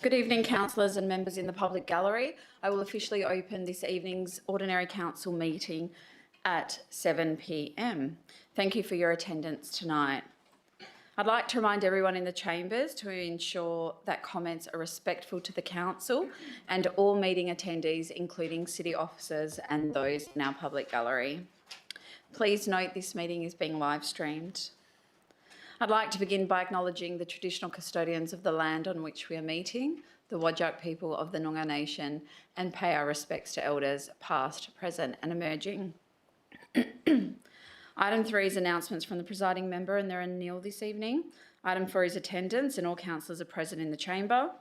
Good evening, councillors and members in the public gallery. I will officially open this evening's Ordinary Council meeting at 7 p.m. Thank you for your attendance tonight. I'd like to remind everyone in the chambers to ensure that comments are respectful to the council and all meeting attendees, including city officers and those in our public gallery. Please note this meeting is being live streamed. I'd like to begin by acknowledging the traditional custodians of the land on which we are meeting, the Whadjuk people of the Noongar Nation, and pay our respects to elders past, present and emerging. Item 3 is announcements from the presiding member, and there are nil this evening. Item 4 is attendance, and all councillors are present in the chamber.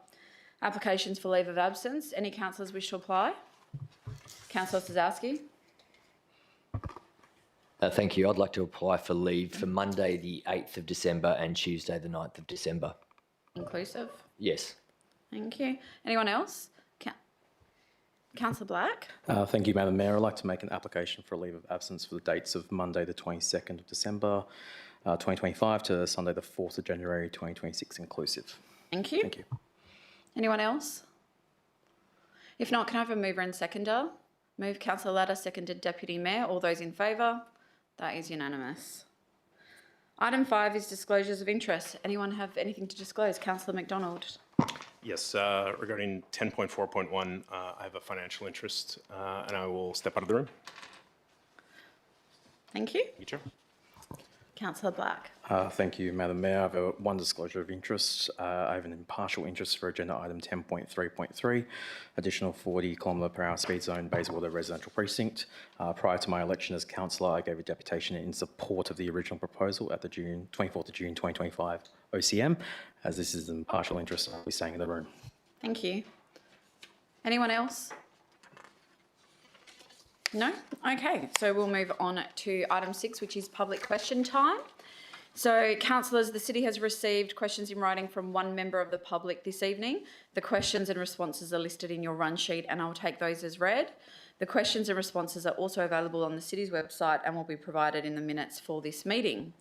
Applications for leave of absence. Any councillors wish to apply? Councillor Sazowski. Thank you. I'd like to apply for leave for Monday the 8th of December and Tuesday the 9th of December. Inclusive? Yes. Thank you. Anyone else? Councillor Black. Thank you, Madam Mayor. I'd like to make an application for a leave of absence for the dates of Monday the 22nd of December 2025 to Sunday the 4th of January 2026 inclusive. Thank you. Thank you. Anyone else? If not, can I have a mover and seconder? Move Councillor Ladder, seconded Deputy Mayor. All those in favour? That is unanimous. Item 5 is disclosures of interest. Anyone have anything to disclose? Councillor McDonald. Yes, regarding 10.4.1, I have a financial interest and I will step out of the room. Thank you. Thank you, Chair. Councillor Black. Thank you, Madam Mayor. I have one disclosure of interest. I have an impartial interest for agenda item 10.3.3, additional 40 km/h speed zone, Bayswater residential precinct. Prior to my election as councillor, I gave a deputation in support of the original proposal at the 24th of June 2025 OCM. As this is an impartial interest, I'll be staying in the room. Thank you. Anyone else? No? Okay, so we'll move on to item 6, which is public question time. So, councillors, the city has received questions in writing from one member of the public this evening. The questions and responses are listed in your run sheet and I'll take those as read. The questions and responses are also available on the city's website and will be provided in the minutes for this meeting.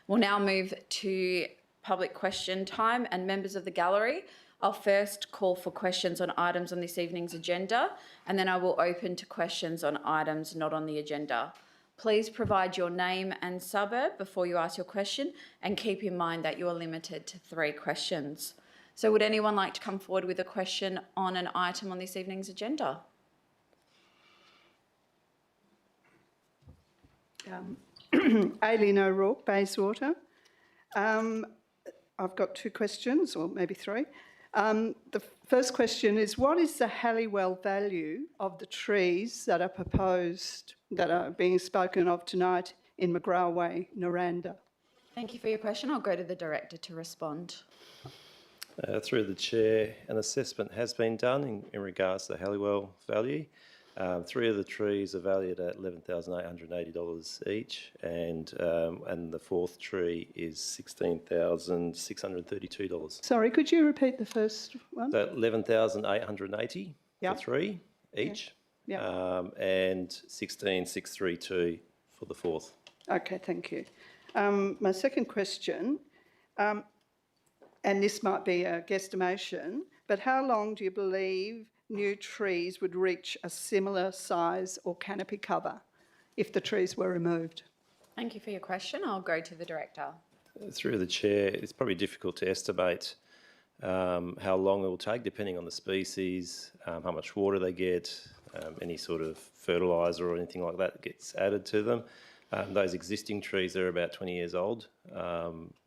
We'll now move to public question time, and members of the gallery, I'll first call for questions on items on this evening's agenda, and then I will open to questions on items not on the agenda. Please provide your name and suburb before you ask your question, and keep in mind that you are limited to 3 questions. So would anyone like to come forward with a question on an item on this evening's agenda? Aileen O'Rourke, Bayswater. I've got 2 questions, or maybe 3. The first question is, what is the Halliwell value of the trees that are proposed, that are being spoken of tonight in McGrath Way, Noranda? Thank you for your question. I'll go to the Director to respond. Through the Chair, an assessment has been done in regards to the Halliwell value. 3 of the trees are valued at $11,880 each, and the 4th tree is $16,632. Sorry, could you repeat the first one? So $11,880 Yep. for 3 each, Yep. and $16,632 for the 4th. Okay, thank you. My second question, and this might be a guesstimation, but how long do you believe new trees would reach a similar size or canopy cover if the trees were removed? Thank you for your question. I'll go to the Director. Through the Chair, it's probably difficult to estimate how long it will take, depending on the species, how much water they get, any sort of fertiliser or anything like that gets added to them. Those existing trees are about 20 years old,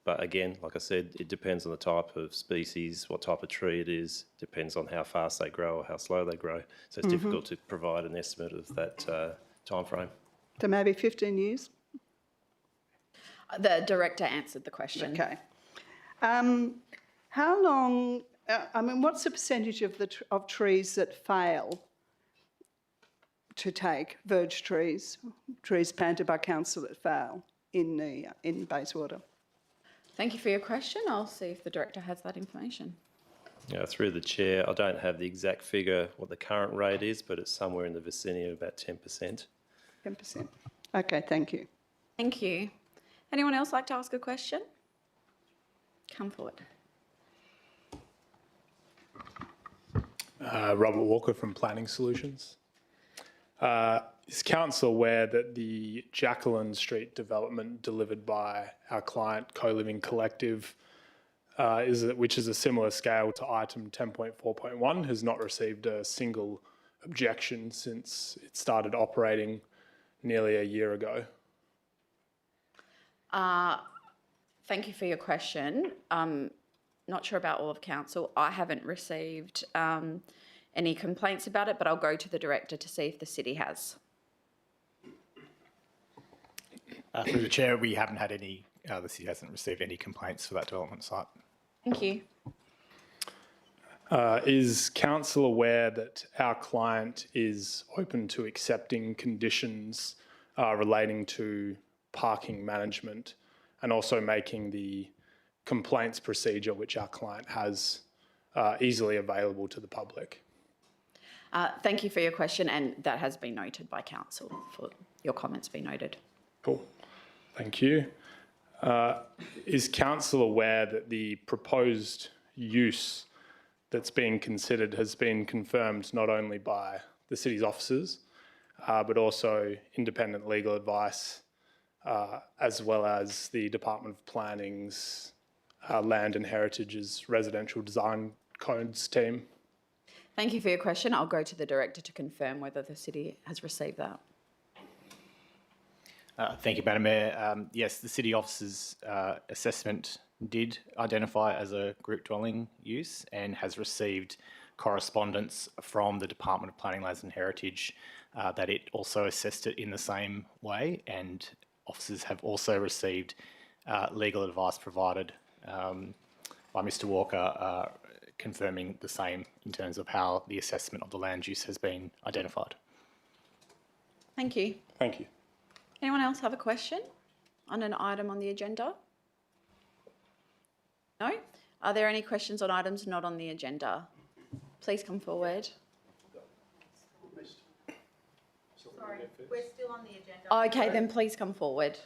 but again, like I said, it depends on the type of species, what type of tree it is, depends on how fast they grow or how slow they grow. So it's difficult to provide an estimate of that time frame. So maybe 15 years? The Director answered the question. Okay. How long, what's the percentage of of trees that fail to take, verge trees planted by council that fail in Bayswater? Thank you for your question. I'll see if the Director has that information. Through the Chair, I don't have the exact figure, what the current rate is, but it's somewhere in the vicinity of about 10%. 10%. Okay, thank you. Thank you. Anyone else like to ask a question? Come forward. Robert Walker from Planning Solutions. Is council aware that the Jacqueline Street development delivered by our client Co-Living Collective, which is a similar scale to item 10.4.1, has not received a single objection since it started operating nearly a year ago? Thank you for your question. Not sure about all of council. I haven't received any complaints about it, but I'll go to the director to see if the city has. Through the chair, we haven't had any, the city hasn't received any complaints for that development site. Thank you. Is council aware that our client is open to accepting conditions relating to parking management and also making the complaints procedure which our client has easily available to the public? Thank you for your question, and that has been noted by council. For your comments be noted. Cool. Thank you. Is council aware that the proposed use that's being considered has been confirmed not only by the city's officers, but also independent legal advice, as well as the Department of Planning's Land and Heritage's Residential Design Codes team? Thank you for your question. I'll go to the director to confirm whether the city has received that. Thank you, Madam Mayor. Yes, the city officers' assessment did identify as a group dwelling use and has received correspondence from the Department of Planning, Lands and Heritage that it also assessed it in the same way, and officers have also received legal advice provided by Mr Walker confirming the same in terms of how the assessment of the land use has been identified. Thank you. Thank you. Anyone else have a question on an item on the agenda? No? Are there any questions on items not on the agenda? Please come forward. Sorry, we're still on the agenda. Okay, then please come forward.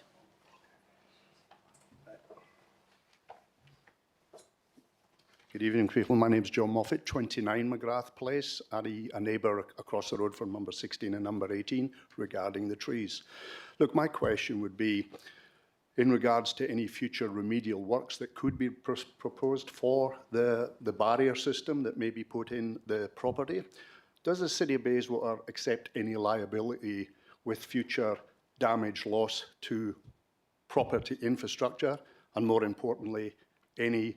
Good evening, people. My name's John Moffat, 29 McGrath Place, a neighbour across the road from number 16 and number 18 regarding the trees. Look, my question would be, in regards to any future remedial works that could be proposed for the barrier system that may be put in the property, does the City of Bayswater accept any liability with future damage, loss to property infrastructure, and more importantly, any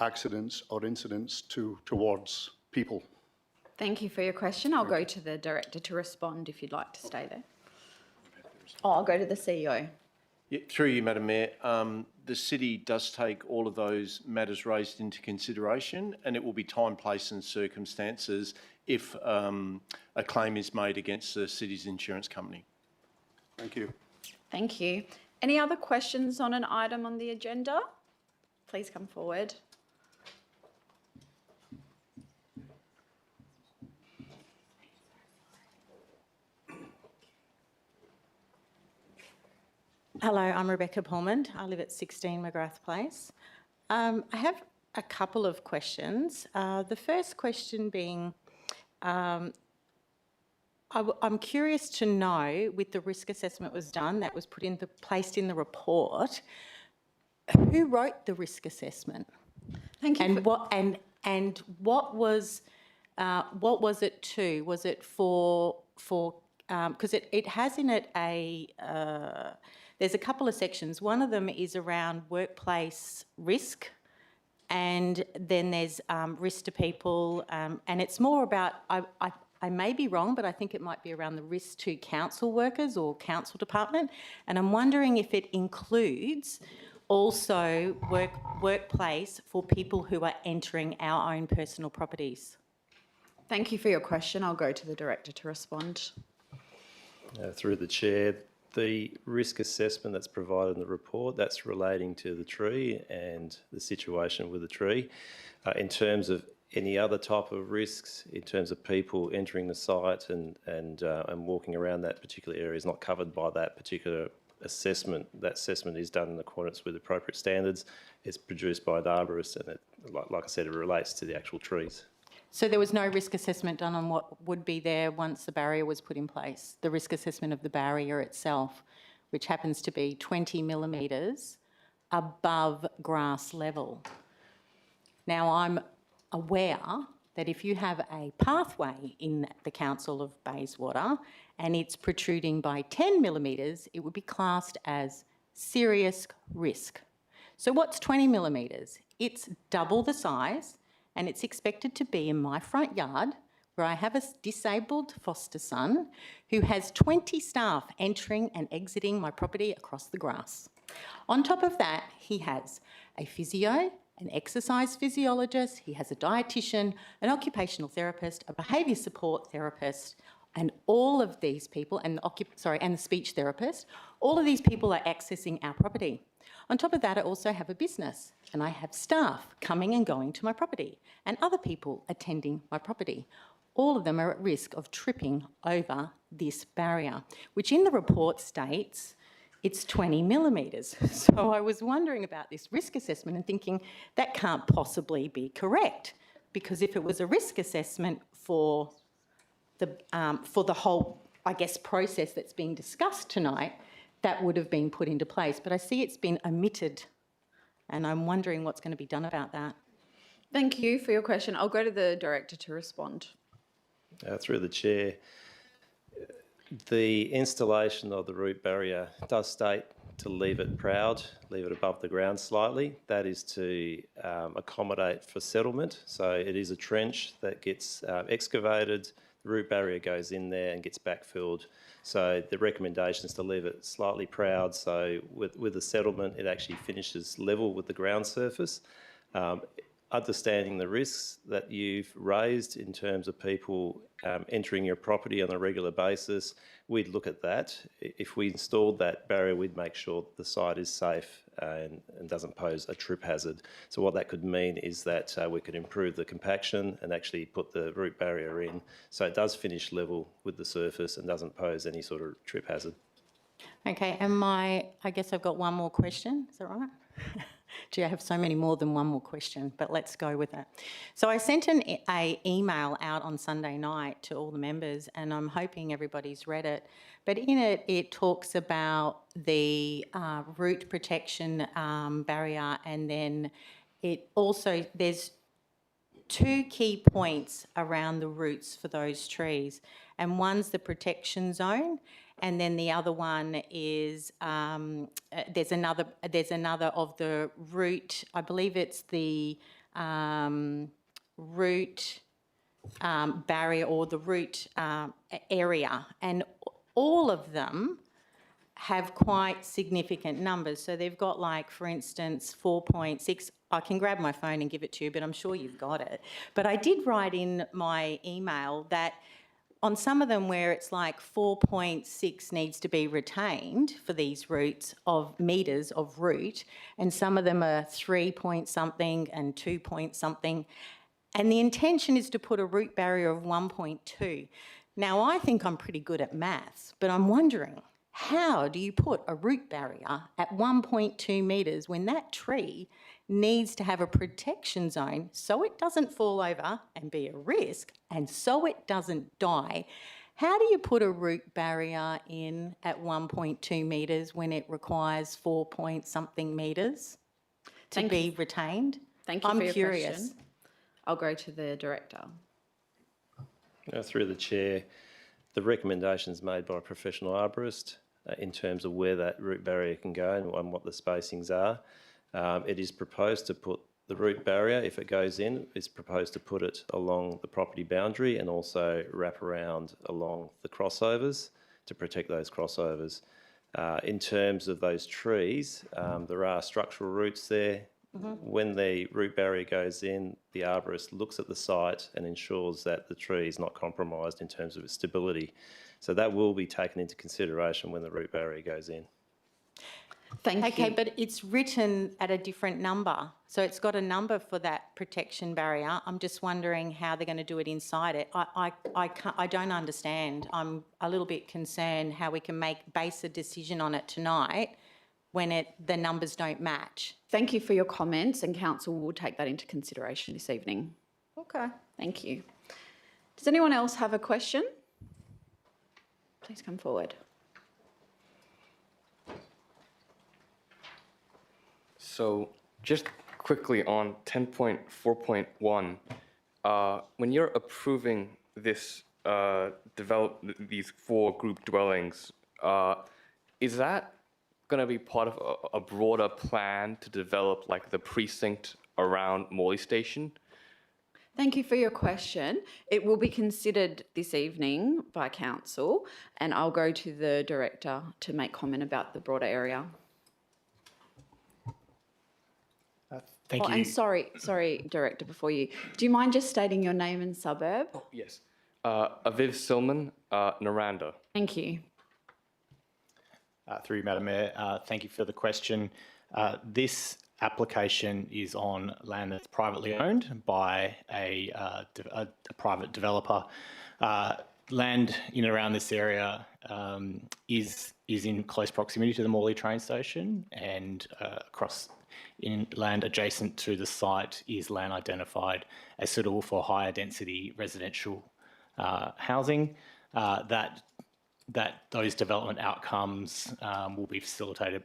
accidents or incidents towards people? Thank you for your question. I'll go to the director to respond if you'd like to stay there. Oh, I'll go to the CEO. Yeah, through you, Madam Mayor. The city does take all of those matters raised into consideration, and it will be time, place and circumstances if a claim is made against the city's insurance company. Thank you. Thank you. Any other questions on an item on the agenda? Please come forward. Hello, I'm Rebecca Pullman. I live at 16 McGrath Place. I have a couple of questions. The first question being, I'm curious to know, with the risk assessment was done, that was placed in the report, who wrote the risk assessment? Thank you. And what was it to? Was it for because it has in it there's a couple of sections. One of them is around workplace risk, and then there's risk to people, and it's more about, I may be wrong, but I think it might be around the risk to council workers or council department, and I'm wondering if it includes also workplace for people who are entering our own personal properties. Thank you for your question. I'll go to the director to respond. Through the chair, the risk assessment that's provided in the report, that's relating to the tree and the situation with the tree. In terms of any other type of risks, in terms of people entering the site and walking around that particular area, is not covered by that particular assessment. That assessment is done in accordance with appropriate standards. It's produced by an arborist, and like I said, it relates to the actual trees. So there was no risk assessment done on what would be there once the barrier was put in place? The risk assessment of the barrier itself, which happens to be 20 millimetres above grass level. Now, I'm aware that if you have a pathway in the Council of Bayswater and it's protruding by 10 millimetres, it would be classed as serious risk. So what's 20 millimetres? It's double the size, and it's expected to be in my front yard where I have a disabled foster son who has 20 staff entering and exiting my property across the grass. On top of that, he has a physio, an exercise physiologist, he has a dietitian, an occupational therapist, a behaviour support therapist, and all of these people, and the speech therapist, all of these people are accessing our property. On top of that, I also have a business and I have staff coming and going to my property and other people attending my property. All of them are at risk of tripping over this barrier, which in the report states it's 20 millimetres. So I was wondering about this risk assessment and thinking that can't possibly be correct, because if it was a risk assessment for the whole, I guess, process that's being discussed tonight, that would have been put into place. But I see it's been omitted, and I'm wondering what's going to be done about that. Thank you for your question. I'll go to the Director to respond. Through the Chair, the installation of the root barrier does state to leave it proud, leave it above the ground slightly. That is to accommodate for settlement. So it is a trench that gets excavated, the root barrier goes in there and gets backfilled. So the recommendation is to leave it slightly proud, so with the settlement it actually finishes level with the ground surface. Understanding the risks that you've raised in terms of people entering your property on a regular basis, we'd look at that. If we installed that barrier, we'd make sure the site is safe and doesn't pose a trip hazard. So what that could mean is that we could improve the compaction and actually put the root barrier in so it does finish level with the surface and doesn't pose any sort of trip hazard. Okay, and I guess I've got one more question, is that right? Gee, I have so many more than one more question, but let's go with it. So I sent an email out on Sunday night to all the members, and I'm hoping everybody's read it. But in it, it talks about the root protection barrier, and then it also, there's 2 key points around the roots for those trees, and one's the protection zone, and then the other one is there's another of the root. I believe it's the root barrier or the root area, and all of them have quite significant numbers. So they've got, like, for instance, 4.6. I can grab my phone and give it to you, but I'm sure you've got it. But I did write in my email that on some of them where it's like 4.6 needs to be retained for these roots of metres of root, and some of them are 3 point something and 2 point something. And the intention is to put a root barrier of 1.2. Now, I think I'm pretty good at maths, but I'm wondering, how do you put a root barrier at 1.2 metres when that tree needs to have a protection zone so it doesn't fall over and be a risk and so it doesn't die? How do you put a root barrier in at 1.2 metres when it requires 4 point something metres to be retained? Thank you I'm for your curious. question. I'll go to the Director. Through the Chair, the recommendations made by a professional arborist in terms of where that root barrier can go and what the spacings are. It is proposed to put the root barrier, if it goes in, is proposed to put it along the property boundary and also wrap around along the crossovers to protect those crossovers. In terms of those trees, there are structural roots there. When the root barrier goes in, the arborist looks at the site and ensures that the tree is not compromised in terms of its stability. So that will be taken into consideration when the root barrier goes in. Thank you. Okay, but it's written at a different number. So it's got a number for that protection barrier. I'm just wondering how they're going to do it inside it. I don't understand. I'm a little bit concerned how we can base a decision on it tonight when the numbers don't match. Thank you for your comments, and Council will take that into consideration this evening. Okay, thank you. Does anyone else have a question? Please come forward. So just quickly on 10.4.1, when you're approving this these 4 group dwellings, is that going to be part of a broader plan to develop like the precinct around Morley Station? Thank you for your question. It will be considered this evening by council, and I'll go to the director to make comment about the broader area. Thank you. And sorry, director, before you, do you mind just stating your name and suburb? Yes. Aviv Silman, Naranda. Thank you. Through you, Madam Mayor, thank you for the question. This application is on land that's privately owned by a private developer. Land in and around this area is in close proximity to the Morley train station, and across in land adjacent to the site is land identified as suitable for higher density residential housing. That those development outcomes will be facilitated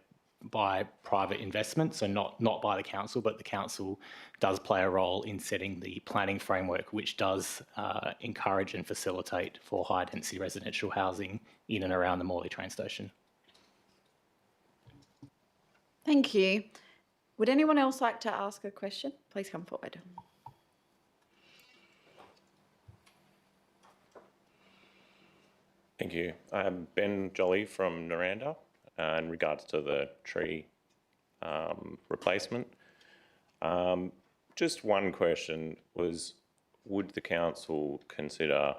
by private investment, so not by the council, but the council does play a role in setting the planning framework, which does encourage and facilitate for high density residential housing in and around the Morley train station. Thank you. Would anyone else like to ask a question? Please come forward. Thank you. I'm Ben Jolly from Naranda in regards to the tree replacement. Just one question was, would the council consider,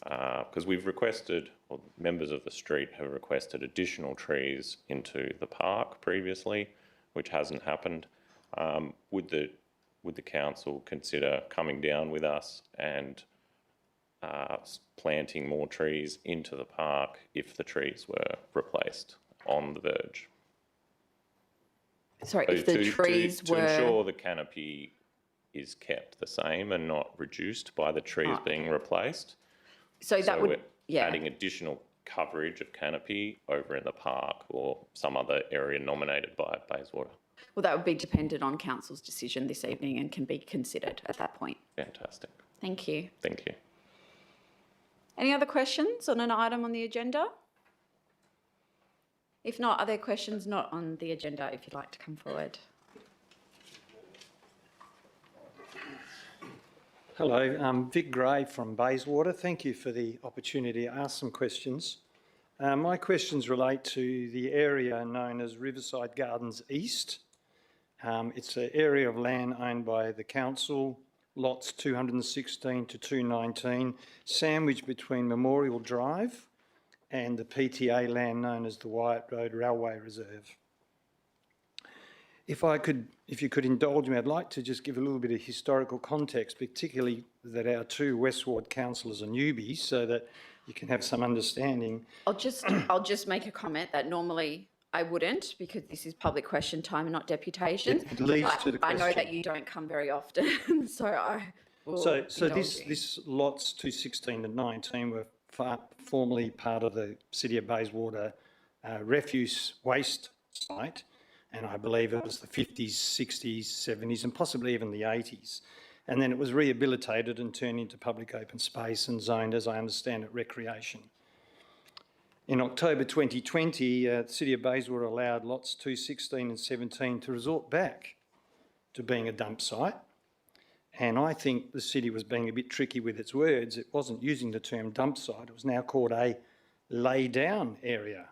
because we've requested, or members of the street have requested additional trees into the park previously, which hasn't happened. Would the council consider coming down with us and planting more trees into the park if the trees were replaced on the verge? Sorry, if the trees were... To ensure the canopy is kept the same and not reduced by the trees being replaced. So that would... we're adding additional coverage of canopy over in the park or some other area nominated by Bayswater. Well, that would be dependent on council's decision this evening and can be considered at that point. Fantastic. Thank you. Thank you. Any other questions on an item on the agenda? If not, are there questions not on the agenda if you'd like to come forward? Hello, I'm Vic Gray from Bayswater. Thank you for the opportunity to ask some questions. My questions relate to the area known as Riverside Gardens East. It's an area of land owned by the council, lots 216 to 219, sandwiched between Memorial Drive and the PTA land known as the Wyatt Road Railway Reserve. If you could indulge me, I'd like to just give a little bit of historical context, particularly that our 2 West Ward councillors are newbies, so that you can have some understanding. I'll just make a comment that normally I wouldn't, because this is public question time and not deputation. It leads to the question. I know that you don't come very often, so I will So indulge you. this lots 216 to 19 were formerly part of the City of Bayswater refuse waste site, and I believe it was the 50s, 60s, 70s, and possibly even the 80s. And then it was rehabilitated and turned into public open space and zoned, as I understand it, recreation. In October 2020, the City of Bayswater allowed lots 216 and 17 to resort back to being a dump site. And I think the city was being a bit tricky with its words. It wasn't using the term dump site. It was now called a lay down area.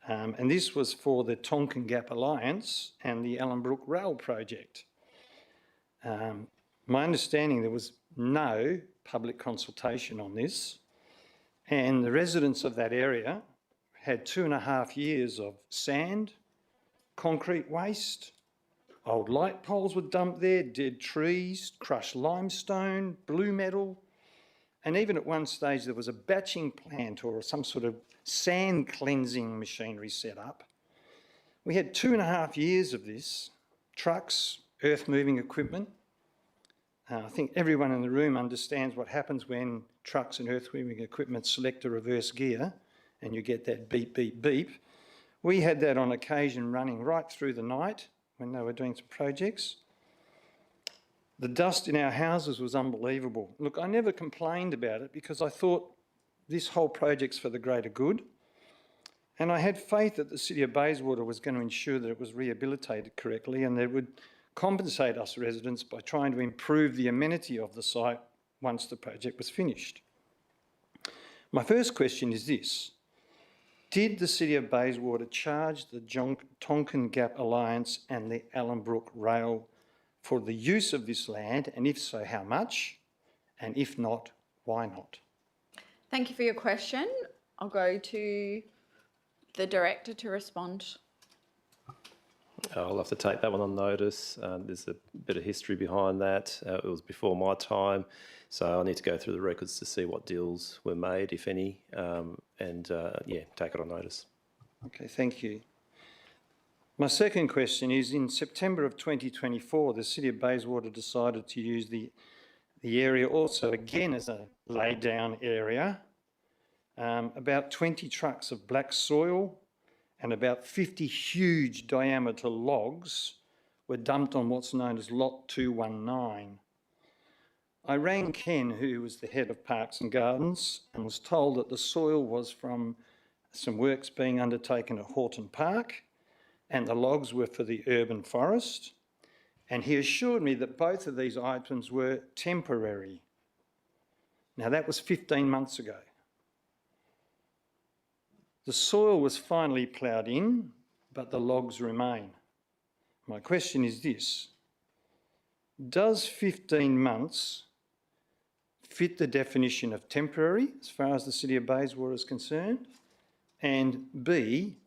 And this was for the Tonkin Gap Alliance and the Ellenbrook Rail Project. My understanding, there was no public consultation on this, and the residents of that area had 2.5 years of sand, concrete waste, old light poles were dumped there, dead trees, crushed limestone, blue metal, and even at one stage there was a batching plant or some sort of sand cleansing machinery set up. We had 2.5 years of this, trucks, earth moving equipment. I think everyone in the room understands what happens when trucks and earth-moving equipment select a reverse gear and you get that beep, beep, beep. We had that on occasion running right through the night when they were doing some projects. The dust in our houses was unbelievable. Look, I never complained about it because I thought this whole project's for the greater good. And I had faith that the City of Bayswater was going to ensure that it was rehabilitated correctly and that it would compensate us residents by trying to improve the amenity of the site once the project was finished. My first question is this. Did the City of Bayswater charge the Tonkin Gap Alliance and the Allenbrook Rail for the use of this land, and if so, how much? And if not, why not? Thank you for your question. I'll go to the Director to respond. I'll have to take that one on notice. There's a bit of history behind that. It was before my time, so I need to go through the records to see what deals were made, if any, and take it on notice. Okay, thank you. My second question is, in September of 2024, the City of Bayswater decided to use the area also again as a lay-down area. About 20 trucks of black soil and about 50 huge diameter logs were dumped on what's known as Lot 219. I rang Ken, who was the head of Parks and Gardens, and was told that the soil was from some works being undertaken at Horton Park and the logs were for the urban forest. And he assured me that both of these items were temporary. Now that was 15 months ago. The soil was finally ploughed in, but the logs remain. My question is this: does 15 months fit the definition of temporary as far as the City of Bayswater is concerned? And B,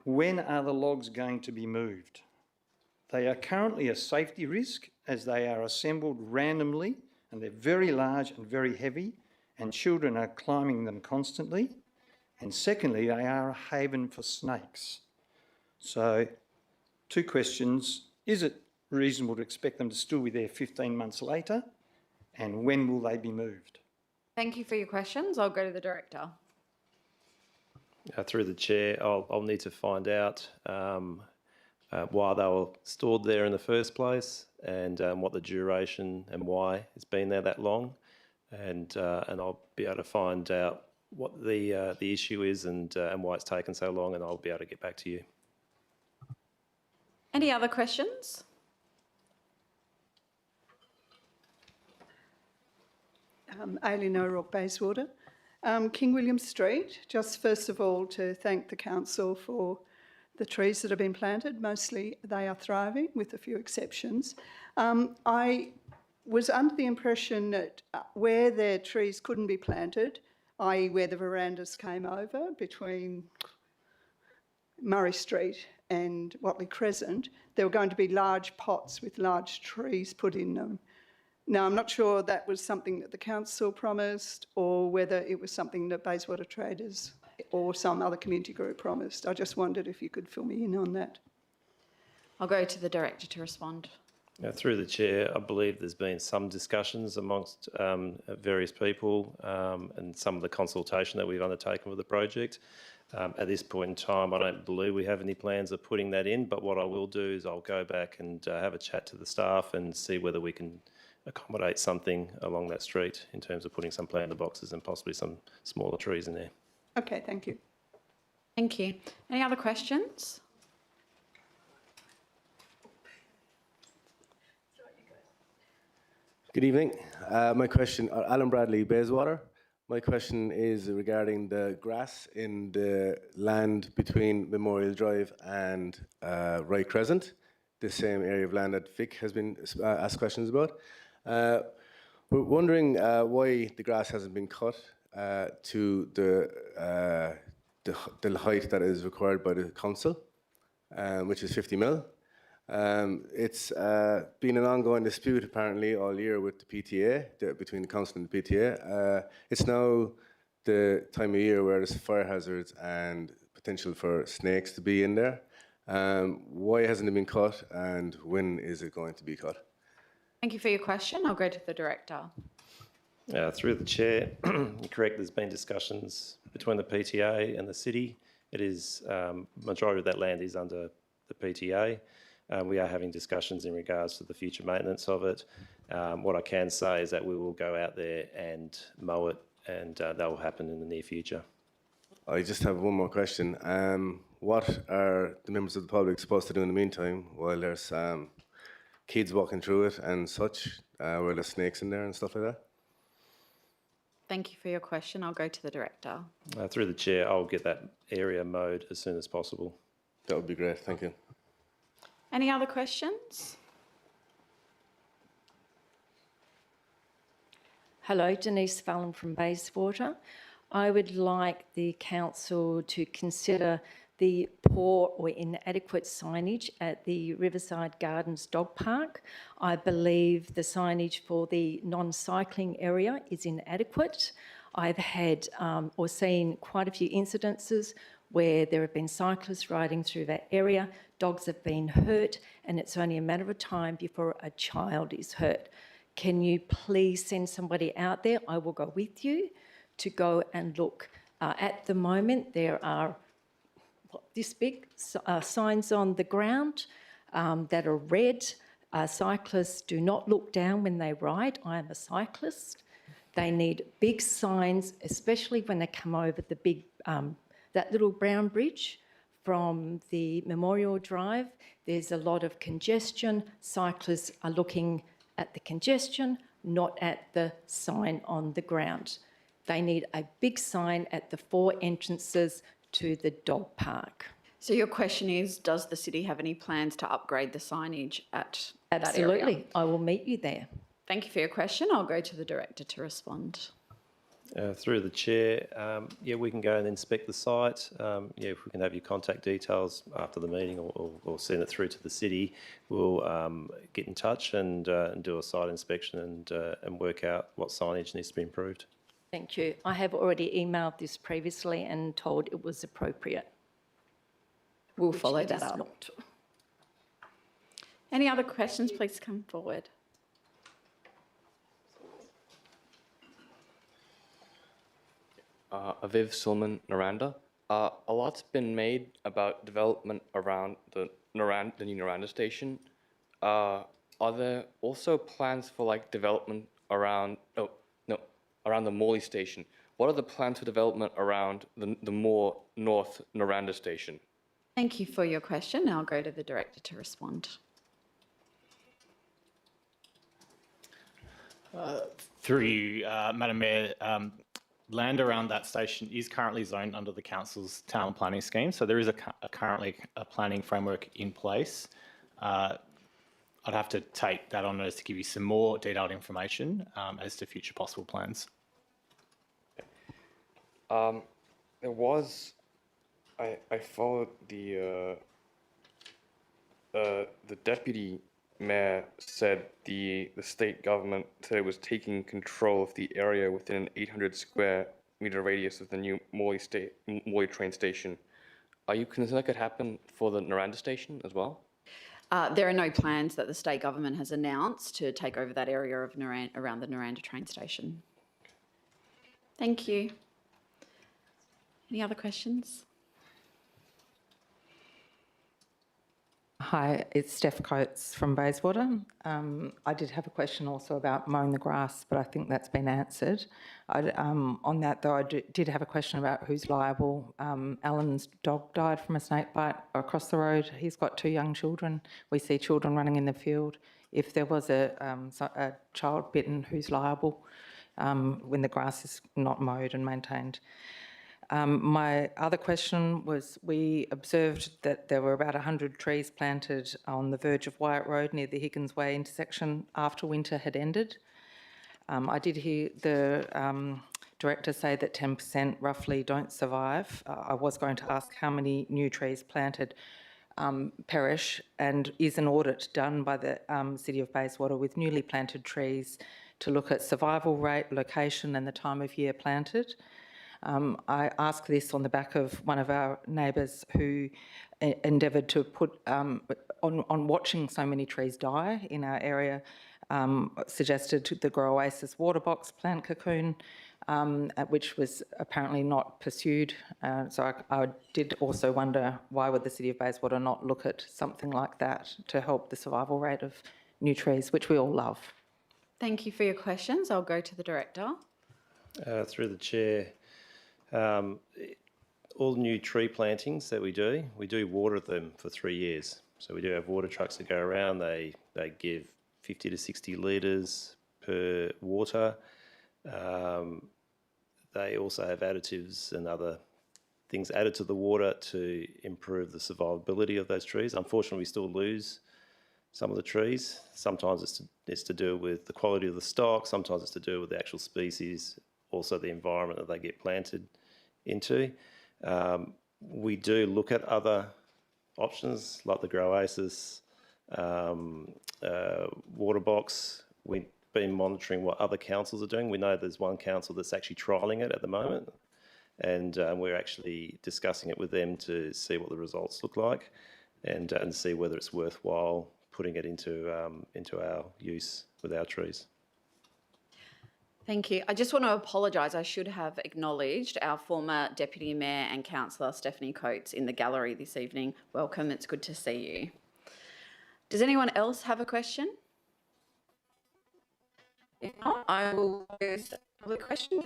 when are the logs going to be moved? They are currently a safety risk as they are assembled randomly and they're very large and very heavy and children are climbing them constantly. And secondly, they are a haven for snakes. So, two questions. Is it reasonable to expect them to still be there 15 months later? And when will they be moved? Thank you for your questions. I'll go to the Director. Through the chair, I'll need to find out why they were stored there in the first place and what the duration and why it's been there that long. And I'll be able to find out what the issue is and why it's taken so long, and I'll be able to get back to you. Any other questions? Aileen O'Rourke, Bayswater. King William Street, just first of all to thank the council for the trees that have been planted. Mostly they are thriving, with a few exceptions. I was under the impression that where the trees couldn't be planted, i.e. where the verandas came over between Murray Street and Watley Crescent, there were going to be large pots with large trees put in them. Now, I'm not sure that was something that the council promised or whether it was something that Bayswater Traders or some other community group promised. I just wondered if you could fill me in on that. I'll go to the Director to respond. Through the chair, I believe there's been some discussions amongst various people and some of the consultation that we've undertaken with the project. At this point in time, I don't believe we have any plans of putting that in, but what I will do is I'll go back and have a chat to the staff and see whether we can accommodate something along that street in terms of putting some planter boxes and possibly some smaller trees in there. Okay, thank you. Thank you. Any other questions? Good evening. My question, Alan Bradley, Bayswater. My question is regarding the grass in the land between Memorial Drive and Wright Crescent, the same area of land that Vic has been asked questions about. We're wondering why the grass hasn't been cut to the height that is required by the council, which is 50 mil. It's been an ongoing dispute apparently all year with the PTA, between the council and the PTA. It's now the time of year where there's fire hazards and potential for snakes to be in there. Why hasn't it been cut and when is it going to be cut? Thank you for your question. I'll go to the director. Through the chair, you're correct, there's been discussions between the PTA and the city. It is, majority of that land is under the PTA. We are having discussions in regards to the future maintenance of it. What I can say is that we will go out there and mow it, and that will happen in the near future. I just have one more question. What are the members of the public supposed to do in the meantime while there's kids walking through it and such, where there's snakes in there and stuff like that? Thank you for your question. I'll go to the director. Through the chair, I'll get that area mowed as soon as possible. That would be great, thank you. Any other questions? Hello, Denise Fallon from Bayswater. I would like the council to consider the poor or inadequate signage at the Riverside Gardens Dog Park. I believe the signage for the non-cycling area is inadequate. I've had or seen quite a few incidences where there have been cyclists riding through that area, dogs have been hurt, and it's only a matter of time before a child is hurt. Can you please send somebody out there? I will go with you to go and look. At the moment, there are this big signs on the ground that are red. Cyclists do not look down when they ride. I am a cyclist. They need big signs, especially when they come over the big, that little brown bridge from the Memorial Drive. There's a lot of congestion. Cyclists are looking at the congestion, not at the sign on the ground. They need a big sign at the 4 entrances to the dog park. So your question is, does the city have any plans to upgrade the signage at that area? Absolutely. I will meet you there. Thank you for your question. I'll go to the director to respond. Through the chair, yeah, we can go and inspect the site. Yeah, if we can have your contact details after the meeting or send it through to the city, we'll get in touch and do a site inspection and work out what signage needs to be improved. Thank you. I have already emailed this previously and told it was appropriate. We'll follow that up. Not. Any other questions, please come forward. Aviv Sulman, Naranda. A lot's been made about development around the new Naranda station. Are there also plans for like development around, around the Morley station? What are the plans for development around the more north Naranda station? Thank you for your question. I'll go to the director to respond. Through you, Madam Mayor, land around that station is currently zoned under the council's town planning scheme, so there is currently a planning framework in place. I'd have to take that on notice to give you some more detailed information as to future possible plans. There was, I followed the deputy mayor said the state government said it was taking control of the area within an 800 square meter radius of the new Morley train station. Are you concerned that could happen for the Naranda station as well? There are no plans that the state government has announced to take over that area of around the Naranda train station. Thank you. Any other questions? Hi, it's Steph Coates from Bayswater. I did have a question also about mowing the grass, but I think that's been answered. On that though, I did have a question about who's liable. Alan's dog died from a snake bite across the road. He's got 2 young children. We see children running in the field. If there was a child bitten, who's liable when the grass is not mowed and maintained? My other question was, we observed that there were about 100 trees planted on the verge of Wyatt Road near the Higgins Way intersection after winter had ended. I did hear the director say that 10% roughly don't survive. I was going to ask how many new trees planted perish, and is an audit done by the City of Bayswater with newly planted trees to look at survival rate, location and the time of year planted. I ask this on the back of one of our neighbours who endeavoured to put, on watching so many trees die in our area, suggested the Grow Oasis water box plant cocoon, which was apparently not pursued. So I did also wonder, why would the City of Bayswater not look at something like that to help the survival rate of new trees, which we all love? Thank you for your questions. I'll go to the Director. Through the chair, all new tree plantings that we do water them for 3 years. So we do have water trucks that go around. They give 50 to 60 litres per water. They also have additives and other things added to the water to improve the survivability of those trees. Unfortunately, we still lose some of the trees. Sometimes it's to do with the quality of the stock. Sometimes it's to do with the actual species, also the environment that they get planted into. We do look at other options like the Grow Oasis water box. We've been monitoring what other councils are doing. We know there's one council that's actually trialling it at the moment, and we're actually discussing it with them to see what the results look like, and see whether it's worthwhile putting it into our use with our trees. Thank you. I just want to apologise. I should have acknowledged our former Deputy Mayor and Councillor Stephanie Coates in the gallery this evening. Welcome. It's good to see you. Does anyone else have a question? If not, I will close the question.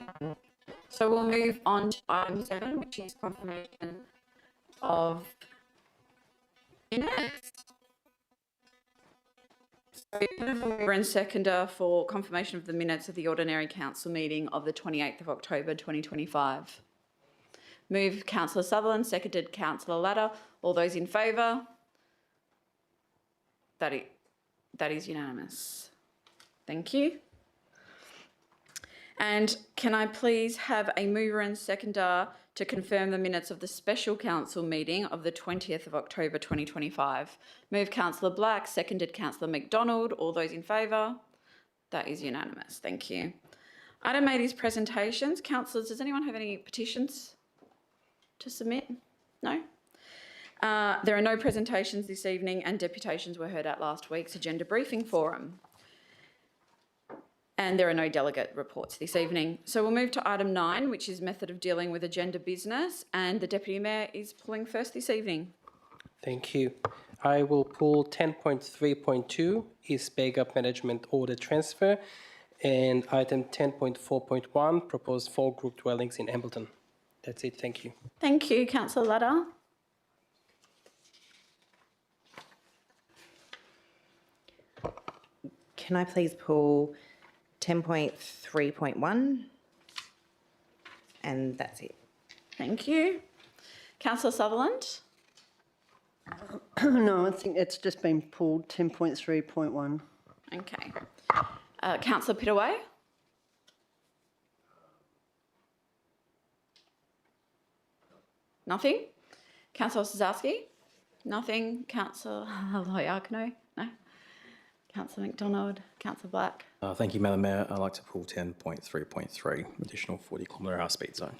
So we'll move on to item 7, which is confirmation of minutes. Mover and seconder for confirmation of the minutes of the Ordinary Council meeting of the 28th of October 2025. Moved Councillor Sutherland, seconded Councillor Latta. All those in favour? That is unanimous. Thank you. And can I please have a mover and seconder to confirm the minutes of the special council meeting of the 20th of October 2025? Move Councillor Black, seconded Councillor McDonald. All those in favour? That is unanimous. Thank you. Item 8 is presentations. Councillors, does anyone have any petitions to submit? No? There are no presentations this evening, and deputations were heard at last week's agenda briefing forum. And there are no delegate reports this evening. So we'll move to item 9, which is method of dealing with agenda business. And the Deputy Mayor is pulling first this evening. Thank you. I will pull 10.3.2 is Backup Management Order Transfer, and item 10.4.1, proposed 4 group dwellings in Embleton. That's it. Thank you. Thank you, Councillor Latta. Can I please pull 10.3.1? And that's it. Thank you. Councillor Sutherland? No, I think it's just been pulled, 10.3.1. Okay. Councillor Pittaway? Nothing? Councillor Sazowski? Nothing. Councillor Loiacono? No. Councillor McDonald? Councillor Black? Thank you, Madam Mayor. I'd like to pull 10.3.3, additional 40 km/h speed zone.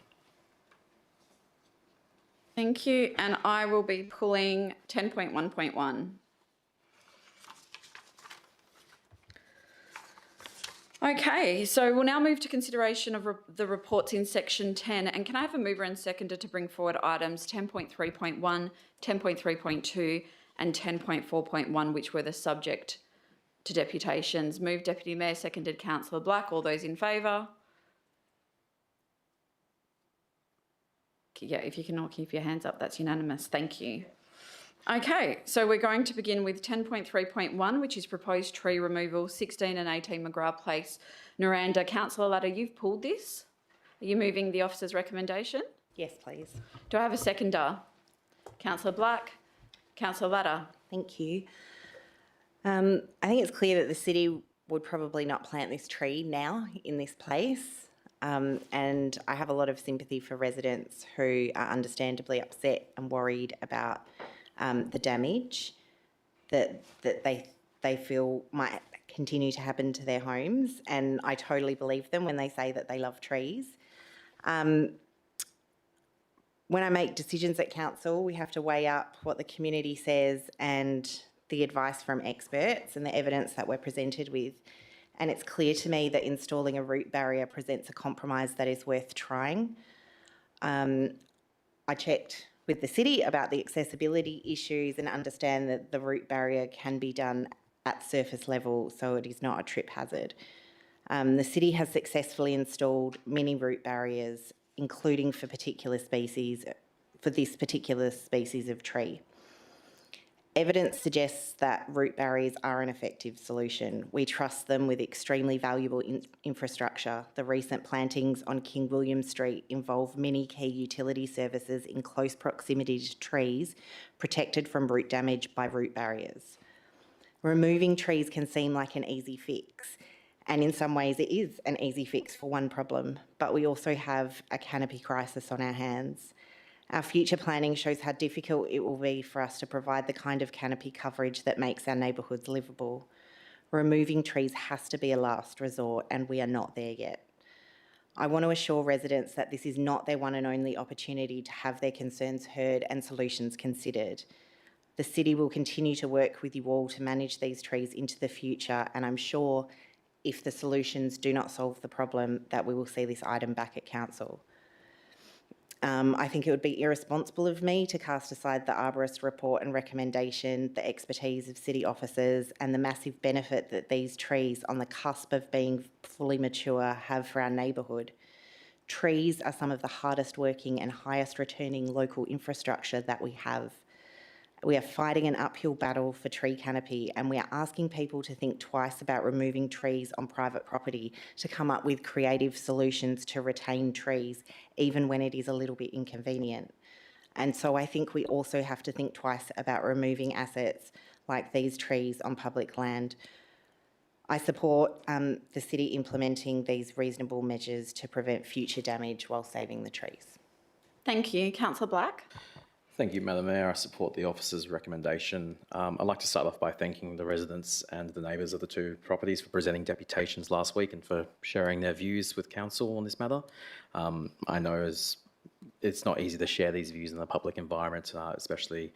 Thank you. And I will be pulling 10.1.1. Okay, so we'll now move to consideration of the reports in section 10. And can I have a mover and seconder to bring forward items 10.3.1, 10.3.2 and 10.4.1, which were the subject to deputations. Moved Deputy Mayor, seconded Councillor Black. All those in favour? Yeah, if you can all keep your hands up, that's unanimous. Thank you. Okay, so we're going to begin with 10.3.1, which is proposed tree removal, 16 and 18 McGrath Place, Noranda. Councillor Latta, you've pulled this. Are you moving the officer's recommendation? Yes, please. Do I have a seconder? Councillor Black. Councillor Latta. Thank you. I think it's clear that the city would probably not plant this tree now in this place. And I have a lot of sympathy for residents who are understandably upset and worried about the damage that they feel might continue to happen to their homes. And I totally believe them when they say that they love trees. When I make decisions at council, we have to weigh up what the community says and the advice from experts and the evidence that we're presented with. And it's clear to me that installing a root barrier presents a compromise that is worth trying. I checked with the city about the accessibility issues and understand that the root barrier can be done at surface level, so it is not a trip hazard. The city has successfully installed many root barriers, including for this particular species of tree. Evidence suggests that root barriers are an effective solution. We trust them with extremely valuable infrastructure. The recent plantings on King William Street involve many key utility services in close proximity to trees protected from root damage by root barriers. Removing trees can seem like an easy fix, and in some ways it is an easy fix for one problem, but we also have a canopy crisis on our hands. Our future planning shows how difficult it will be for us to provide the kind of canopy coverage that makes our neighbourhoods livable. Removing trees has to be a last resort, and we are not there yet. I want to assure residents that this is not their one and only opportunity to have their concerns heard and solutions considered. The city will continue to work with you all to manage these trees into the future, and I'm sure if the solutions do not solve the problem, that we will see this item back at council. I think it would be irresponsible of me to cast aside the arborist report and recommendation, the expertise of city officers, and the massive benefit that these trees on the cusp of being fully mature have for our neighbourhood. Trees are some of the hardest working and highest returning local infrastructure that we have. We are fighting an uphill battle for tree canopy, and we are asking people to think twice about removing trees on private property to come up with creative solutions to retain trees, even when it is a little bit inconvenient. And so I think we also have to think twice about removing assets like these trees on public land. I support the city implementing these reasonable measures to prevent future damage while saving the trees. Thank you. Councillor Black. Thank you, Madam Mayor. I support the officer's recommendation. I'd like to start off by thanking the residents and the neighbours of the two properties for presenting deputations last week and for sharing their views with council on this matter. I know it's not easy to share these views in the public environment, especially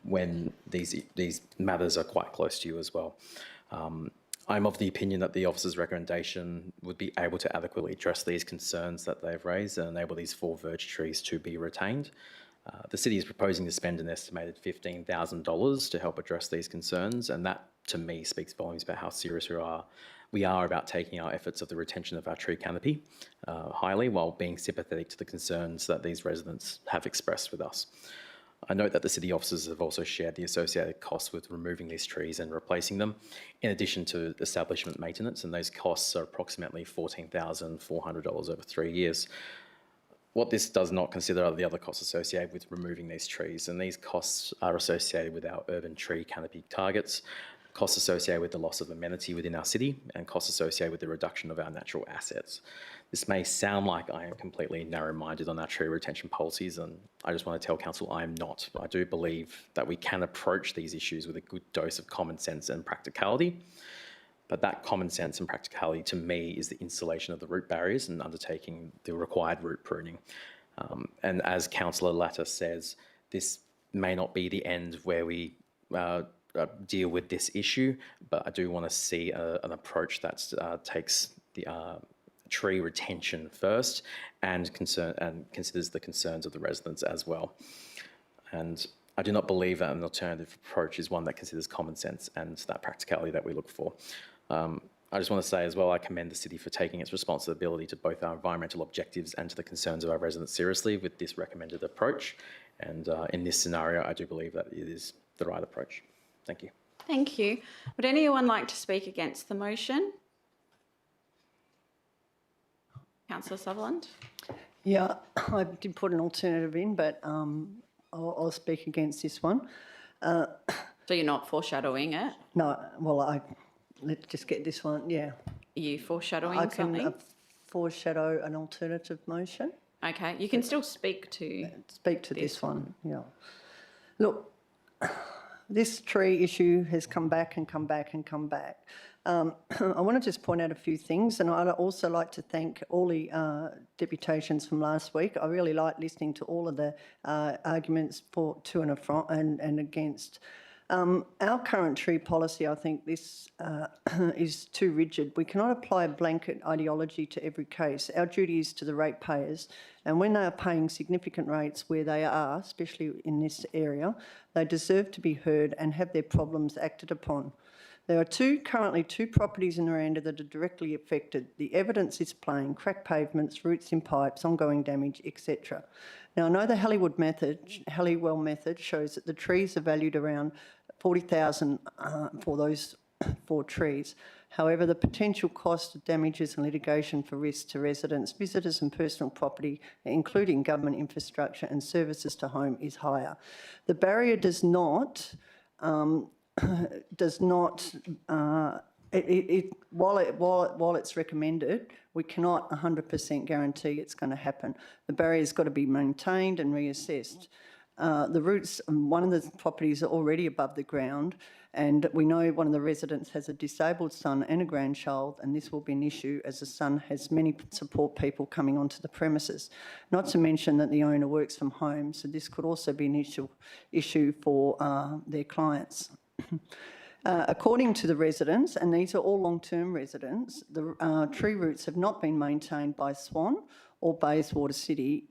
when these matters are quite close to you as well. I'm of the opinion that the officer's recommendation would be able to adequately address these concerns that they've raised and enable these 4 verge trees to be retained. The city is proposing to spend an estimated $15,000 to help address these concerns, and that, to me, speaks volumes about how serious we are about taking our efforts of the retention of our tree canopy highly, while being sympathetic to the concerns that these residents have expressed with us. I note that the city officers have also shared the associated costs with removing these trees and replacing them, in addition to establishment maintenance, and those costs are approximately $14,400 over 3 years. What this does not consider are the other costs associated with removing these trees, and these costs are associated with our urban tree canopy targets, costs associated with the loss of amenity within our city, and costs associated with the reduction of our natural assets. This may sound like I am completely narrow-minded on our tree retention policies, and I just want to tell council I am not. I do believe that we can approach these issues with a good dose of common sense and practicality. But that common sense and practicality, to me, is the installation of the root barriers and undertaking the required root pruning. And as Councillor Latta says, this may not be the end where we deal with this issue, but I do want to see an approach that takes the tree retention first and considers the concerns of the residents as well. And I do not believe that an alternative approach is one that considers common sense and that practicality that we look for. I just want to say as well, I commend the city for taking its responsibility to both our environmental objectives and to the concerns of our residents seriously with this recommended approach. And in this scenario, I do believe that it is the right approach. Thank you. Thank you. Would anyone like to speak against the motion? Councillor Sutherland. Yeah, I did put an alternative in, but I'll speak against this one. So you're not foreshadowing it? No, well, let's just get this one, yeah. Are you foreshadowing something? I something? can foreshadow an alternative motion. Okay, you can still speak to this one, yeah. Look, this tree issue has come back and come back and come back. I want to just point out a few things, and I'd also like to thank all the deputations from last week. I really liked listening to all of the arguments for, to and from, and against. Our current tree policy, I think this is too rigid. We cannot apply a blanket ideology to every case. Our duty is to the ratepayers, and when they are paying significant rates where they are, especially in this area, they deserve to be heard and have their problems acted upon. There are currently two properties in Naranda that are directly affected. The evidence is plain: cracked pavements, roots in pipes, ongoing damage, etc. Now, I know the Halliwell method shows that the trees are valued around $40,000 for those 4 trees. However, the potential cost of damages and litigation for risks to residents, visitors and personal property, including government infrastructure and services to home, is higher. The barrier does not while it's recommended, we cannot 100% guarantee it's going to happen. The barrier's got to be maintained and reassessed. The roots, one of the properties are already above the ground, and we know one of the residents has a disabled son and a grandchild, and this will be an issue as the son has many support people coming onto the premises. Not to mention that the owner works from home, so this could also be an issue for their clients. According to the residents, and these are all long-term residents, the tree roots have not been maintained by Swan or Bayswater City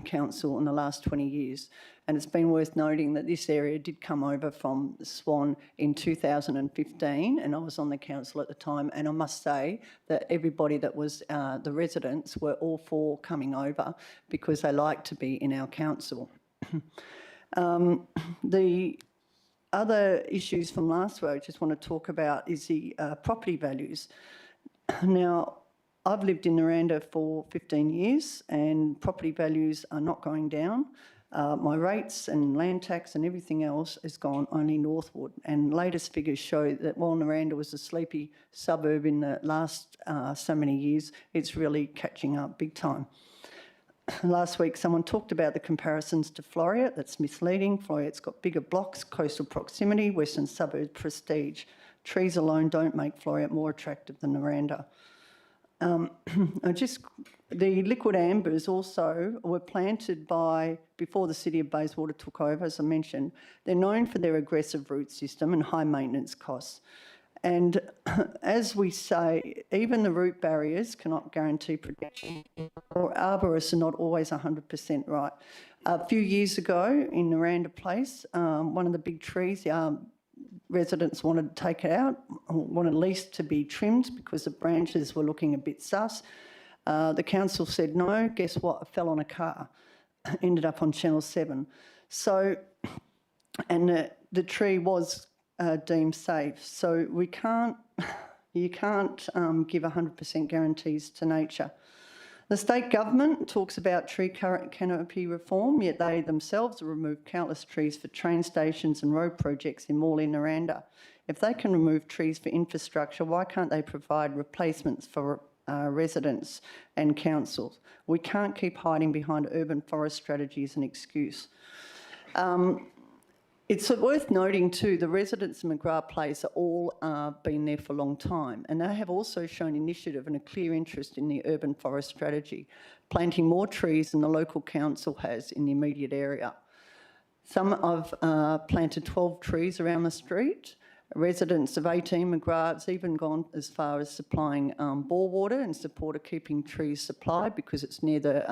Council in the last 20 years. And it's been worth noting that this area did come over from Swan in 2015, and I was on the council at the time, and I must say that everybody that was the residents were all for coming over because they like to be in our council. The other issues from last week I just want to talk about is the property values. Now, I've lived in Naranda for 15 years and property values are not going down. My rates and land tax and everything else has gone only northward. And latest figures show that while Naranda was a sleepy suburb in the last so many years, it's really catching up big time. Last week, someone talked about the comparisons to Floreat. That's misleading. Floreat's got bigger blocks, coastal proximity, western suburbs prestige. Trees alone don't make Floreat more attractive than Naranda. The liquid ambers also were planted before the City of Bayswater took over, as I mentioned. They're known for their aggressive root system and high maintenance costs. And as we say, even the root barriers cannot guarantee protection, or arborists are not always 100% right. A few years ago in Naranda Place, one of the big trees, residents wanted to take it out, wanted at least to be trimmed because the branches were looking a bit sus. The council said no. Guess what? It fell on a car, ended up on Channel 7. So, and the tree was deemed safe. So you can't give 100% guarantees to nature. The state government talks about tree canopy reform, yet they themselves have removed countless trees for train stations and road projects in Morley and Naranda. If they can remove trees for infrastructure, why can't they provide replacements for residents and councils? We can't keep hiding behind urban forest strategy as an excuse. It's worth noting too, the residents of McGrath Place are all been there for a long time, and they have also shown initiative and a clear interest in the urban forest strategy, planting more trees than the local council has in the immediate area. Some have planted 12 trees around the street. Residents of 18 McGrath's even gone as far as supplying bore water in support of keeping trees supplied because it's near the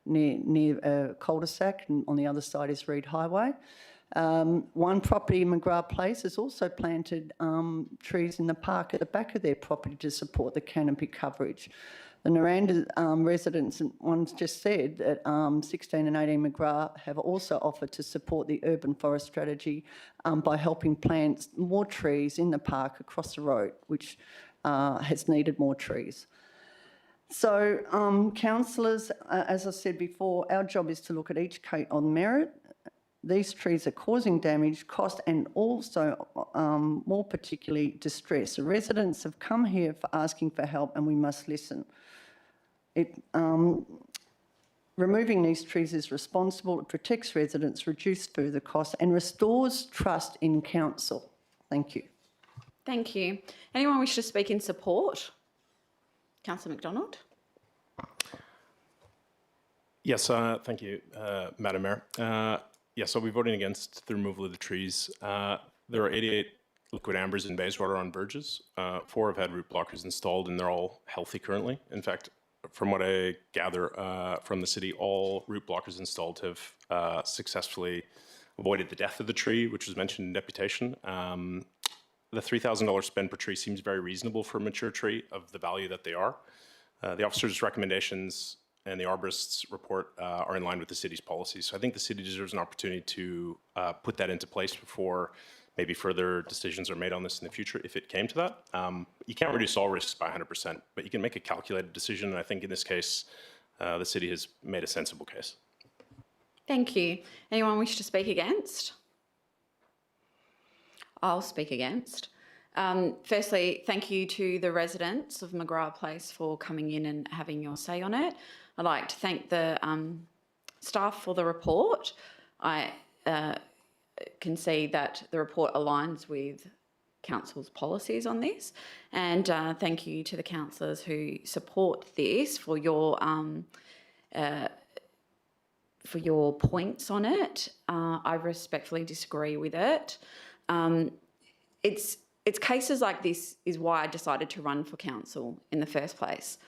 near a cul-de-sac, and on the other side is Reed Highway. One property in McGrath Place has also planted trees in the park at the back of their property to support the canopy coverage. The Naranda residents, one's just said that 16 and 18 McGrath have also offered to support the urban forest strategy by helping plant more trees in the park across the road, which has needed more trees. So, councillors, as I said before, our job is to look at each case on merit. These trees are causing damage, cost, and also, more particularly, distress. The residents have come here for asking for help, and we must listen. Removing these trees is responsible. It protects residents, reduces further costs, and restores trust in council. Thank you. Thank you. Anyone wish to speak in support? Councillor McDonald. Yes, thank you, Madam Mayor. Yes, I'll be voting against the removal of the trees. There are 88 liquid ambers in Bayswater on verges. 4 have had root blockers installed, and they're all healthy currently. In fact, from what I gather from the city, all root blockers installed have successfully avoided the death of the tree, which was mentioned in deputation. The $3,000 spend per tree seems very reasonable for a mature tree of the value that they are. The officer's recommendations and the arborist's report are in line with the city's policies. So I think the city deserves an opportunity to put that into place before maybe further decisions are made on this in the future if it came to that. You can't reduce all risks by 100%, but you can make a calculated decision. And I think in this case, the city has made a sensible case. Thank you. Anyone wish to speak against? I'll speak against. Firstly, thank you to the residents of McGrath Place for coming in and having your say on it. I'd like to thank the staff for the report. I can see that the report aligns with council's policies on this, and thank you to the councillors who support this for your points on it. I respectfully disagree with it. It's cases like this is why I decided to run for council in the first place.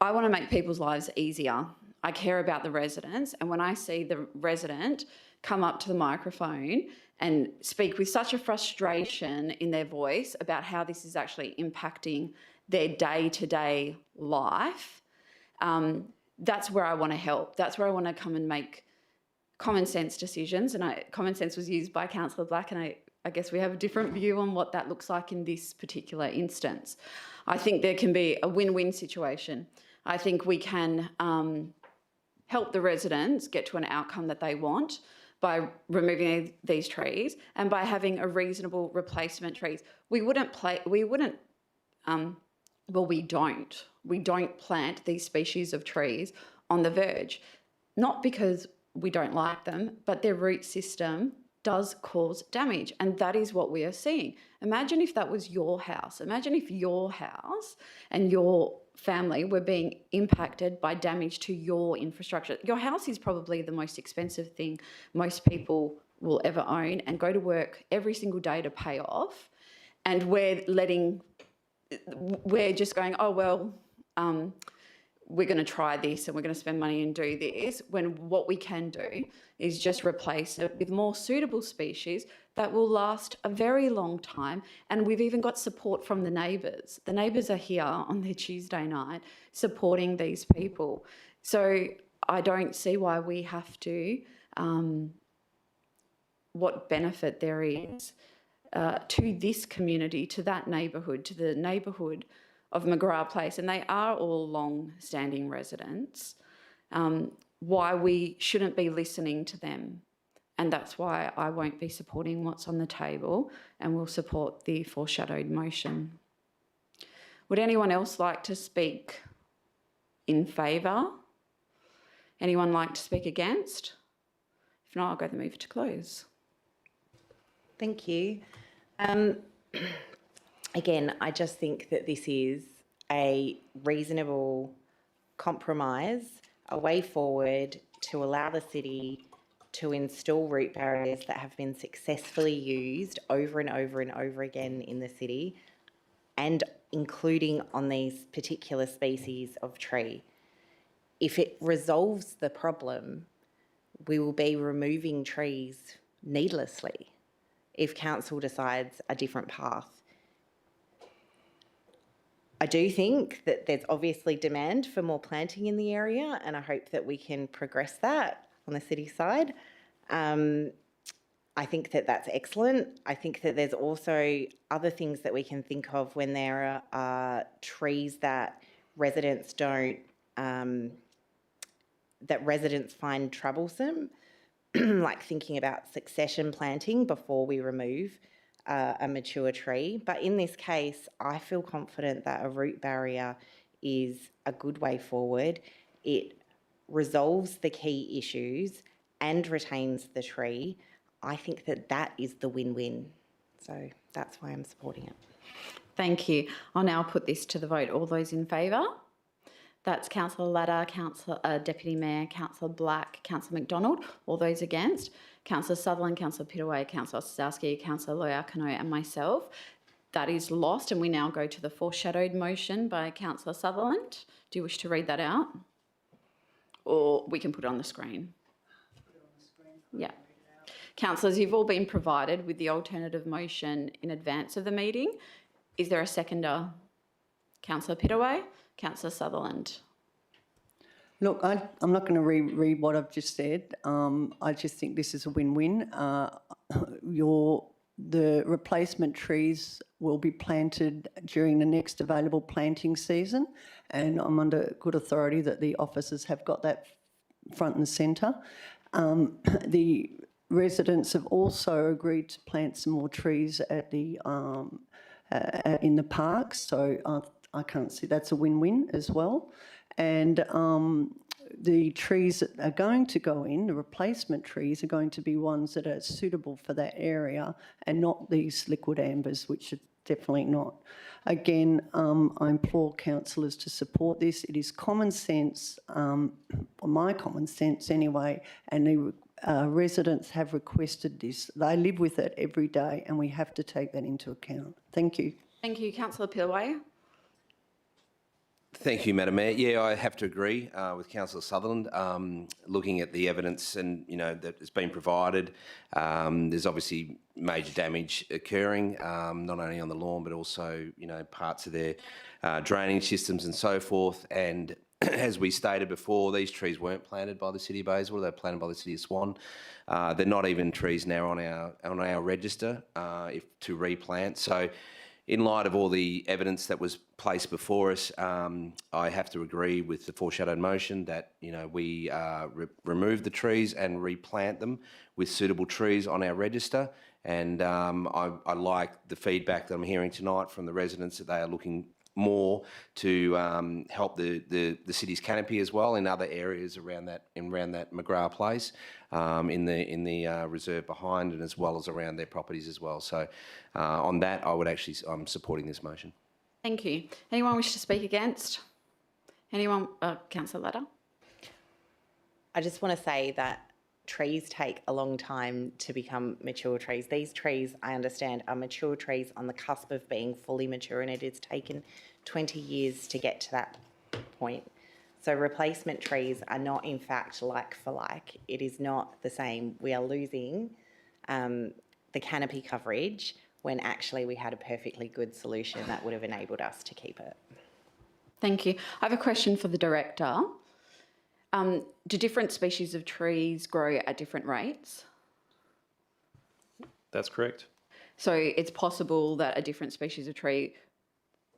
I want to make people's lives easier. I care about the residents, and when I see the resident come up to the microphone and speak with such a frustration in their voice about how this is actually impacting their day-to-day life, that's where I want to help. That's where I want to come and make common sense decisions. And common sense was used by Councillor Black, and I guess we have a different view on what that looks like in this particular instance. I think there can be a win-win situation. I think we can help the residents get to an outcome that they want by removing these trees and by having a reasonable replacement trees. We don't plant these species of trees on the verge, not because we don't like them, but their root system does cause damage, and that is what we are seeing. Imagine if that was your house. Imagine if your house and your family were being impacted by damage to your infrastructure. Your house is probably the most expensive thing most people will ever own and go to work every single day to pay off, and we're just going, oh, well, we're going to try this and we're going to spend money and do this, when what we can do is just replace it with more suitable species that will last a very long time. And we've even got support from the neighbours. The neighbours are here on their Tuesday night supporting these people. So I don't see why we have to, what benefit there is to this community, to that neighbourhood, to the neighbourhood of McGrath Place, and they are all long-standing residents, why we shouldn't be listening to them. And that's why I won't be supporting what's on the table and will support the foreshadowed motion. Would anyone else like to speak in favour? Anyone like to speak against? If not, I'll go the move to close. Thank you. Again, I just think that this is a reasonable compromise, a way forward to allow the city to install root barriers that have been successfully used over and over and over again in the city, and including on these particular species of tree. If it resolves the problem, we will be removing trees needlessly if council decides a different path. I do think that there's obviously demand for more planting in the area, and I hope that we can progress that on the city side. I think that that's excellent. I think that there's also other things that we can think of when there are trees that residents don't, that residents find troublesome, like thinking about succession planting before we remove a mature tree. But in this case, I feel confident that a root barrier is a good way forward. It resolves the key issues and retains the tree. I think that that is the win-win. So that's why I'm supporting it. Thank you. I'll now put this to the vote. All those in favour? That's Councillor Latta, Deputy Mayor, Councillor Black, Councillor McDonald. All those against? Councillor Sutherland, Councillor Pittaway, Councillor Ostowski, Councillor Loiacono and myself. That is lost, and we now go to the foreshadowed motion by Councillor Sutherland. Do you wish to read that out? Or we can put it on the screen. Yeah. Councillors, you've all been provided with the alternative motion in advance of the meeting. Is there a seconder? Councillor Pittaway, Councillor Sutherland. Look, I'm not going to reread what I've just said. I just think this is a win-win. The replacement trees will be planted during the next available planting season, and I'm under good authority that the officers have got that front and centre. The residents have also agreed to plant some more trees at the in the parks, so I can't see that's a win-win as well. And the trees that are going to go in, the replacement trees, are going to be ones that are suitable for that area and not these liquid ambers, which are definitely not. Again, I implore councillors to support this. It is common sense, or my common sense anyway, and the residents have requested this. They live with it every day, and we have to take that into account. Thank you. Thank you. Councillor Pittaway. Thank you, Madam Mayor. Yeah, I have to agree with Councillor Sutherland. Looking at the evidence and that has been provided, there's obviously major damage occurring, not only on the lawn but also parts of their drainage systems and so forth. And as we stated before, these trees weren't planted by the City of Bayswater; they're planted by the City of Swan. They're not even trees now on our register to replant. So, in light of all the evidence that was placed before us, I have to agree with the foreshadowed motion that we remove the trees and replant them with suitable trees on our register. And I like the feedback that I'm hearing tonight from the residents that they are looking more to help the city's canopy as well in other areas around that McGrath Place, in the reserve behind, and as well as around their properties as well. So on that, I'm supporting this motion. Thank you. Anyone wish to speak against? Anyone? Councillor Latta. I just want to say that trees take a long time to become mature trees. These trees, I understand, are mature trees on the cusp of being fully mature, and it has taken 20 years to get to that point. So replacement trees are not, in fact, like for like. It is not the same. We are losing the canopy coverage when actually we had a perfectly good solution that would have enabled us to keep it. Thank you. I have a question for the director. Do different species of trees grow at different rates? That's correct. So it's possible that a different species of tree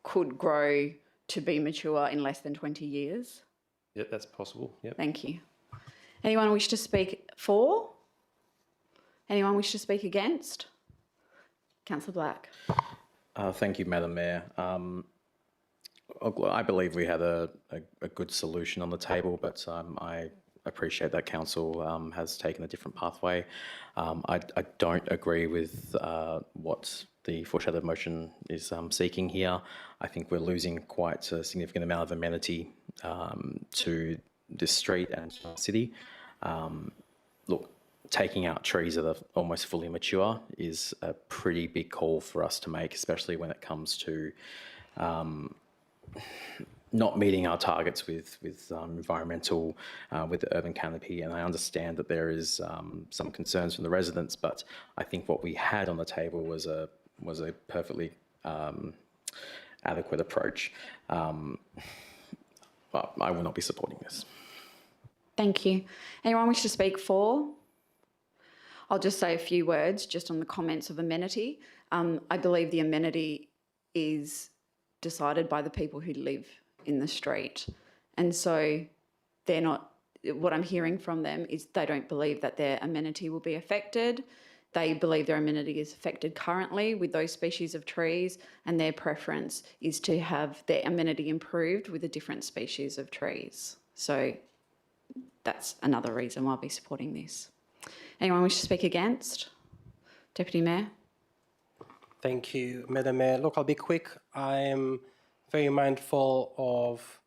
could grow to be mature in less than 20 years? Yep, that's possible. Yep. Thank you. Anyone wish to speak for? Anyone wish to speak against? Councillor Black. Thank you, Madam Mayor. I believe we had a good solution on the table, but I appreciate that council has taken a different pathway. I don't agree with what the foreshadowed motion is seeking here. I think we're losing quite a significant amount of amenity to this street and to our city. Look, taking out trees that are almost fully mature is a pretty big call for us to make, especially when it comes to not meeting our targets with environmental, with the urban canopy. And I understand that there is some concerns from the residents, but I think what we had on the table was a perfectly adequate approach. But I will not be supporting this. Thank you. Anyone wish to speak for? I'll just say a few words just on the comments of amenity. I believe the amenity is decided by the people who live in the street. And so they're not, what I'm hearing from them is they don't believe that their amenity will be affected. They believe their amenity is affected currently with those species of trees, and their preference is to have their amenity improved with a different species of trees. So that's another reason why I'll be supporting this. Anyone wish to speak against? Deputy Mayor. Thank you, Madam Mayor. Look, I'll be quick. I am very mindful of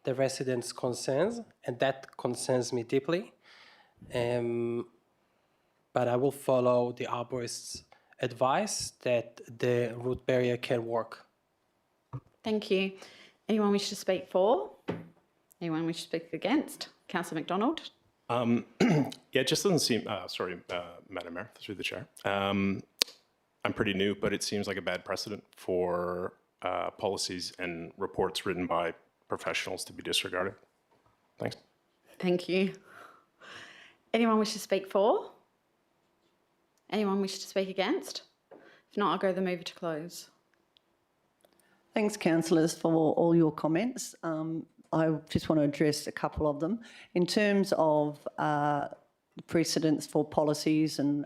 the residents' concerns, and that concerns me deeply. But I will follow the arborist's advice that the root barrier can work. Thank you. Anyone wish to speak for? Anyone wish to speak against? Councillor McDonald? Yeah, it just doesn't seem, Madam Mayor, through the chair. I'm pretty new, but it seems like a bad precedent for policies and reports written by professionals to be disregarded. Thanks. Thank you. Anyone wish to speak for? Anyone wish to speak against? If not, I'll go the mover to close. Thanks, councillors, for all your comments. I just want to address a couple of them. In terms of precedents for policies and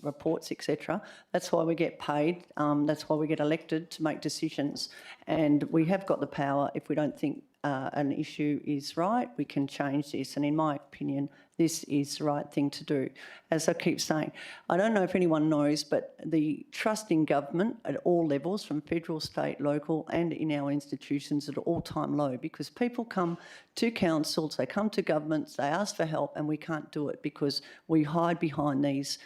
reports, etc., that's why we get paid. That's why we get elected, to make decisions. And we have got the power. If we don't think an issue is right, we can change this. And in my opinion, this is the right thing to do. As I keep saying, I don't know if anyone knows, but the trust in government at all levels, from federal, state, local, and in our institutions, at an all-time low, because people come to councils, they come to governments, they ask for help, and we can't do it because we hide behind these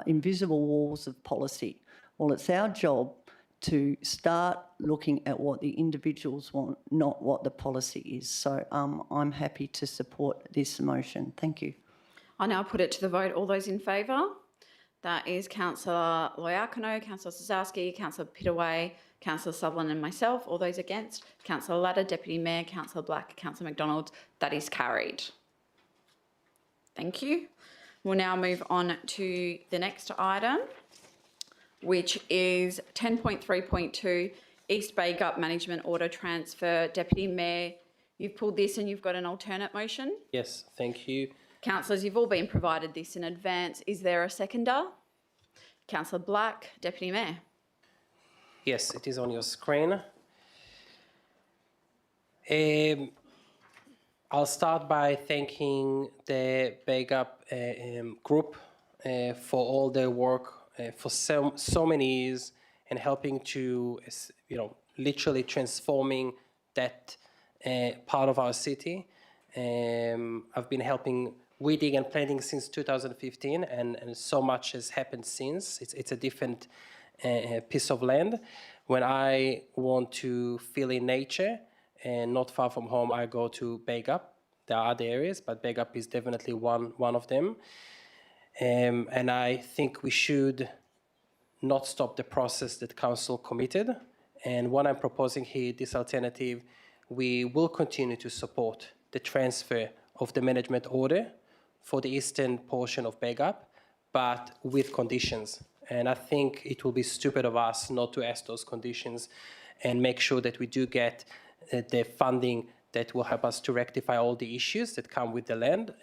invisible walls of policy. Well, it's our job to start looking at what the individuals want, not what the policy is. So I'm happy to support this motion. Thank you. I now put it to the vote. All those in favour? That is Councillor Loiacono, Councillor Sosowski, Councillor Pittaway, Councillor Sutherland and myself. All those against? Councillor Ladder, Deputy Mayor, Councillor Black, Councillor McDonald. That is carried. Thank you. We'll now move on to the next item, which is 10.3.2, East Bay Gut Management Order Transfer. Deputy Mayor, you've pulled this and you've got an alternate motion. Yes, thank you. Councillors, you've all been provided this in advance. Is there a seconder? Councillor Black, Deputy Mayor. Yes, it is on your screen. I'll start by thanking the Big Up group for all their work for so many years and helping to, literally transforming that part of our city. I've been helping weeding and planting since 2015, and so much has happened since. It's a different piece of land. When I want to feel in nature and not far from home, I go to Big Up. There are other areas, but Big Up is definitely one of them. And I think we should not stop the process that council committed. And what I'm proposing here, this alternative, we will continue to support the transfer of the management order for the eastern portion of Big Up, but with conditions. And I think it will be stupid of us not to ask those conditions and make sure that we do get the funding that will help us to rectify all the issues that come with the land.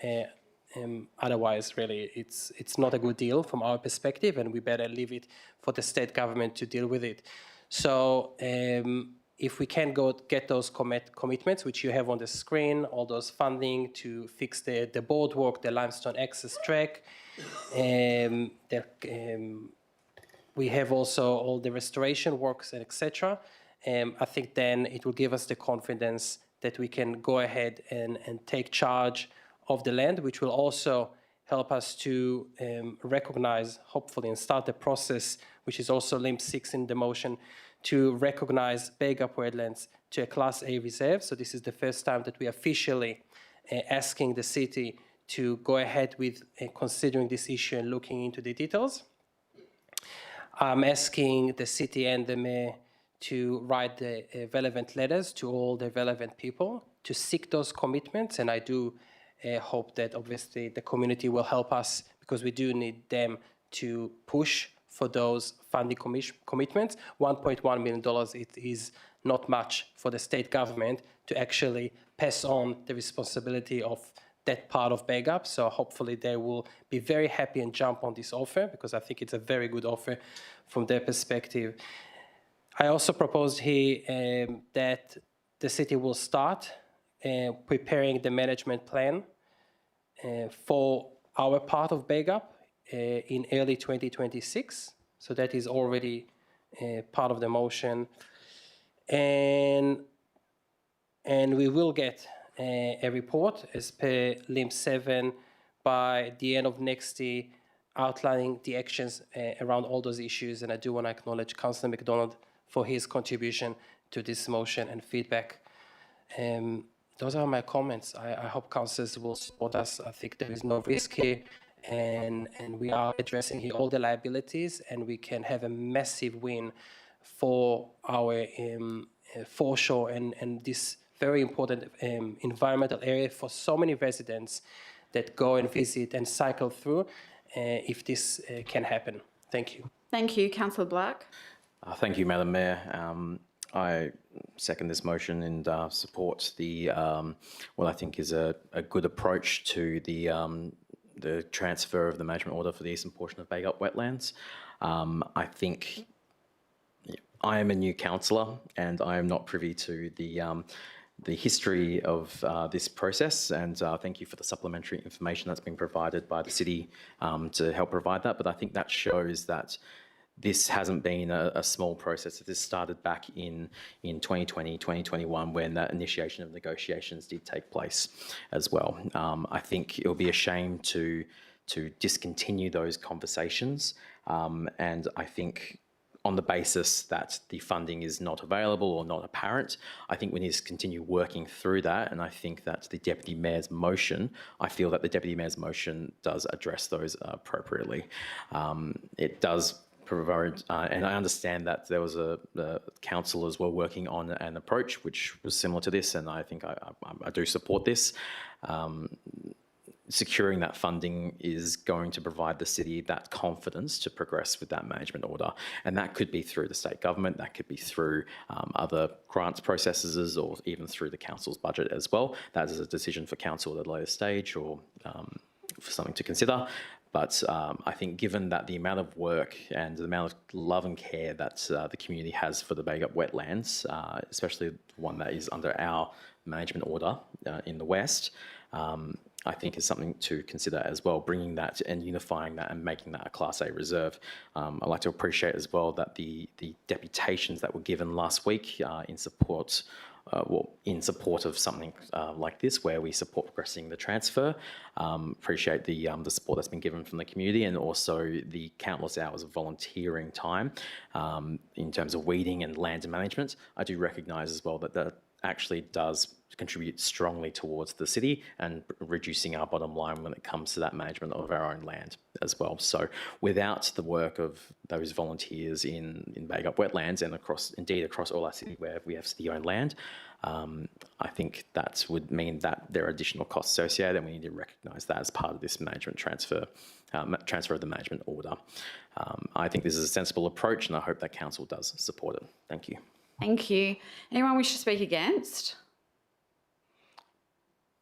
Otherwise, really, it's not a good deal from our perspective, and we better leave it for the state government to deal with it. So if we can go get those commitments, which you have on the screen, all those funding to fix the boardwalk, the limestone access track, we have also all the restoration works and etc. I think then it will give us the confidence that we can go ahead and take charge of the land, which will also help us to recognize, hopefully, and start the process, which is also limb 6 in the motion, to recognize Big Up wetlands to a Class A reserve. So this is the first time that we are officially asking the city to go ahead with considering this issue and looking into the details. I'm asking the city and the mayor to write the relevant letters to all the relevant people to seek those commitments, and I do hope that obviously the community will help us, because we do need them to push for those funding commitments. $1.1 million, it is not much for the state government to actually pass on the responsibility of that part of Big Up. So hopefully they will be very happy and jump on this offer, because I think it's a very good offer from their perspective. I also proposed here that the city will start preparing the management plan for our part of Big Up in early 2026. So that is already part of the motion. And and we will get a report as per LIM 7 by the end of next year, outlining the actions around all those issues. And I do want to acknowledge Councillor McDonald for his contribution to this motion and feedback. Those are my comments. I hope councillors will support us. I think there is no risk here, and we are addressing here all the liabilities, and we can have a massive win for our foreshore and this very important environmental area for so many residents that go and visit and cycle through, if this can happen. Thank you. Thank you, Councillor Black. Thank you, Madam Mayor. I second this motion and support the what I think is a good approach to the transfer of the management order for the eastern portion of Bagoat Wetlands. I think I am a new councillor and I am not privy to the history of this process, and thank you for the supplementary information that's been provided by the city to help provide that. But I think that shows that this hasn't been a small process. This started back in 2020, 2021, when that initiation of negotiations did take place as well. I think it will be a shame to discontinue those conversations, and I think on the basis that the funding is not available or not apparent, I think we need to continue working through that. And I think that the Deputy Mayor's motion, I feel that the Deputy Mayor's motion does address those appropriately. It does provide, and I understand that there was the councillors were working on an approach which was similar to this, and I think I do support this. Securing that funding is going to provide the city that confidence to progress with that management order. And that could be through the state government, that could be through other grants processes, or even through the council's budget as well. That is a decision for council at a later stage, or for something to consider. But I think given that the amount of work and the amount of love and care that the community has for the Bagoat Wetlands, especially one that is under our management order in the west, I think is something to consider as well, bringing that and unifying that and making that a Class A reserve. I'd like to appreciate as well that the deputations that were given last week in support of something like this, where we support progressing the transfer. Appreciate the support that's been given from the community, and also the countless hours of volunteering time in terms of weeding and land management. I do recognise as well that actually does contribute strongly towards the city and reducing our bottom line when it comes to that management of our own land as well. So without the work of those volunteers in Bagoat Wetlands and across all our city where we have city-owned land, I think that would mean that there are additional costs associated, and we need to recognise that as part of this management transfer of the management order. I think this is a sensible approach, and I hope that council does support it. Thank you. Thank you. Anyone wish to speak against?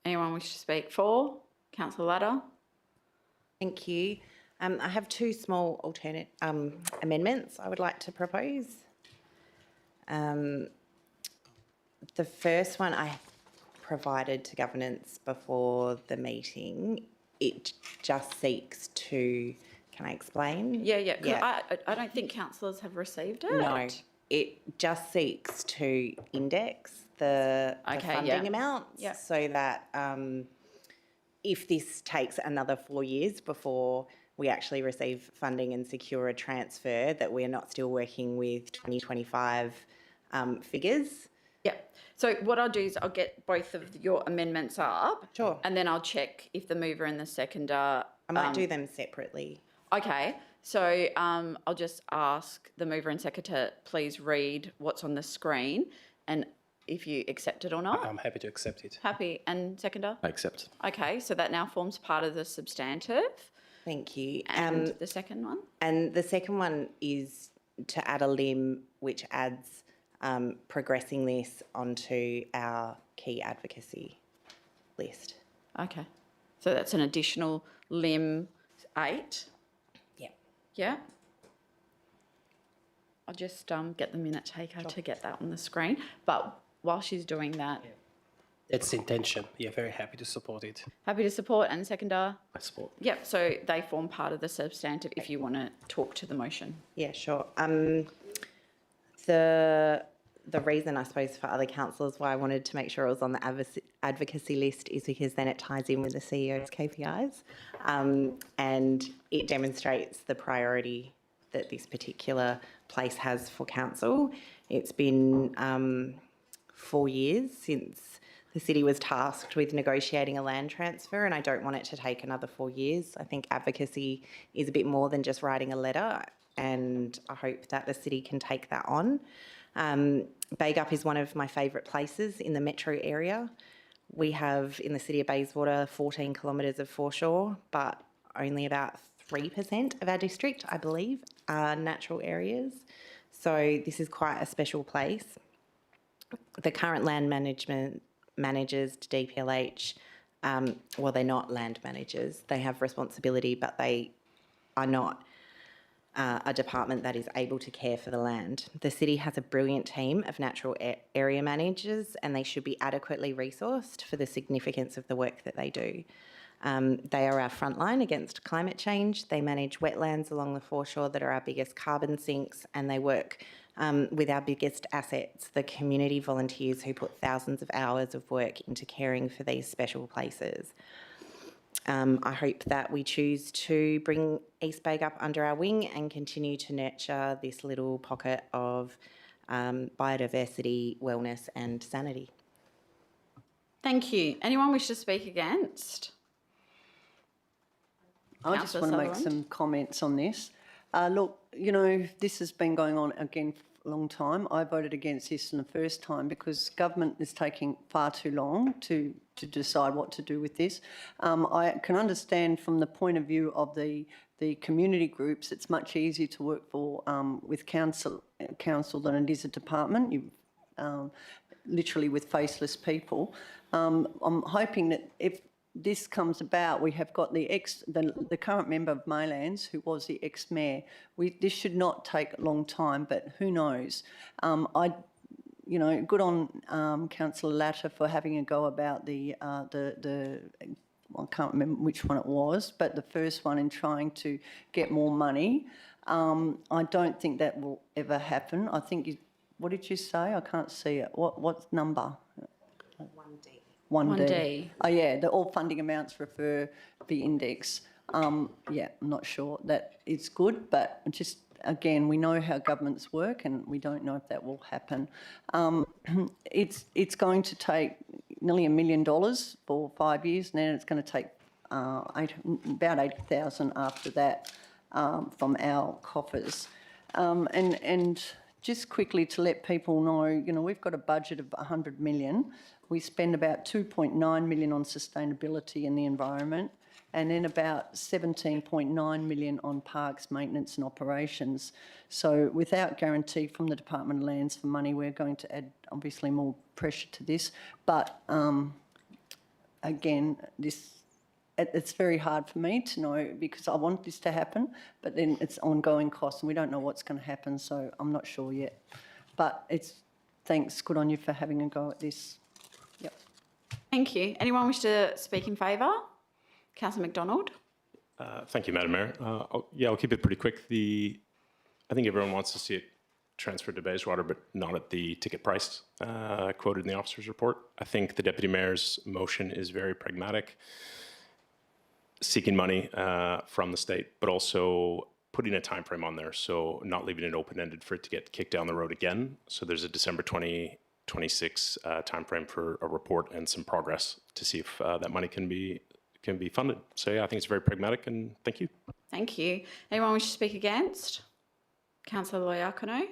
Anyone wish to speak for? Councillor Ladder. Thank you. I have two small alternate amendments I would like to propose. The first one I provided to governance before the meeting. It just seeks to, can I explain? Yeah. I don't think councillors have received it. No, it just seeks to index the funding amount, so that if this takes another 4 years before we actually receive funding and secure a transfer, that we're not still working with 2025 figures. Yeah. So what I'll do is I'll get both of your amendments up. Sure. And then I'll check if the mover and the seconder... I might do them separately. Okay. So I'll just ask the mover and seconder, please read what's on the screen and if you accept it or not. I'm happy to accept it. Happy. And seconder? I accept. Okay. So that now forms part of the substantive. Thank you. And the second one? And the second one is to add a limb which adds progressing this onto our key advocacy list. Okay. So that's an additional limb 8. Yeah. I'll just get the minute taker to get that on the screen. But while she's doing that... That's the intention. Yeah, very happy to support it. Happy to support. And seconder? I support. Yep, so they form part of the substantive if you want to talk to the motion. Yeah, sure. The the reason, I suppose, for other councillors why I wanted to make sure it was on the advocacy list is because then it ties in with the CEO's KPIs, and it demonstrates the priority that this particular place has for council. It's been 4 years since the city was tasked with negotiating a land transfer, and I don't want it to take another 4 years. I think advocacy is a bit more than just writing a letter, and I hope that the city can take that on. Baigup is one of my favourite places in the metro area. We have, in the city of Bayswater, 14 kilometres of foreshore, but only about 3% of our district, I believe, are natural areas. So this is quite a special place. The current land managers to DPLH, well, they're not land managers. They have responsibility, but they are not a department that is able to care for the land. The city has a brilliant team of natural area managers, and they should be adequately resourced for the significance of the work that they do. They are our frontline against climate change. They manage wetlands along the foreshore that are our biggest carbon sinks, and they work with our biggest assets, the community volunteers who put thousands of hours of work into caring for these special places. I hope that we choose to bring East Baigup under our wing and continue to nurture this little pocket of biodiversity, wellness and sanity. Thank you. Anyone wish to speak against? I just want to make some comments on this. Look, this has been going on again for a long time. I voted against this in the first time because government is taking far too long to decide what to do with this. I can understand from the point of view of the community groups, it's much easier to work with council than it is a department. Literally with faceless people. I'm hoping that if this comes about, we have got the current member of Maylands, who was the ex-mayor. This should not take a long time, but who knows? Good on Councillor Latta for having a go about I can't remember which one it was, but the first one in trying to get more money. I don't think that will ever happen. I think what did you say? I can't see it. What number? 1D. 1D. Oh yeah, all funding amounts refer the index. Yeah, I'm not sure that it's good, but just again, we know how governments work, and we don't know if that will happen. It's going to take nearly $1 million for 5 years, and then it's going to take about 80,000 after that from our coffers. And just quickly to let people know, we've got a budget of 100 million. We spend about 2.9 million on sustainability and the environment, and then about 17.9 million on parks, maintenance and operations. So without guarantee from the Department of Lands for money, we're going to add obviously more pressure to this. But again, it's very hard for me to know because I want this to happen, but then it's ongoing costs and we don't know what's going to happen, so I'm not sure yet. But thanks, good on you for having a go at this. Yep. Thank you. Anyone wish to speak in favour? Councillor McDonald. Thank you, Madam Mayor. I'll keep it pretty quick. I think everyone wants to see it transferred to Bayswater, but not at the ticket price quoted in the officer's report. I think the Deputy Mayor's motion is very pragmatic, seeking money from the state, but also putting a time frame on there, so not leaving it open-ended for it to get kicked down the road again. So there's a December 2026 time frame for a report and some progress to see if that money can be funded. So yeah, I think it's very pragmatic, and thank you. Thank you. Anyone wish to speak against? Councillor Loiacono.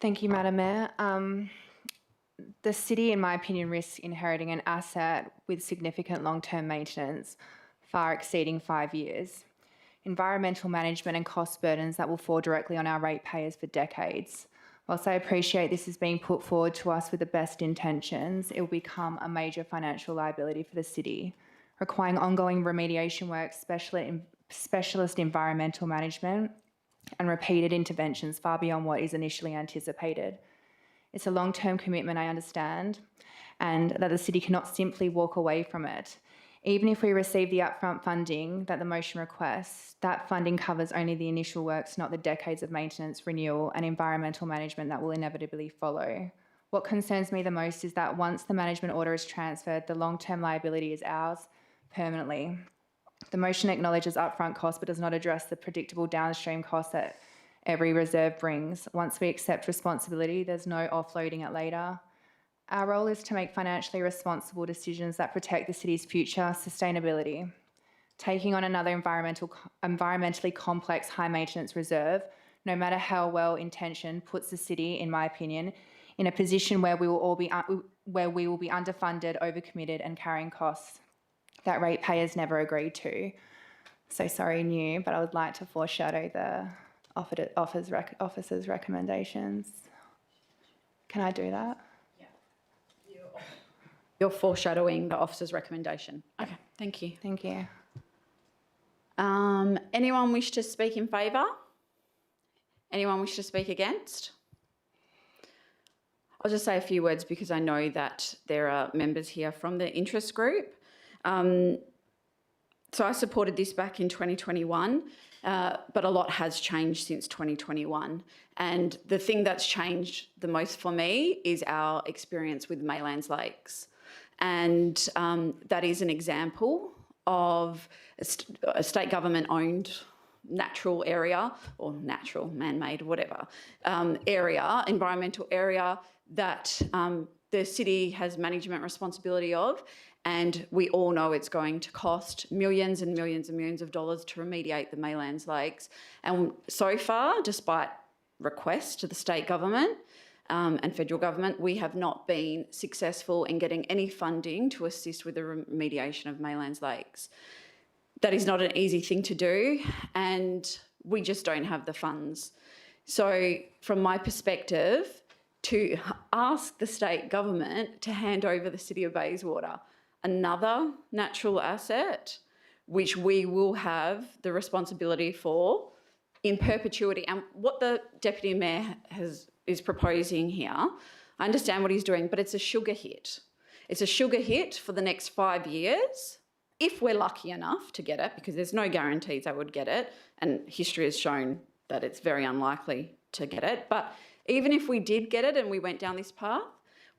Thank you, Madam Mayor. The city, in my opinion, risks inheriting an asset with significant long-term maintenance, far exceeding 5 years, environmental management and cost burdens that will fall directly on our ratepayers for decades. Whilst I appreciate this is being put forward to us with the best intentions, it will become a major financial liability for the city, requiring ongoing remediation work, specialist environmental management, and repeated interventions far beyond what is initially anticipated. It's a long-term commitment, I understand, and that the city cannot simply walk away from it. Even if we receive the upfront funding that the motion requests, that funding covers only the initial works, not the decades of maintenance, renewal and environmental management that will inevitably follow. What concerns me the most is that once the management order is transferred, the long-term liability is ours permanently. The motion acknowledges upfront costs but does not address the predictable downstream costs that every reserve brings. Once we accept responsibility, there's no offloading it later. Our role is to make financially responsible decisions that protect the city's future sustainability. Taking on another environmentally complex high-maintenance reserve, no matter how well-intentioned, puts the city, in my opinion, in a position where we will be underfunded, overcommitted and carrying costs that ratepayers never agreed to. So sorry, New, but I would like to foreshadow the officer's recommendations. Can I do that? You're foreshadowing the officer's recommendation. Okay, thank you. Thank you. Anyone wish to speak in favour? Anyone wish to speak against? I'll just say a few words because I know that there are members here from the interest group. So I supported this back in 2021, but a lot has changed since 2021. And the thing that's changed the most for me is our experience with Maylands Lakes. And that is an example of a state government-owned natural area, or natural, man-made, whatever, environmental area that the city has management responsibility of. And we all know it's going to cost millions and millions and millions of dollars to remediate the Maylands Lakes. And so far, despite requests to the state government and federal government, we have not been successful in getting any funding to assist with the remediation of Maylands Lakes. That is not an easy thing to do, and we just don't have the funds. So from my perspective, to ask the state government to hand over the City of Bayswater, another natural asset, which we will have the responsibility for in perpetuity. And what the Deputy Mayor is proposing here, I understand what he's doing, but it's a sugar hit. It's a sugar hit for the next 5 years, if we're lucky enough to get it, because there's no guarantees I would get it, and history has shown that it's very unlikely to get it. But even if we did get it and we went down this path,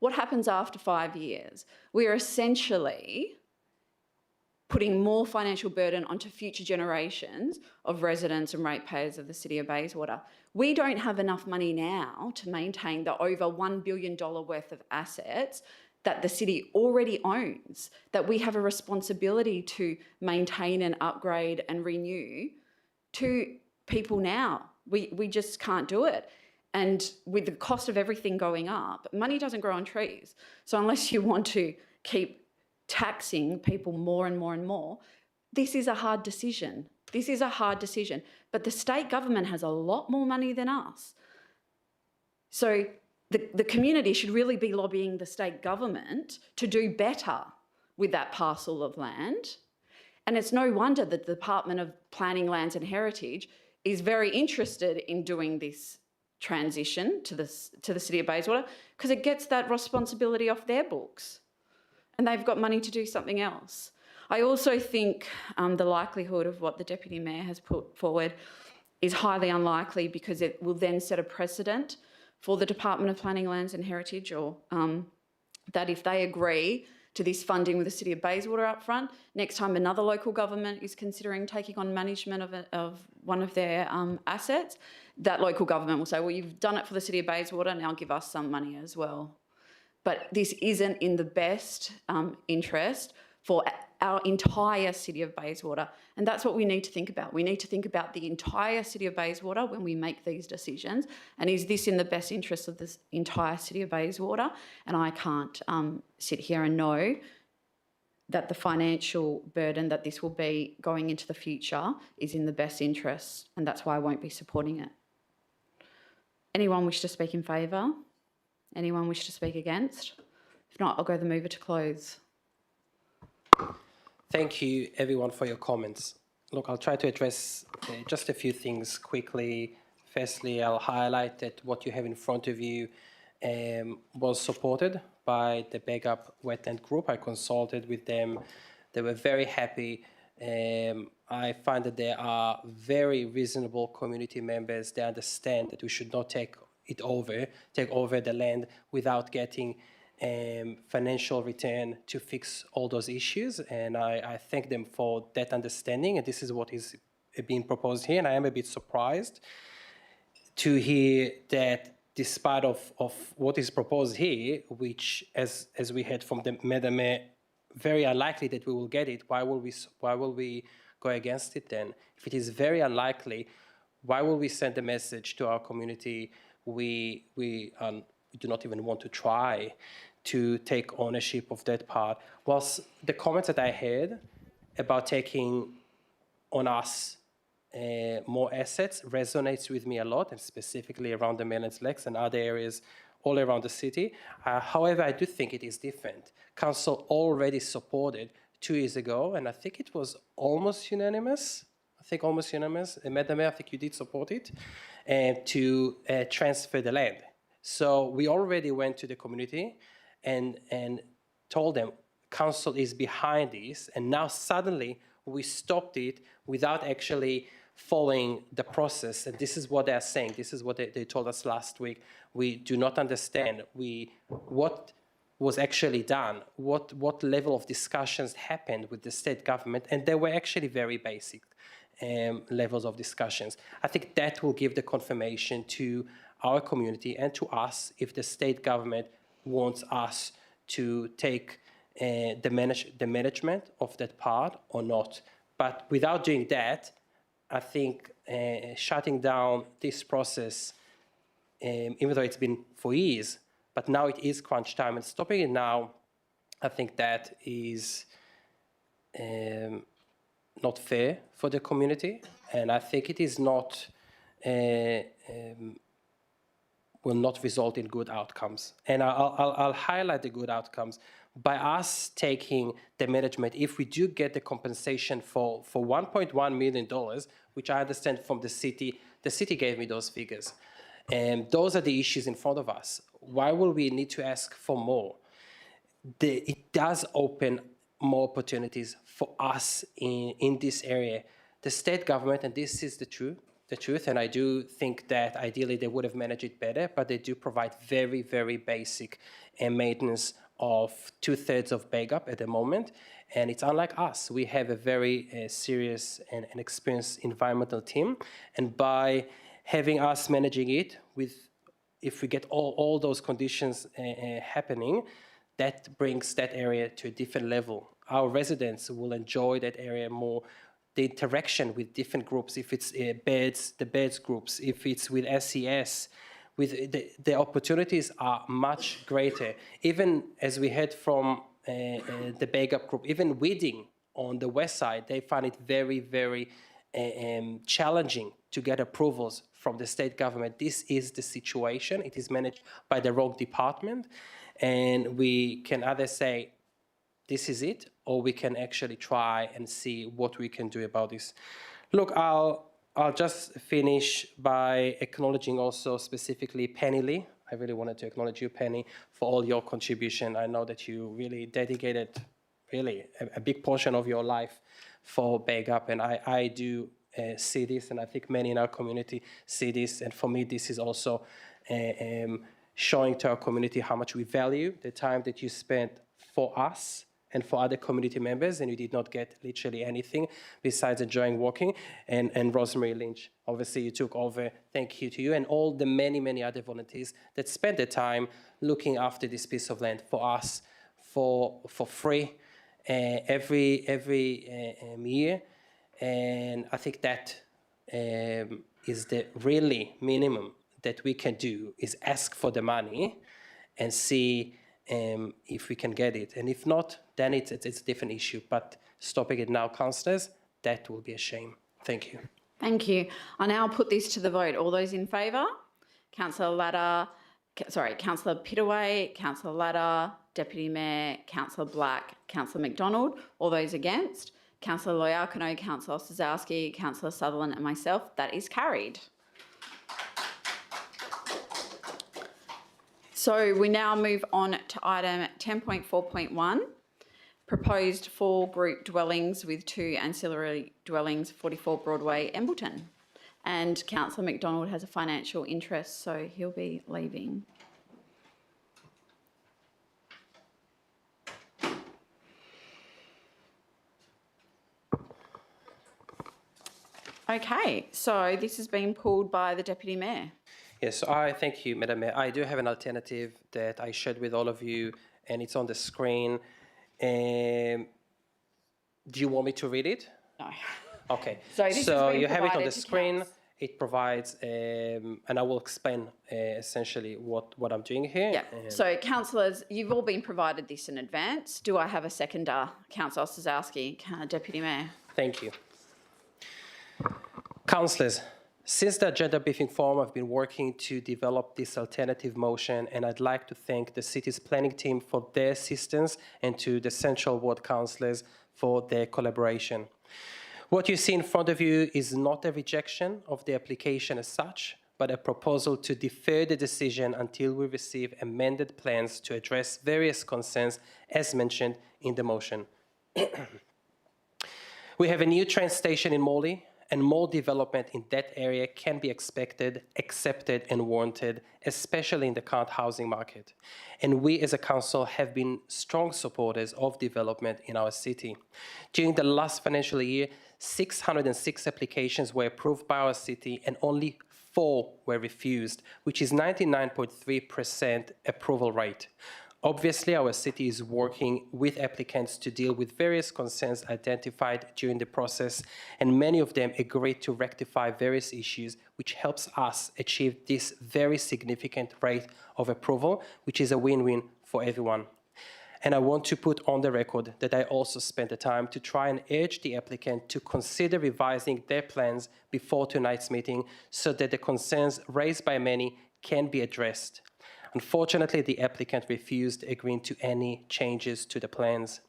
what happens after 5 years? We are essentially putting more financial burden onto future generations of residents and ratepayers of the City of Bayswater. We don't have enough money now to maintain the over $1 billion worth of assets that the city already owns, that we have a responsibility to maintain and upgrade and renew to people now. We just can't do it. And with the cost of everything going up, money doesn't grow on trees. So unless you want to keep taxing people more and more and more, this is a hard decision. This is a hard decision. But the state government has a lot more money than us. So the community should really be lobbying the state government to do better with that parcel of land. And it's no wonder that the Department of Planning, Lands and Heritage is very interested in doing this transition to the City of Bayswater, because it gets that responsibility off their books and they've got money to do something else. I also think the likelihood of what the Deputy Mayor has put forward is highly unlikely, because it will then set a precedent for the Department of Planning, Lands and Heritage, or that if they agree to this funding with the City of Bayswater up front, next time another local government is considering taking on management of one of their assets, that local government will say, well, you've done it for the City of Bayswater, now give us some money as well. But this isn't in the best interest for our entire City of Bayswater. And that's what we need to think about. We need to think about the entire City of Bayswater when we make these decisions. And is this in the best interest of the entire City of Bayswater? And I can't sit here and know that the financial burden that this will be going into the future is in the best interest. And that's why I won't be supporting it. Anyone wish to speak in favour? Anyone wish to speak against? If not, I'll go the mover to close. Thank you, everyone, for your comments. Look, I'll try to address just a few things quickly. Firstly, I'll highlight that what you have in front of you was supported by the Backup Wetland Group. I consulted with them They were very happy. I find that they are very reasonable community members. They understand that we should not take over the land without getting financial return to fix all those issues. And I thank them for that understanding. And this is what is being proposed here. And I am a bit surprised to hear that despite of what is proposed here, which as we heard from the Madam Mayor, very unlikely that we will get it, why will we go against it then? If it is very unlikely, why will we send a message to our community we do not even want to try to take ownership of that part? Whilst the comments that I heard about taking on us more assets resonates with me a lot, and specifically around the Mellons Lakes and other areas all around the city. However, I do think it is different. Council already supported 2 years ago, and I think it was almost unanimous. Madam Mayor, I think you did support it, to transfer the land. So we already went to the community and told them council is behind this, and now suddenly we stopped it without actually following the process. And this is what they're saying. This is what they told us last week. We do not understand what was actually done, what level of discussions happened with the state government, and they were actually very basic levels of discussions. I think that will give the confirmation to our community and to us if the state government wants us to take the management of that part or not. But without doing that, I think shutting down this process, even though it's been for years, but now it is crunch time, and stopping it now, I think that is not fair for the community, and I think it is not will not result in good outcomes. And I'll highlight the good outcomes. By us taking the management, if we do get the compensation for $1.1 million, which I understand from the city gave me those figures. And those are the issues in front of us. Why will we need to ask for more? It does open more opportunities for us in this area. The state government, and this is the truth, and I do think that ideally they would have managed it better, but they do provide very, very basic maintenance of 2/3 of Bagup at the moment. And it's unlike us. We have a very serious and experienced environmental team. And by having us managing it if we get all those conditions happening, that brings that area to a different level. Our residents will enjoy that area more. The interaction with different groups, if it's the beds groups, if it's with SES, with the opportunities are much greater. Even as we heard from the Bagup group, even Weeding on the west side, they find it very, very challenging to get approvals from the state government. This is the situation. It is managed by the wrong department, and we can either say, this is it, or we can actually try and see what we can do about this. Look, I'll just finish by acknowledging also specifically Penny Lee. I really wanted to acknowledge you, Penny, for all your contribution. I know that you really dedicated really a big portion of your life for Bagup, and I do see this, and I think many in our community see this, and for me this is also showing to our community how much we value the time that you spent for us and for other community members, and you did not get literally anything besides enjoying walking. And Rosemary Lynch, obviously you took over. Thank you to you and all the many, many other volunteers that spent the time looking after this piece of land for us for free every year. And I think that is the really minimum that we can do, is ask for the money and see if we can get it. And if not, then it's a different issue. But stopping it now, councillors, that will be a shame. Thank you. Thank you. I now put this to the vote. All those in favour? Councillor Pittaway, Councillor Ladder, Deputy Mayor, Councillor Black, Councillor McDonald. All those against? Councillor Loiacono, Councillor Ostrzowski, Councillor Sutherland and myself. That is carried. So we now move on to item 10.4.1, proposed 4 group dwellings with 2 ancillary dwellings, 44 Broadway, Embleton. And Councillor McDonald has a financial interest, so he'll be leaving. Okay, so this has been pulled by the Deputy Mayor. Yes, thank you, Madam Mayor. I do have an alternative that I shared with all of you, and it's on the screen. Do you want me to read it? No. Okay. So this has been you have it on provided the to screen. Council. It provides, and I will explain essentially what I'm doing here. Yeah. So, councillors, you've all been provided this in advance. Do I have a seconder? Councillor Sazowski, Deputy Mayor. Thank you. Councillors, since the agenda briefing forum, I've been working to develop this alternative motion, and I'd like to thank the city's planning team for their assistance and to the Central Ward councillors for their collaboration. What you see in front of you is not a rejection of the application as such, but a proposal to defer the decision until we receive amended plans to address various concerns as mentioned in the motion. We have a new train station in Morley, and more development in that area can be expected, accepted, and warranted, especially in the current housing market. And we as a council have been strong supporters of development in our city. During the last financial year, 606 applications were approved by our city and only 4 were refused, which is 99.3% approval rate. Obviously, our city is working with applicants to deal with various concerns identified during the process, and many of them agreed to rectify various issues, which helps us achieve this very significant rate of approval, which is a win-win for everyone. And I want to put on the record that I also spent the time to try and urge the applicant to consider revising their plans before tonight's meeting so that the concerns raised by many can be addressed. Unfortunately, the applicant refused agreeing to any changes to the plans.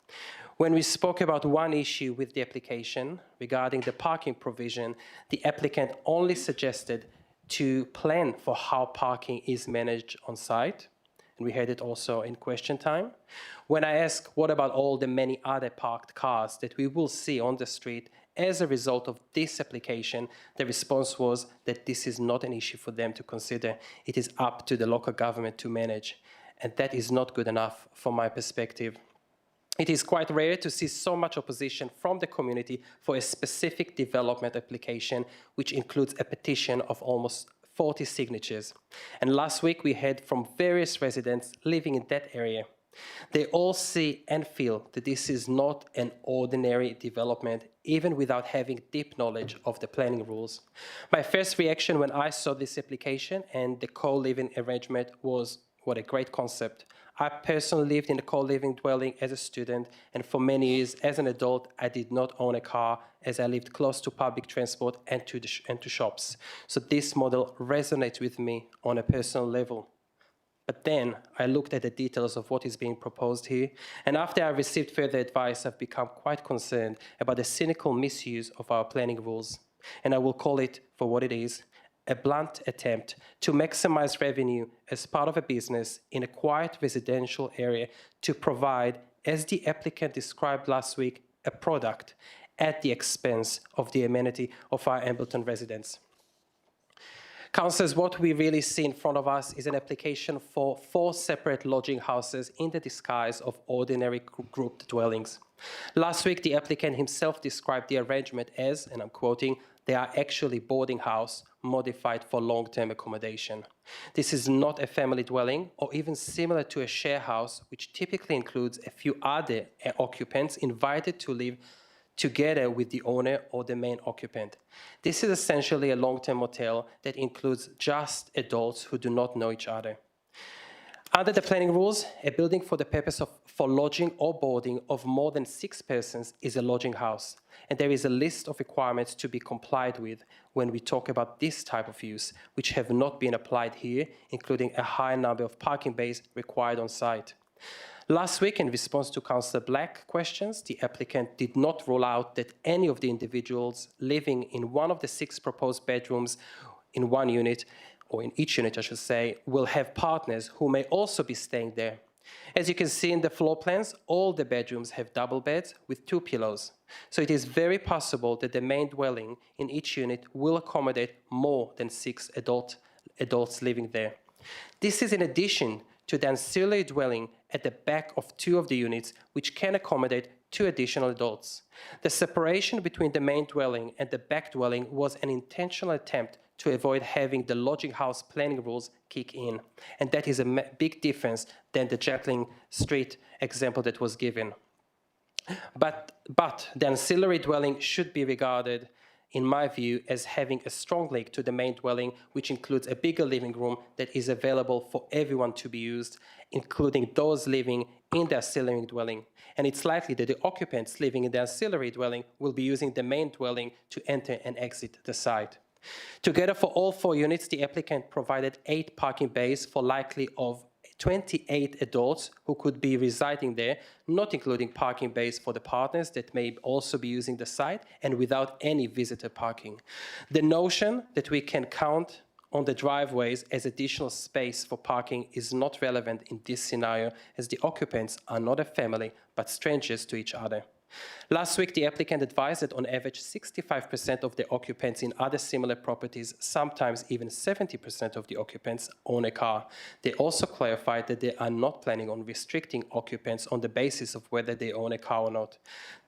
When we spoke about one issue with the application regarding the parking provision, the applicant only suggested to plan for how parking is managed on site. And we heard it also in question time. When I asked what about all the many other parked cars that we will see on the street as a result of this application, the response was that this is not an issue for them to consider. It is up to the local government to manage. And that is not good enough from my perspective. It is quite rare to see so much opposition from the community for a specific development application, which includes a petition of almost 40 signatures. And last week we heard from various residents living in that area. They all see and feel that this is not an ordinary development, even without having deep knowledge of the planning rules. My first reaction when I saw this application and the co-living arrangement was, what a great concept. I personally lived in a co-living dwelling as a student, and for many years as an adult, I did not own a car as I lived close to public transport and to shops. So this model resonates with me on a personal level. But then I looked at the details of what is being proposed here, and after I received further advice, I've become quite concerned about the cynical misuse of our planning rules. And I will call it for what it is, a blunt attempt to maximize revenue as part of a business in a quiet residential area to provide, as the applicant described last week, a product at the expense of the amenity of our Embleton residents. Councillors, what we really see in front of us is an application for 4 separate lodging houses in the disguise of ordinary grouped dwellings. Last week, the applicant himself described the arrangement as, and I'm quoting, "they are actually boarding house modified for long-term accommodation." This is not a family dwelling or even similar to a share house, which typically includes a few other occupants invited to live together with the owner or the main occupant. This is essentially a long-term motel that includes just adults who do not know each other. Under the planning rules, a building for the purpose of lodging or boarding of more than 6 persons is a lodging house, and there is a list of requirements to be complied with when we talk about this type of use, which have not been applied here, including a high number of parking bays required on site. Last week, in response to Councillor Black's questions, the applicant did not rule out that any of the individuals living in one of the 6 proposed bedrooms in one unit, or in each unit, I should say, will have partners who may also be staying there. As you can see in the floor plans, all the bedrooms have double beds with 2 pillows. So it is very possible that the main dwelling in each unit will accommodate more than 6 adults living there. This is in addition to the ancillary dwelling at the back of 2 of the units, which can accommodate 2 additional adults. The separation between the main dwelling and the back dwelling was an intentional attempt to avoid having the lodging house planning rules kick in. And that is a big difference than the Jacqueline Street example that was given. But the ancillary dwelling should be regarded, in my view, as having a strong link to the main dwelling, which includes a bigger living room that is available for everyone to be used, including those living in the ancillary dwelling. And it's likely that the occupants living in the ancillary dwelling will be using the main dwelling to enter and exit the site. Together for all 4 units, the applicant provided 8 parking bays for likely of 28 adults who could be residing there, not including parking bays for the partners that may also be using the site and without any visitor parking. The notion that we can count on the driveways as additional space for parking is not relevant in this scenario, as the occupants are not a family but strangers to each other. Last week, the applicant advised that on average 65% of the occupants in other similar properties, sometimes even 70% of the occupants, own a car. They also clarified that they are not planning on restricting occupants on the basis of whether they own a car or not.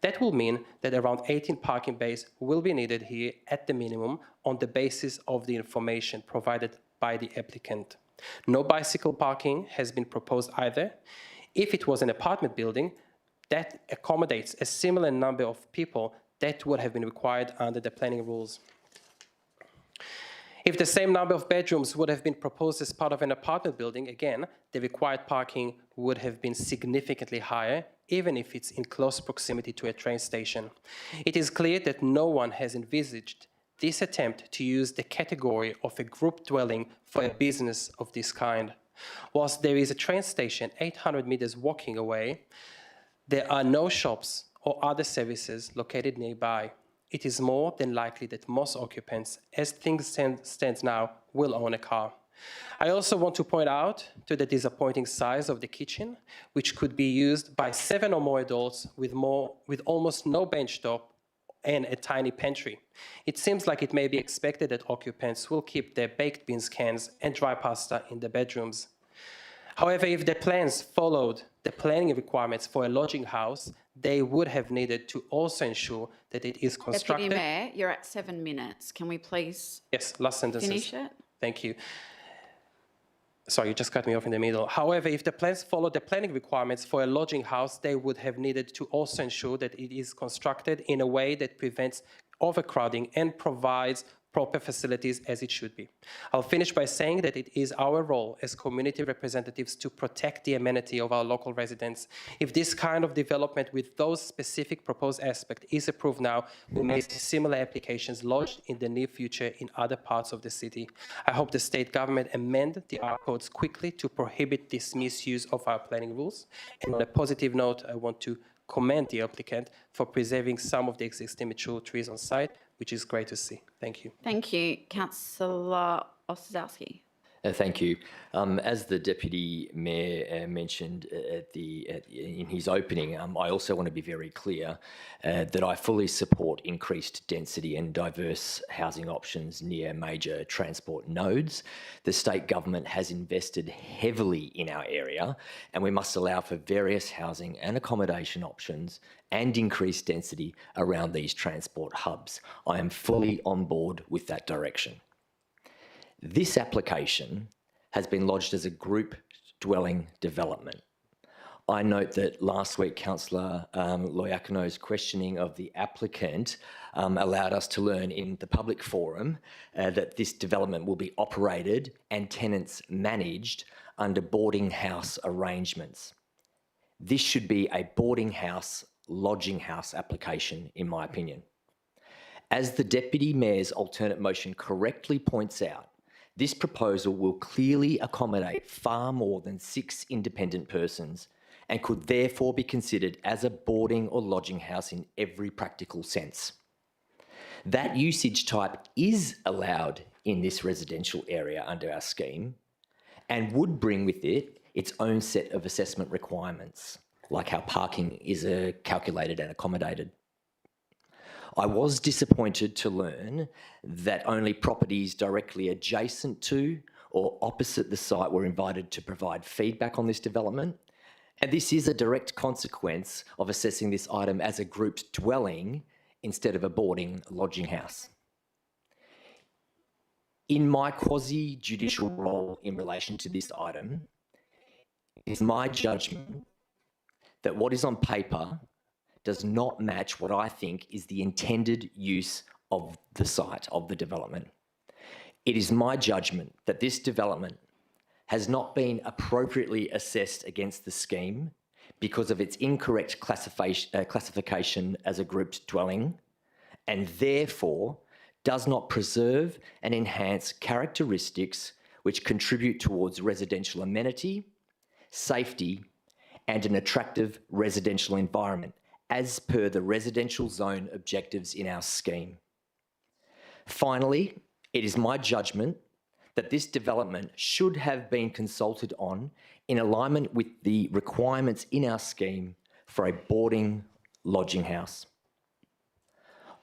That will mean that around 18 parking bays will be needed here at the minimum on the basis of the information provided by the applicant. No bicycle parking has been proposed either. If it was an apartment building, that accommodates a similar number of people that would have been required under the planning rules. If the same number of bedrooms would have been proposed as part of an apartment building, again, the required parking would have been significantly higher, even if it's in close proximity to a train station. It is clear that no one has envisaged this attempt to use the category of a group dwelling for a business of this kind. Whilst there is a train station 800 meters walking away, there are no shops or other services located nearby. It is more than likely that most occupants, as things stand now, will own a car. I also want to point out to the disappointing size of the kitchen, which could be used by 7 or more adults with almost no bench top and a tiny pantry. It seems like it may be expected that occupants will keep their baked beans cans and dry pasta in the bedrooms. However, if the plans followed the planning requirements for a lodging house, they would have needed to also ensure that it is constructed... Deputy Mayor, you're at 7 minutes. Can we please Yes, last sentences. finish it? Thank you. Sorry, you just cut me off in the middle. However, if the plans follow the planning requirements for a lodging house, they would have needed to also ensure that it is constructed in a way that prevents overcrowding and provides proper facilities as it should be. I'll finish by saying that it is our role as community representatives to protect the amenity of our local residents. If this kind of development with those specific proposed aspects is approved now, we may see similar applications lodged in the near future in other parts of the city. I hope the state government amend the art codes quickly to prohibit this misuse of our planning rules. And on a positive note, I want to commend the applicant for preserving some of the existing mature trees on site, which is great to see. Thank you. Thank you. Councillor Ostrowski. Thank you. As the Deputy Mayor mentioned in his opening, I also want to be very clear that I fully support increased density and diverse housing options near major transport nodes. The state government has invested heavily in our area, and we must allow for various housing and accommodation options and increased density around these transport hubs. I am fully on board with that direction. This application has been lodged as a group dwelling development. I note that last week, Councillor Loiacono's questioning of the applicant allowed us to learn in the public forum that this development will be operated and tenants managed under boarding house arrangements. This should be a boarding house, lodging house application, in my opinion. As the Deputy Mayor's alternate motion correctly points out, this proposal will clearly accommodate far more than 6 independent persons and could therefore be considered as a boarding or lodging house in every practical sense. That usage type is allowed in this residential area under our scheme and would bring with it its own set of assessment requirements, like how parking is calculated and accommodated. I was disappointed to learn that only properties directly adjacent to or opposite the site were invited to provide feedback on this development. And this is a direct consequence of assessing this item as a grouped dwelling instead of a boarding lodging house. In my quasi-judicial role in relation to this item, it is my judgment that what is on paper does not match what I think is the intended use of the site, of the development. It is my judgment that this development has not been appropriately assessed against the scheme because of its incorrect classification as a grouped dwelling, and therefore does not preserve and enhance characteristics which contribute towards residential amenity, safety, and an attractive residential environment, as per the residential zone objectives in our scheme. Finally, it is my judgment that this development should have been consulted on in alignment with the requirements in our scheme for a boarding lodging house.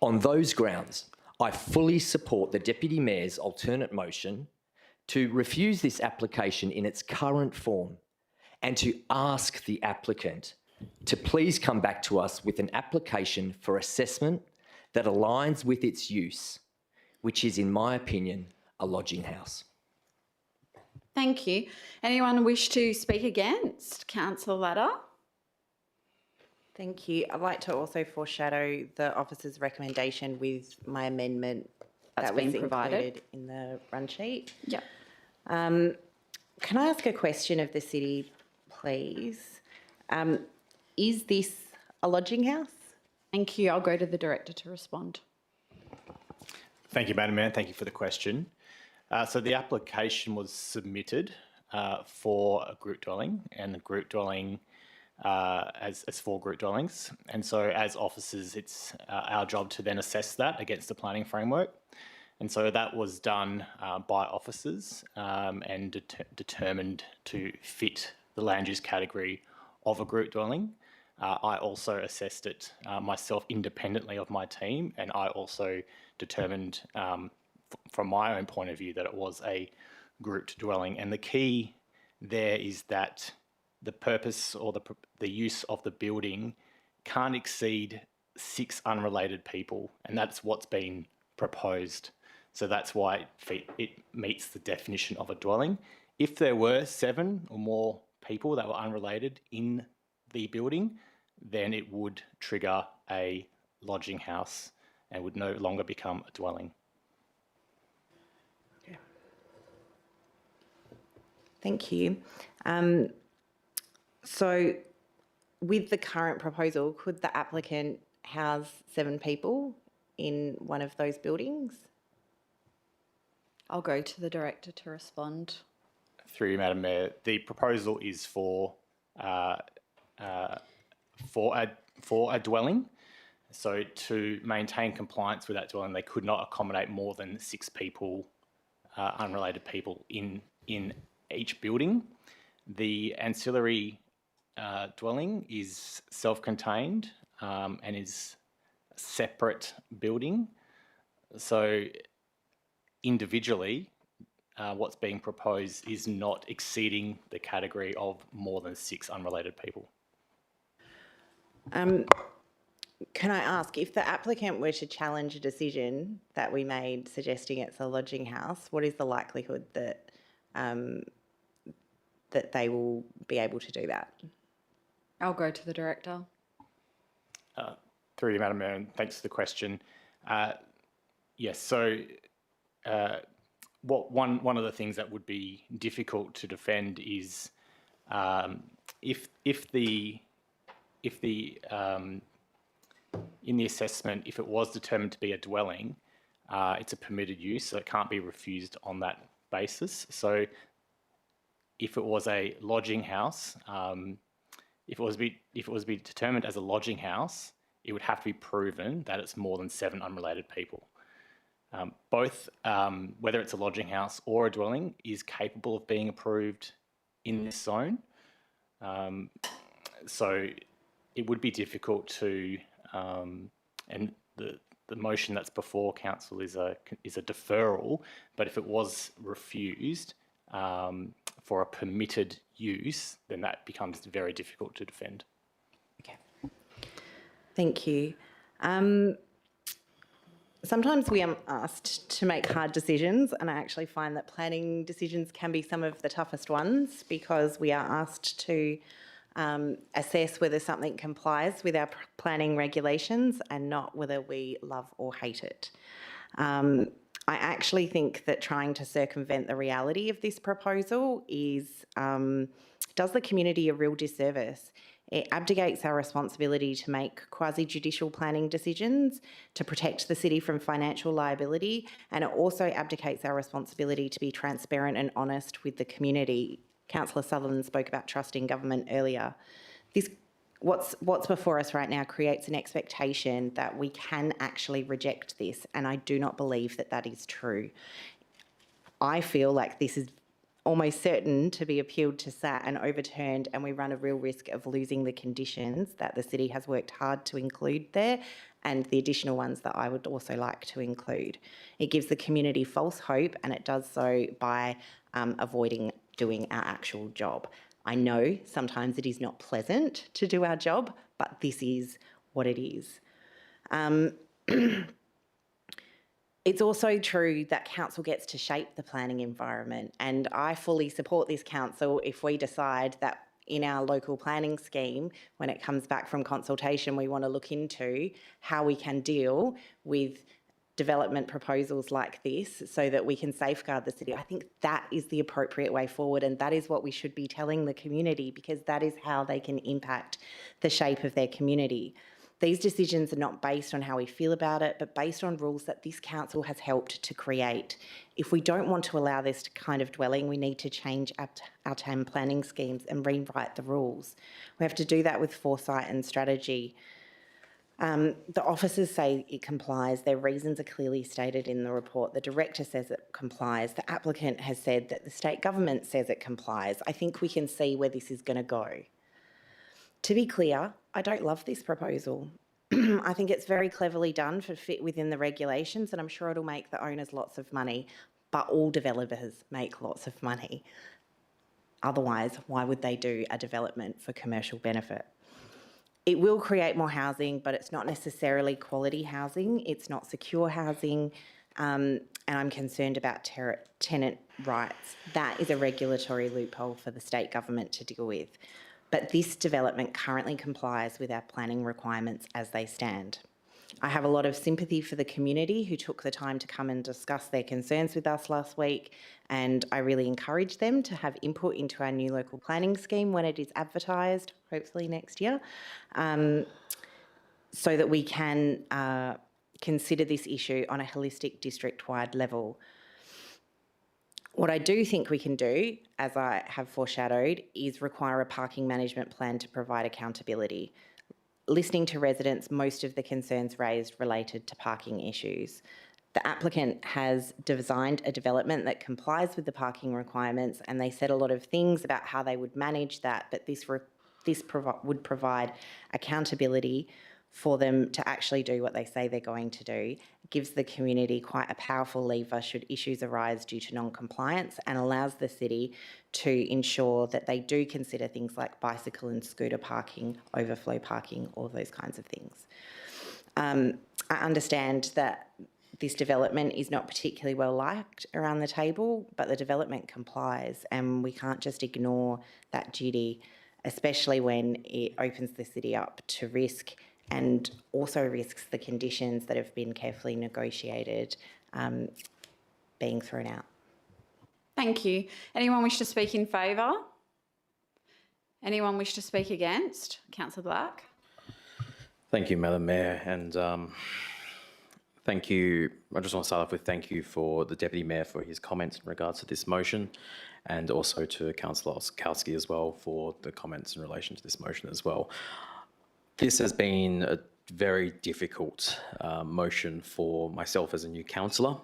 On those grounds, I fully support the Deputy Mayor's alternate motion to refuse this application in its current form and to ask the applicant to please come back to us with an application for assessment that aligns with its use, which is, in my opinion, a lodging house. Thank you. Anyone wish to speak against Councillor Ladder? Thank you. I'd like to also foreshadow the officer's recommendation with my amendment That's that was been provided. included in the run sheet. Yeah. Can I ask a question of the city, please? Is this a lodging house? Thank you. I'll go to the director to respond. Thank you, Madam Mayor. Thank you for the question. So the application was submitted for a group dwelling, and the group dwelling as 4 group dwellings. And so as officers, it's our job to then assess that against the planning framework. And so that was done by officers and determined to fit the land use category of a group dwelling. I also assessed it myself independently of my team, and I also determined from my own point of view that it was a grouped dwelling. And the key there is that the purpose or the use of the building can't exceed 6 unrelated people, and that's what's been proposed. So that's why it meets the definition of a dwelling. If there were 7 or more people that were unrelated in the building, then it would trigger a lodging house and would no longer become a dwelling. Thank you. So with the current proposal, could the applicant house 7 people in one of those buildings? I'll go to the director to respond. Through you, Madam Mayor, the proposal is for a dwelling. So to maintain compliance with that dwelling, they could not accommodate more than 6 people, unrelated people in each building. The ancillary dwelling is self-contained and is a separate building. So individually, what's being proposed is not exceeding the category of more than 6 unrelated people. Can I ask, if the applicant were to challenge a decision that we made suggesting it's a lodging house, what is the likelihood that that they will be able to do that? I'll go to the director. Through you, Madam Mayor, and thanks for the question. Yes, so one of the things that would be difficult to defend is if in the assessment, if it was determined to be a dwelling, it's a permitted use, so it can't be refused on that basis. So if it was a lodging house, if it was to be determined as a lodging house, it would have to be proven that it's more than 7 unrelated people. Both, whether it's a lodging house or a dwelling, is capable of being approved in this zone. So it would be difficult to, and the motion that's before council is a deferral, but if it was refused for a permitted use, then that becomes very difficult to defend. Thank you. Sometimes we are asked to make hard decisions, and I actually find that planning decisions can be some of the toughest ones because we are asked to assess whether something complies with our planning regulations and not whether we love or hate it. I actually think that trying to circumvent the reality of this proposal does the community a real disservice. It abdicates our responsibility to make quasi-judicial planning decisions to protect the city from financial liability, and it also abdicates our responsibility to be transparent and honest with the community. Councillor Sutherland spoke about trusting government earlier. What's before us right now creates an expectation that we can actually reject this, and I do not believe that that is true. I feel like this is almost certain to be appealed to SAT and overturned, and we run a real risk of losing the conditions that the city has worked hard to include there and the additional ones that I would also like to include. It gives the community false hope, and it does so by avoiding doing our actual job. I know sometimes it is not pleasant to do our job, but this is what it is. It's also true that council gets to shape the planning environment, and I fully support this council if we decide that in our local planning scheme, when it comes back from consultation, we want to look into how we can deal with development proposals like this so that we can safeguard the city. I think that is the appropriate way forward, and that is what we should be telling the community, because that is how they can impact the shape of their community. These decisions are not based on how we feel about it, but based on rules that this council has helped to create. If we don't want to allow this kind of dwelling, we need to change our town planning schemes and rewrite the rules. We have to do that with foresight and strategy. The officers say it complies. Their reasons are clearly stated in the report. The director says it complies. The applicant has said that the state government says it complies. I think we can see where this is going to go. To be clear, I don't love this proposal. I think it's very cleverly done for fit within the regulations, and I'm sure it'll make the owners lots of money, but all developers make lots of money. Otherwise, why would they do a development for commercial benefit? It will create more housing, but it's not necessarily quality housing. It's not secure housing, and I'm concerned about tenant rights. That is a regulatory loophole for the state government to deal with. But this development currently complies with our planning requirements as they stand. I have a lot of sympathy for the community who took the time to come and discuss their concerns with us last week, and I really encourage them to have input into our new local planning scheme when it is advertised, hopefully next year, so that we can consider this issue on a holistic district-wide level. What I do think we can do, as I have foreshadowed, is require a parking management plan to provide accountability. Listening to residents, most of the concerns raised related to parking issues. The applicant has designed a development that complies with the parking requirements, and they said a lot of things about how they would manage that, but this would provide accountability for them to actually do what they say they're going to do. It gives the community quite a powerful lever should issues arise due to non-compliance, and allows the city to ensure that they do consider things like bicycle and scooter parking, overflow parking, all those kinds of things. I understand that this development is not particularly well liked around the table, but the development complies, and we can't just ignore that duty, especially when it opens the city up to risk and also risks the conditions that have been carefully negotiated being thrown out. Thank you. Anyone wish to speak in favour? Anyone wish to speak against? Councillor Black. Thank you, Madam Mayor, and thank you. I just want to start off with thank you for the Deputy Mayor for his comments in regards to this motion, and also to Councillor Oskowski as well for the comments in relation to this motion as well. This has been a very difficult motion for myself as a new councillor,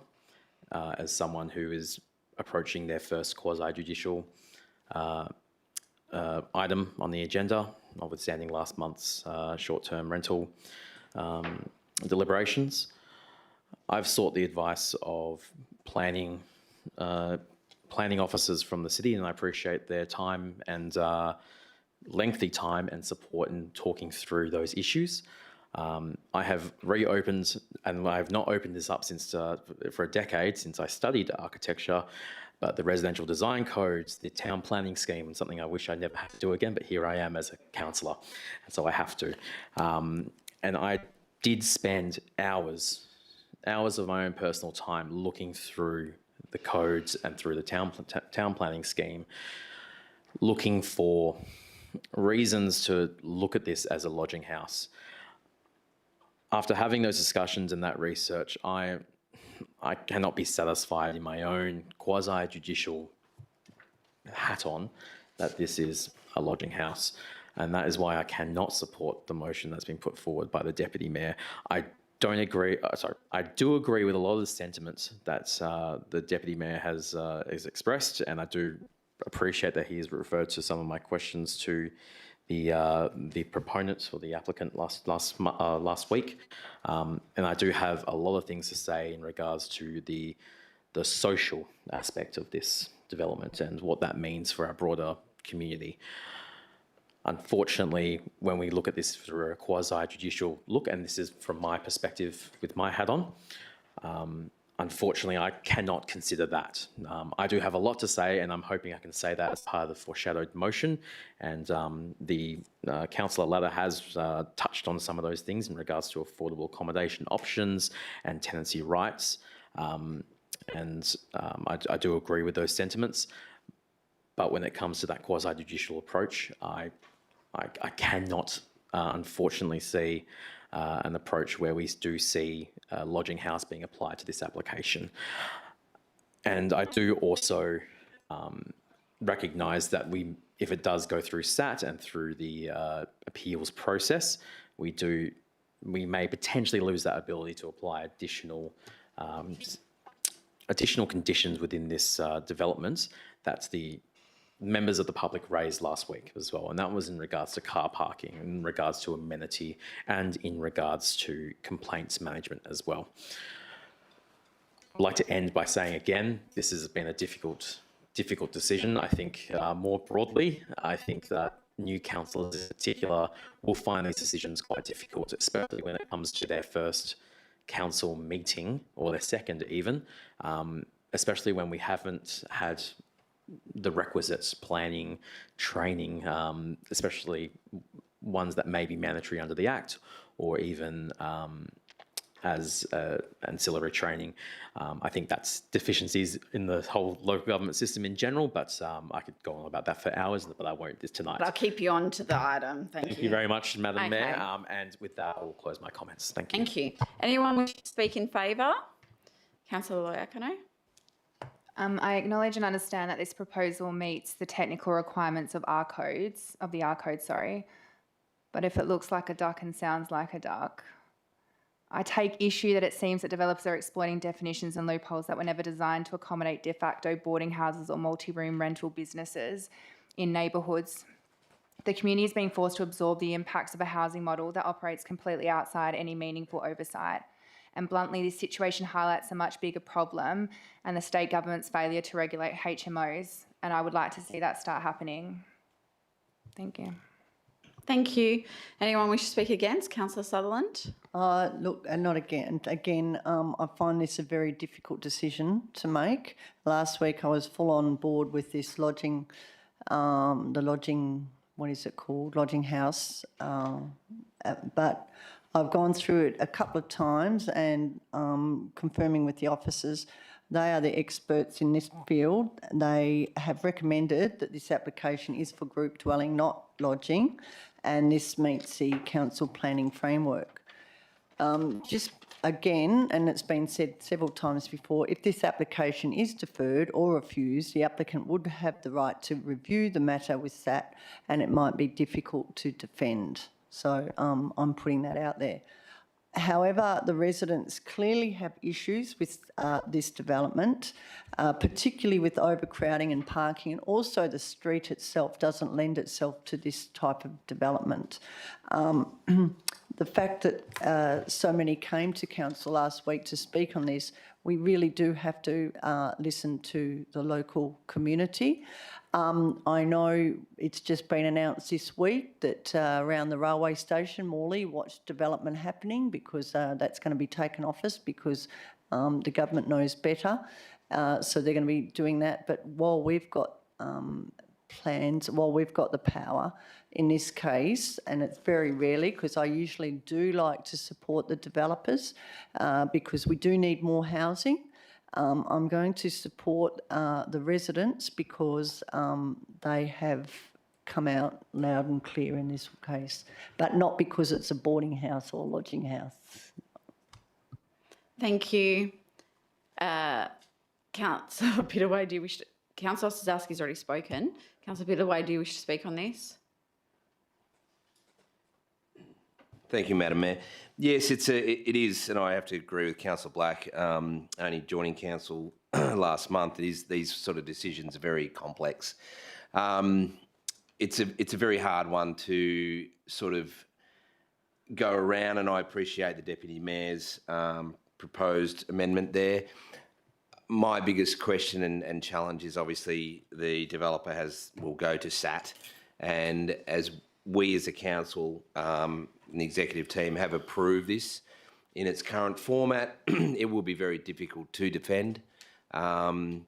as someone who is approaching their first quasi-judicial item on the agenda, notwithstanding last month's short-term rental deliberations. I've sought the advice of planning officers from the city, and I appreciate their time and lengthy time and support in talking through those issues. I have reopened, and I have not opened this up since for a decade since I studied architecture, but the residential design codes, the town planning scheme, and something I wish I never had to do again, but here I am as a councillor, and so I have to. And I did spend hours of my own personal time looking through the codes and through the town planning scheme, looking for reasons to look at this as a lodging house. After having those discussions and that research, I cannot be satisfied in my own quasi-judicial hat on that this is a lodging house. And that is why I cannot support the motion that's been put forward by the Deputy Mayor. I do agree with a lot of the sentiments that the Deputy Mayor has expressed, and I do appreciate that he has referred to some of my questions to the proponents or the applicant last week, and I do have a lot of things to say in regards to the social aspect of this development and what that means for our broader community. Unfortunately, when we look at this through a quasi-judicial look, and this is from my perspective with my hat on, unfortunately, I cannot consider that. I do have a lot to say, and I'm hoping I can say that as part of the foreshadowed motion. And the Councillor Latta has touched on some of those things in regards to affordable accommodation options and tenancy rights. I do agree with those sentiments. But when it comes to that quasi-judicial approach, I cannot, unfortunately, see an approach where we do see a lodging house being applied to this application. And I do also recognise that if it does go through SAT and through the appeals process, we may potentially lose that ability to apply additional conditions within this development that the members of the public raised last week as well, and that was in regards to car parking, in regards to amenity, and in regards to complaints management as well. I'd like to end by saying again, this has been a difficult decision. I think more broadly, I think that new councillors in particular will find these decisions quite difficult, especially when it comes to their first council meeting or their second even, especially when we haven't had the requisites, planning, training, especially ones that may be mandatory under the Act or even as ancillary training. I think that's deficiencies in the whole local government system in general, but I could go on about that for hours, but I won't this tonight. But I'll keep you on to the item. Thank you. Thank you very much, Madam Okay. Mayor. And with that, I will close my comments. Thank you. Thank you. Anyone wish to speak in favour? Councillor Loiacono. I acknowledge and understand that this proposal meets the technical requirements of the R code, but if it looks like a duck and sounds like a duck, I take issue that it seems that developers are exploiting definitions and loopholes that were never designed to accommodate de facto boarding houses or multi-room rental businesses in neighbourhoods. The community is being forced to absorb the impacts of a housing model that operates completely outside any meaningful oversight. And bluntly, this situation highlights a much bigger problem and the state government's failure to regulate HMOs. And I would like to see that start happening. Thank you. Thank you. Anyone wish to speak against? Councillor Sutherland. Look, and not again. Again, I find this a very difficult decision to make. Last week I was full on board with this lodging, what is it called? Lodging house. But I've gone through it a couple of times and confirming with the officers, they are the experts in this field. They have recommended that this application is for group dwelling, not lodging, and this meets the council planning framework. Just again, and it's been said several times before, if this application is deferred or refused, the applicant would have the right to review the matter with SAT, and it might be difficult to defend. So I'm putting that out there. However, the residents clearly have issues with this development, particularly with overcrowding and parking, and also the street itself doesn't lend itself to this type of development. The fact that so many came to council last week to speak on this, we really do have to listen to the local community. I know it's just been announced this week that around the railway station, Morley, what's development happening, because that's going to be taken off us because the government knows better. So they're going to be doing that. But while we've got plans, while we've got the power in this case, and it's very rarely, because I usually do like to support the developers because we do need more housing. I'm going to support the residents because they have come out loud and clear in this case, but not because it's a boarding house or a lodging house. Thank you. Councillor Pittaway, do you wish to... Councillor Sosowski's already spoken. Councillor Pittaway, do you wish to speak on this? Thank you, Madam Mayor. Yes, it is, and I have to agree with Councillor Black. Only joining council last month, these sort of decisions are very complex. It's a very hard one to sort of go around, and I appreciate the Deputy Mayor's proposed amendment there. My biggest question and challenge is obviously the developer will go to SAT, and as we as a council and the executive team have approved this in its current format, it will be very difficult to defend. And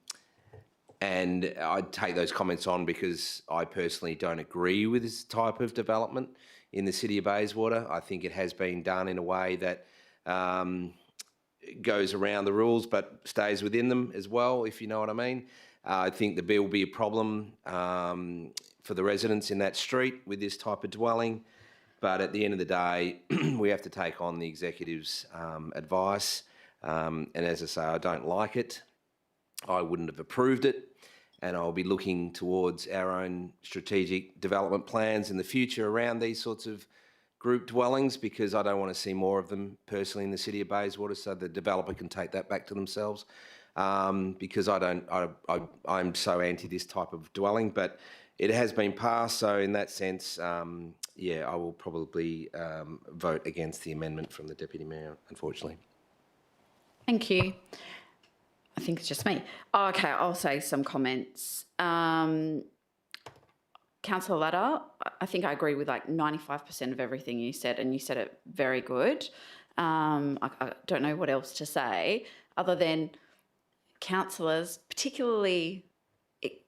I'd take those comments on because I personally don't agree with this type of development in the city of Bayswater. I think it has been done in a way that goes around the rules but stays within them as well, if you know what I mean. I think there will be a problem for the residents in that street with this type of dwelling. But at the end of the day, we have to take on the executive's advice. And as I say, I don't like it. I wouldn't have approved it. And I'll be looking towards our own strategic development plans in the future around these sorts of group dwellings, because I don't want to see more of them personally in the city of Bayswater, so the developer can take that back to themselves. Because I'm so anti this type of dwelling, but it has been passed. So in that sense, yeah, I will probably vote against the amendment from the Deputy Mayor, unfortunately. Thank you. I think it's just me. Oh, okay, I'll say some comments. Councillor Latta, I think I agree with like 95% of everything you said, and you said it very good. I don't know what else to say other than councillors, particularly,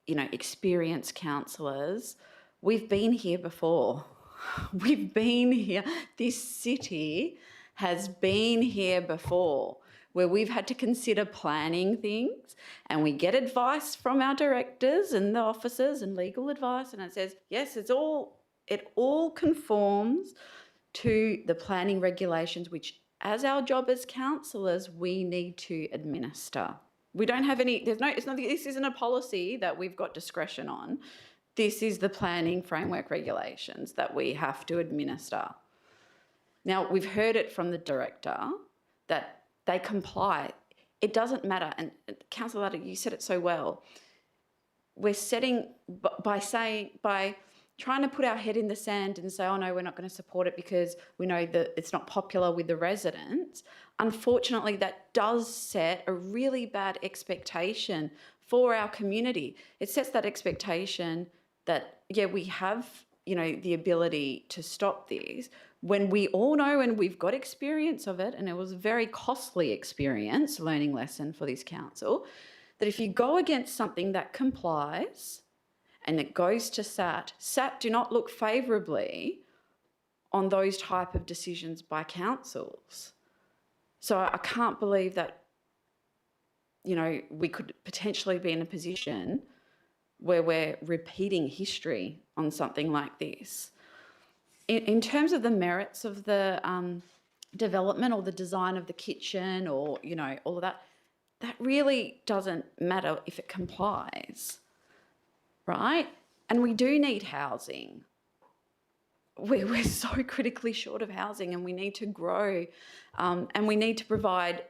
you know, experienced councillors, we've been here before. We've been here. This city has been here before, where we've had to consider planning things, and we get advice from our directors and the officers and legal advice, and it says, yes, it all conforms to the planning regulations, which as our job as councillors, we need to administer. We don't have any, this isn't a policy that we've got discretion on. This is the planning framework regulations that we have to administer. Now, we've heard it from the director that they comply. It doesn't matter. And Councillor Latta, you said it so well. We're setting, by trying to put our head in the sand and say, oh no, we're not going to support it because we know that it's not popular with the residents. Unfortunately, that does set a really bad expectation for our community. It sets that expectation that, yeah, we have, you know, the ability to stop this, when we all know, and we've got experience of it, and it was a very costly experience, learning lesson for this council, that if you go against something that complies and it goes to SAT, SAT do not look favourably on those type of decisions by councils. So I can't believe that, you know, we could potentially be in a position where we're repeating history on something like this. In terms of the merits of the development or the design of the kitchen or, you know, all of that, that really doesn't matter if it complies, right? And we do need housing. we're so critically short of housing, and we need to grow, and we need to provide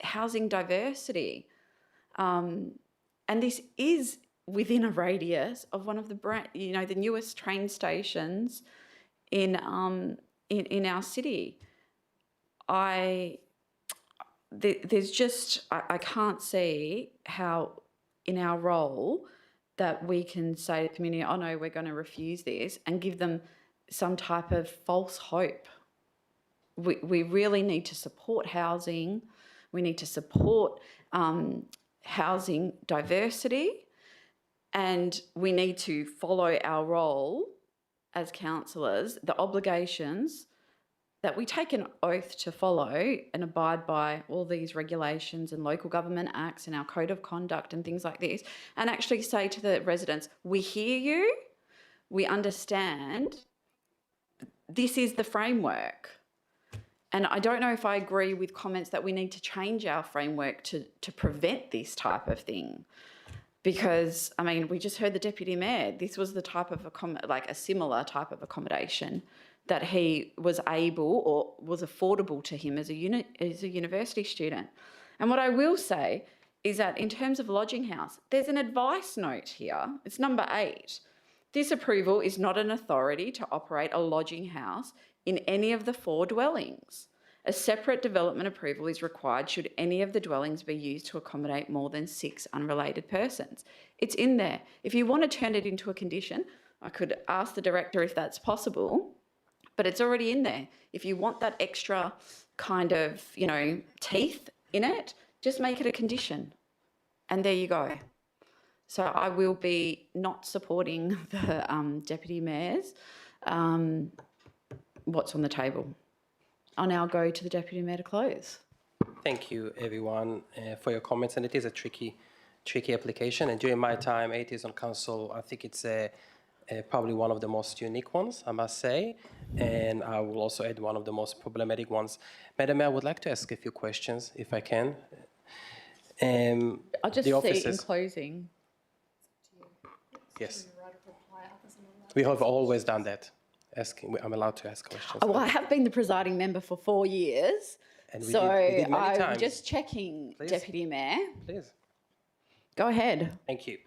housing diversity. And this is within a radius of one of the the newest train stations in our city. There's just, I can't see how in our role that we can say to the community, oh no, we're going to refuse this, and give them some type of false hope. We really need to support housing. We need to support housing diversity, and we need to follow our role as councillors, the obligations that we take an oath to follow and abide by all these regulations and local government acts and our code of conduct and things like this, and actually say to the residents, we hear you, we understand, this is the framework. And I don't know if I agree with comments that we need to change our framework to prevent this type of thing. Because, I mean, we just heard the Deputy Mayor, this was the type of, a similar type of accommodation that he was able or was affordable to him as a university student. And what I will say is that in terms of lodging house, there's an advice note here. It's number 8. This approval is not an authority to operate a lodging house in any of the 4 dwellings. A separate development approval is required should any of the dwellings be used to accommodate more than 6 unrelated persons. It's in there. If you want to turn it into a condition, I could ask the director if that's possible, but it's already in there. If you want that extra kind of, teeth in it, just make it a condition. And there you go. So I will be not supporting the Deputy Mayor's what's on the table. I'll now go to the Deputy Mayor to close. Thank you, everyone, for your comments. And it is a tricky application. And during my time, 8 years on council, I think it's probably one of the most unique ones, I must say. And I will also add one of the most problematic ones. Madam Mayor, I would like to ask a few questions, if I can. I'll just say in closing. Yes. We have always done that. I'm allowed to ask questions. Well, I have been the presiding member for 4 years. And so we did many I'm times. just checking, Please. Deputy Mayor. Please. Go ahead. Thank you.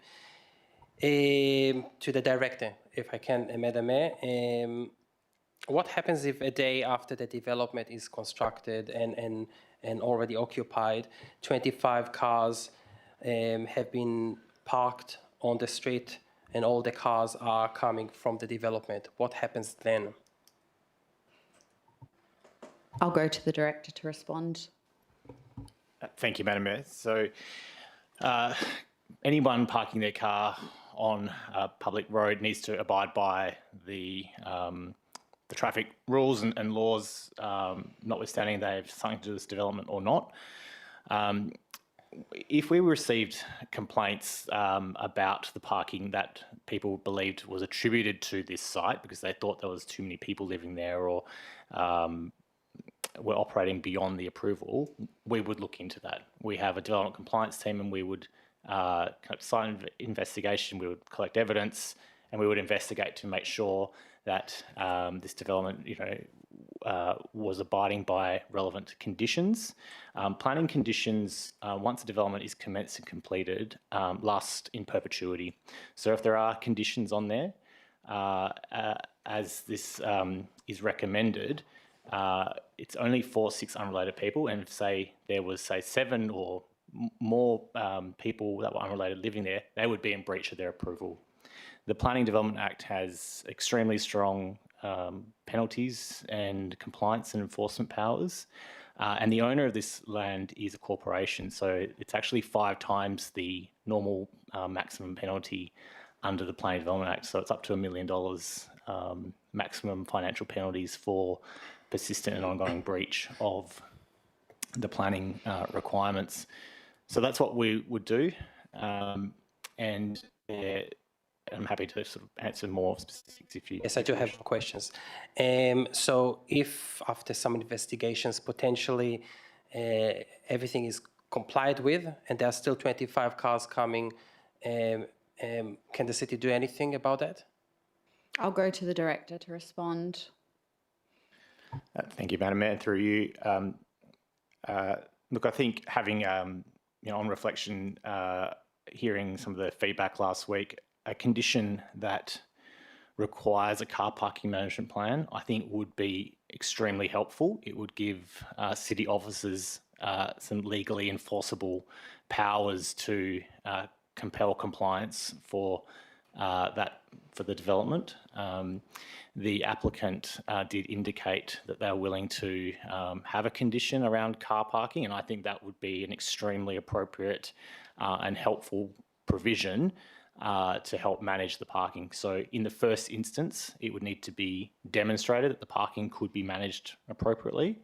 To the director, if I can, Madam Mayor, what happens if a day after the development is constructed and already occupied, 25 cars have been parked on the street and all the cars are coming from the development? What happens then? I'll go to the director to respond. Thank you, Madam Mayor. So anyone parking their car on a public road needs to abide by the traffic rules and laws, notwithstanding they have something to do with this development or not. If we received complaints about the parking that people believed was attributed to this site because they thought there was too many people living there or were operating beyond the approval, we would look into that. We have a development compliance team, and we would start an investigation. We would collect evidence, and we would investigate to make sure that this development, was abiding by relevant conditions. Planning conditions, once a development is commenced and completed, last in perpetuity. So if there are conditions on there, as this is recommended, it's only for 6 unrelated people, and if, say, there was, say, 7 or more people that were unrelated living there, they would be in breach of their approval. The Planning Development Act has extremely strong penalties and compliance and enforcement powers, and the owner of this land is a corporation, so it's actually 5 times the normal maximum penalty under the Planning Development Act, so it's up to $1 million maximum financial penalties for persistent and ongoing breach of the planning requirements. So that's what we would do, and I'm happy to sort of answer more specifics if you... Yes, I do have questions. So if after some investigations, potentially everything is complied with and there are still 25 cars coming, can the city do anything about that? I'll go to the director to respond. Thank you, Madam Mayor. Through you, look, I think having, on reflection, hearing some of the feedback last week, a condition that requires a car parking management plan, I think would be extremely helpful. It would give city officers some legally enforceable powers to compel compliance for the development. The applicant did indicate that they're willing to have a condition around car parking, and I think that would be an extremely appropriate and helpful provision to help manage the parking. So in the first instance, it would need to be demonstrated that the parking could be managed appropriately,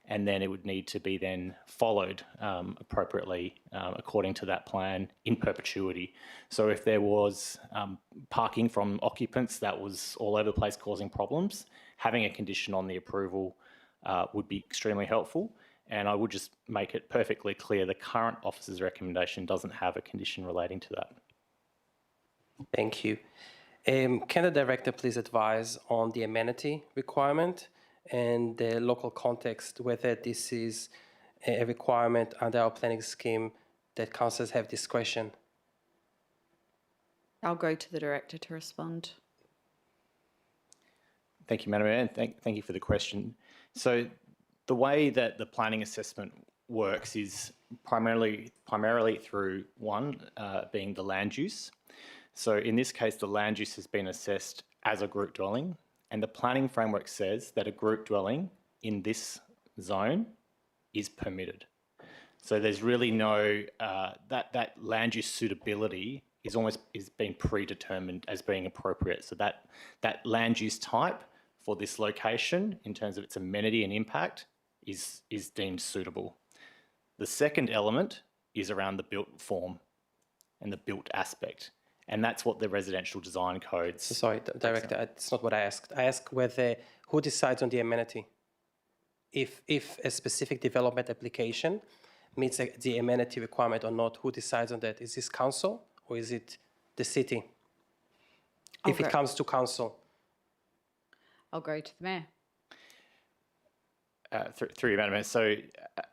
and then it would need to be then followed appropriately according to that plan in perpetuity. So if there was parking from occupants that was all over the place causing problems, having a condition on the approval would be extremely helpful. And I would just make it perfectly clear the current officer's recommendation doesn't have a condition relating to that. Thank you. Can the director please advise on the amenity requirement and the local context, whether this is a requirement under our planning scheme that councillors have discretion? I'll go to the director to respond. Thank you, Madam Mayor, and thank you for the question. So the way that the planning assessment works is primarily through being the land use. So in this case, the land use has been assessed as a group dwelling, and the planning framework says that a group dwelling in this zone is permitted. So there's really no, that land use suitability is being predetermined as being appropriate. So that land use type for this location in terms of its amenity and impact is deemed suitable. The second element is around the built form and the built aspect. And that's what the residential design codes... Sorry, Director, that's not what I asked. I asked who decides on the amenity. If a specific development application meets the amenity requirement or not, who decides on that? Is this council or is it the city? If it comes to council. I'll go to the mayor. Through you, Madam Mayor. So,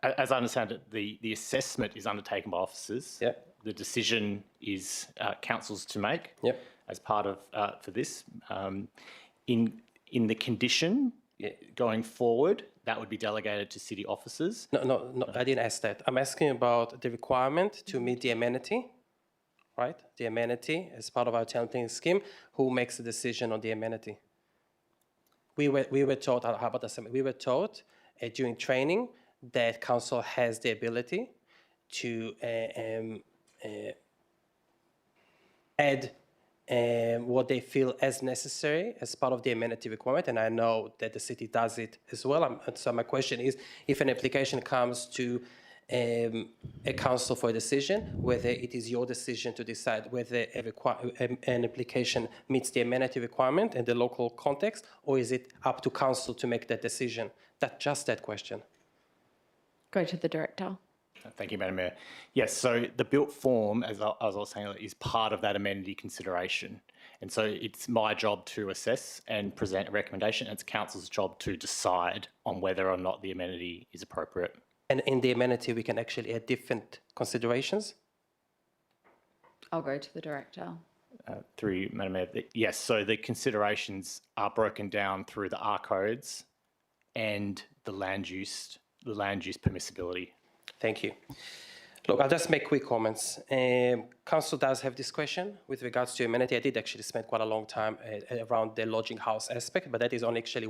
as I understand it, the assessment is undertaken by officers. Yep. The decision is council's to make. Yep. As part of for this, in the condition going forward, that would be delegated to city officers. No, I didn't ask that. I'm asking about the requirement to meet the amenity, right? The amenity as part of our town planning scheme. Who makes the decision on the amenity? We were taught. How about this? We were taught during training that council has the ability to add what they feel as necessary as part of the amenity requirement, and I know that the city does it as well. So my question is, if an application comes to a council for a decision, whether it is your decision to decide whether an application meets the amenity requirement in the local context, or is it up to council to make that decision? Just that question. Go to the director. Thank you, Madam Mayor. Yes, so the built form, as I was saying, is part of that amenity consideration. And so it's my job to assess and present a recommendation. It's council's job to decide on whether or not the amenity is appropriate. And in the amenity, we can actually add different considerations? I'll go to the director. Through you, Madam Mayor. Yes, so the considerations are broken down through the R codes and the land use permissibility. Thank you. Look, I'll just make quick comments. Council does have discretion with regards to amenity. I did actually spend quite a long time around the lodging house aspect, but that is only actually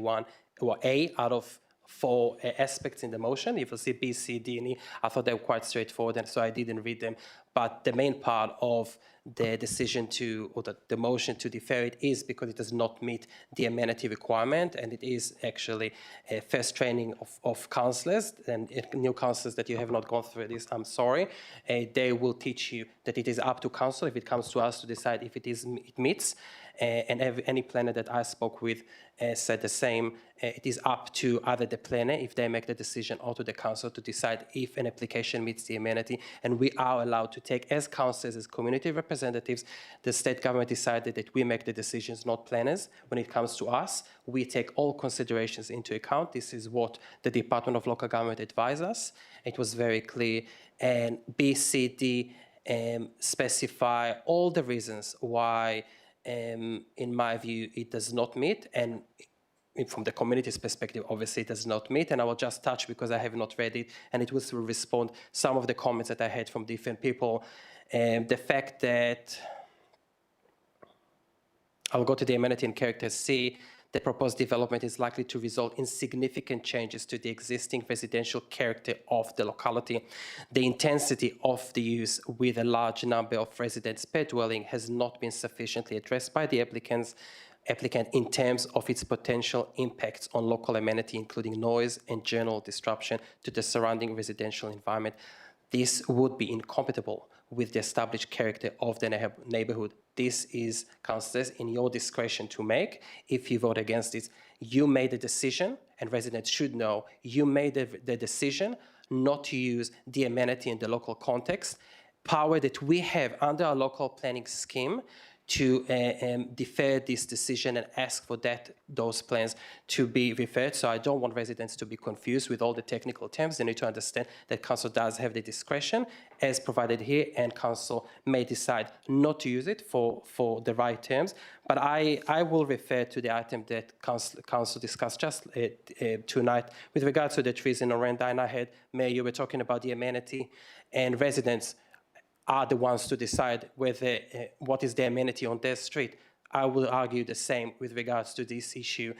A out of 4 aspects in the motion. If you see B, C, D, and E, I thought they were quite straightforward, and so I didn't read them. But the main part of the decision or the motion to defer it is because it does not meet the amenity requirement, and it is actually a first training of councillors, and new councillors that you have not gone through this, I'm sorry. They will teach you that it is up to council if it comes to us to decide if it meets. and any planner that I spoke with said the same. It is up to either the planner, if they make the decision, or to the council to decide if an application meets the amenity. And we are allowed to take, as councillors, as community representatives, the state government decided that we make the decisions, not planners. When it comes to us, we take all considerations into account. This is what the Department of Local Government advised us. It was very clear. And BCD specify all the reasons why, in my view, it does not meet. And from the community's perspective, obviously it does not meet. And I will just touch, because I have not read it, and it was to respond some of the comments that I had from different people. The fact that, I'll go to the amenity in character C, the proposed development is likely to result in significant changes to the existing residential character of the locality. The intensity of the use with a large number of residents per dwelling has not been sufficiently addressed by the applicant in terms of its potential impacts on local amenity, including noise and general disruption to the surrounding residential environment. This would be incompatible with the established character of the neighbourhood. This is, councillors, in your discretion to make. If you vote against it, you made a decision, and residents should know you made the decision not to use the amenity in the local context. Power that we have under our local planning scheme to defer this decision and ask for those plans to be referred. So I don't want residents to be confused with all the technical terms. They need to understand that council does have the discretion as provided here, and council may decide not to use it for the right terms. But I will refer to the item that council discussed just tonight with regards to the trees in Orenda. And I heard, Mayor, you were talking about the amenity, and residents are the ones to decide whether what is the amenity on their street. I will argue the same with regards to this issue.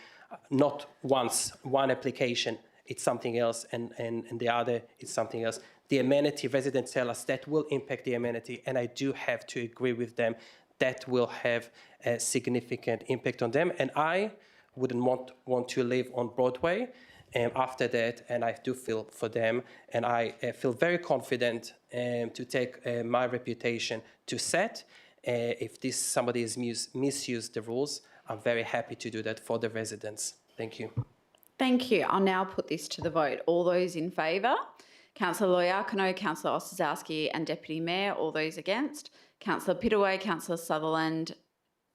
Not once, one application, it's something else, and the other, it's something else. The amenity, residents tell us that will impact the amenity, and I do have to agree with them. That will have a significant impact on them, and I wouldn't want to live on Broadway after that, and I do feel for them, and I feel very confident to take my reputation to set. If somebody has misused the rules, I'm very happy to do that for the residents. Thank you. Thank you. I'll now put this to the vote. All those in favour? Councillor Loiacono, Councillor Ostarzowski and Deputy Mayor. All those against? Councillor Pittaway, Councillor Sutherland,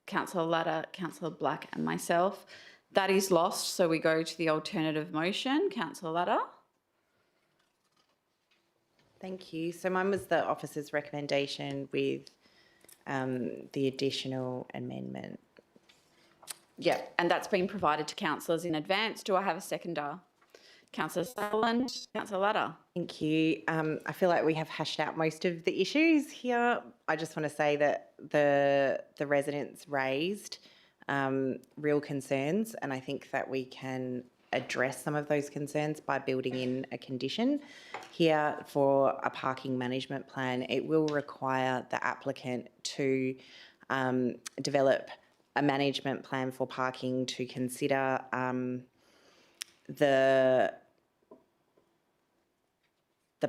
Councillor Latta, Councillor Black and myself. That is lost, so we go to the alternative motion. Councillor Latta. Thank you. So mine was the officer's recommendation with the additional amendment. Yeah, and that's been provided to councillors in advance. Do I have a seconder? Councillor Sutherland, Councillor Latta. Thank you. I feel like we have hashed out most of the issues here. I just want to say that the residents raised real concerns, and I think that we can address some of those concerns by building in a condition here for a parking management plan. It will require the applicant to develop a management plan for parking to consider the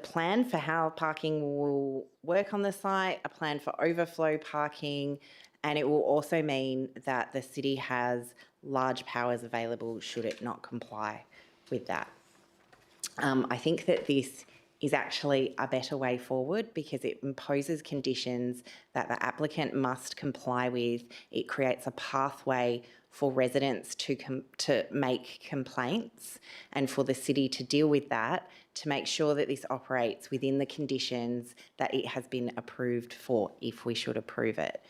plan for how parking will work on the site, a plan for overflow parking, and it will also mean that the city has large powers available should it not comply with that. I think that this is actually a better way forward because it imposes conditions that the applicant must comply with. It creates a pathway for residents to make complaints and for the city to deal with that, to make sure that this operates within the conditions that it has been approved for, if we should approve it.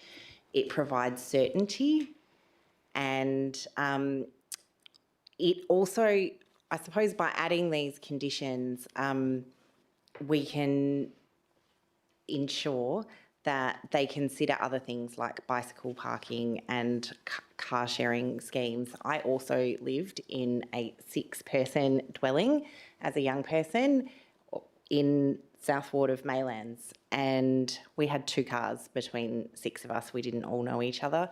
It provides certainty, and it also, I suppose, by adding these conditions, we can ensure that they consider other things like bicycle parking and car sharing schemes. I also lived in a 6-person dwelling as a young person in South Ward of Maylands, and we had 2 cars between 6 of us. We didn't all know each other,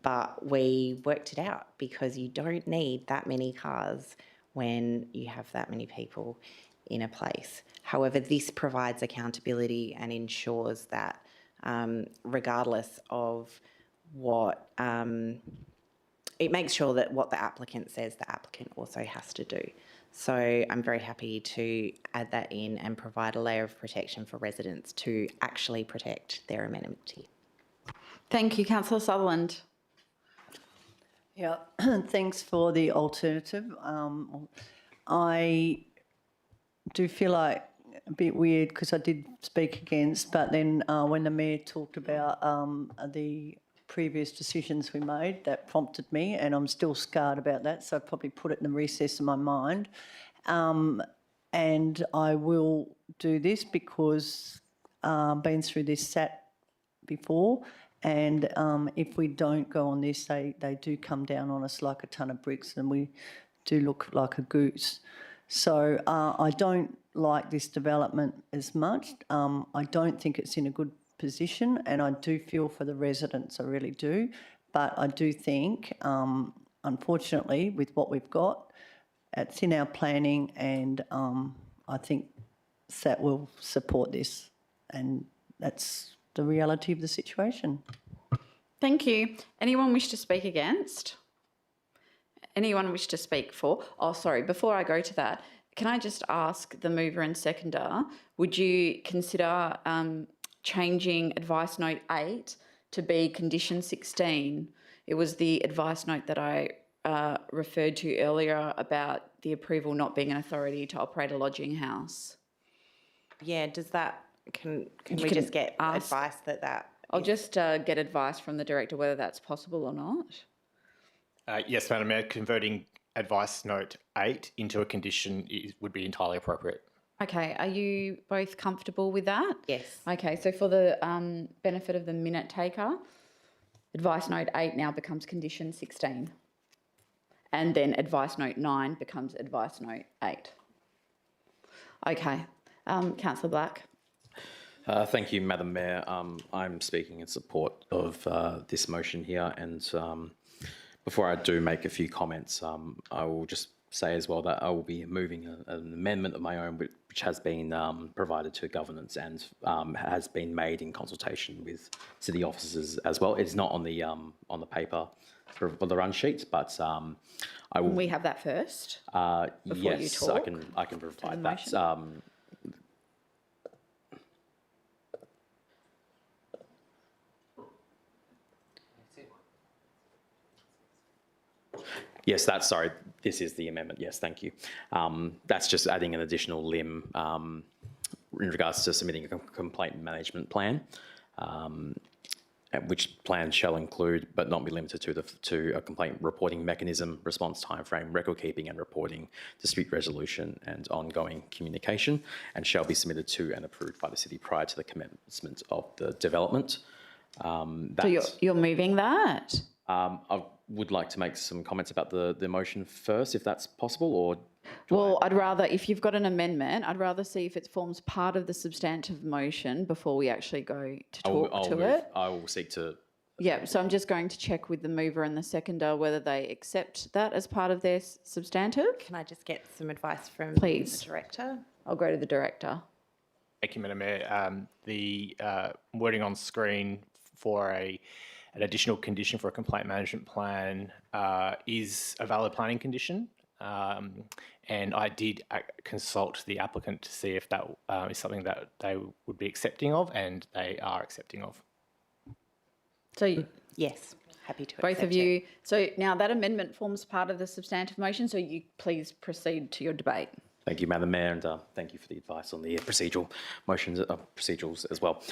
but we worked it out because you don't need that many cars when you have that many people in a place. However, this provides accountability and ensures that regardless of what it makes sure that what the applicant says, the applicant also has to do. So I'm very happy to add that in and provide a layer of protection for residents to actually protect their amenity. Thank you, Councillor Sutherland. Yeah, thanks for the alternative. I do feel like a bit weird because I did speak against, but then when the Mayor talked about the previous decisions we made, that prompted me, and I'm still scarred about that, so I probably put it in the recess of my mind. And I will do this because I've been through this SAT before, and if we don't go on this, they do come down on us like a ton of bricks, and we do look like a goose. So I don't like this development as much. I don't think it's in a good position, and I do feel for the residents, I really do. But I do think, unfortunately, with what we've got, it's in our planning, and I think SAT will support this, and that's the reality of the situation. Thank you. Anyone wish to speak against? Anyone wish to speak for? Oh, sorry, before I go to that, can I just ask the mover and seconder, would you consider changing advice note 8 to be condition 16? It was the advice note that I referred to earlier about the approval not being an authority to operate a lodging house. Yeah, does that, can You we can just get ask- advice that I'll just get advice from the director whether that's possible or not. Yes, Madam Mayor, converting advice note 8 into a condition would be entirely appropriate. Okay, are you both comfortable with that? Yes. Okay, so for the benefit of the minute taker, advice note 8 now becomes condition 16. And then advice note 9 becomes advice note 8. Okay, Councillor Black. Thank you, Madam Mayor. I'm speaking in support of this motion here, and before I do make a few comments, I will just say as well that I will be moving an amendment of my own, which has been provided to governance and has been made in consultation with city officers as well. It's not on the paper for the run sheet, but I will. Can we have that first? Yes, you talk I can provide the that. motion? Yes, sorry, this is the amendment. Yes, thank you. That's just adding an additional limb in regards to submitting a complaint management plan, which plan shall include, but not be limited to a complaint reporting mechanism, response timeframe, record keeping and reporting, dispute resolution and ongoing communication, and shall be submitted to and approved by the city prior to the commencement of the development. So you're moving that? I would like to make some comments about the motion first, if that's possible, or... Well, I'd rather, if you've got an amendment, I'd rather see if it forms part of the substantive motion before we actually go to talk to it. I will seek to... Yeah, so I'm just going to check with the mover and the seconder whether they accept that as part of their substantive. Can I just get some advice from Please. the director? I'll go to the director. Thank you, Madam Mayor. The wording on screen for an additional condition for a complaint management plan is a valid planning condition. And I did consult the applicant to see if that is something that they would be accepting of, and they are accepting of. So yes, happy to both accept of you. So now that amendment forms part of the substantive motion, so you please proceed to your debate. Thank you, Madam Mayor, and thank you for the advice on the procedural motions, procedurals as well.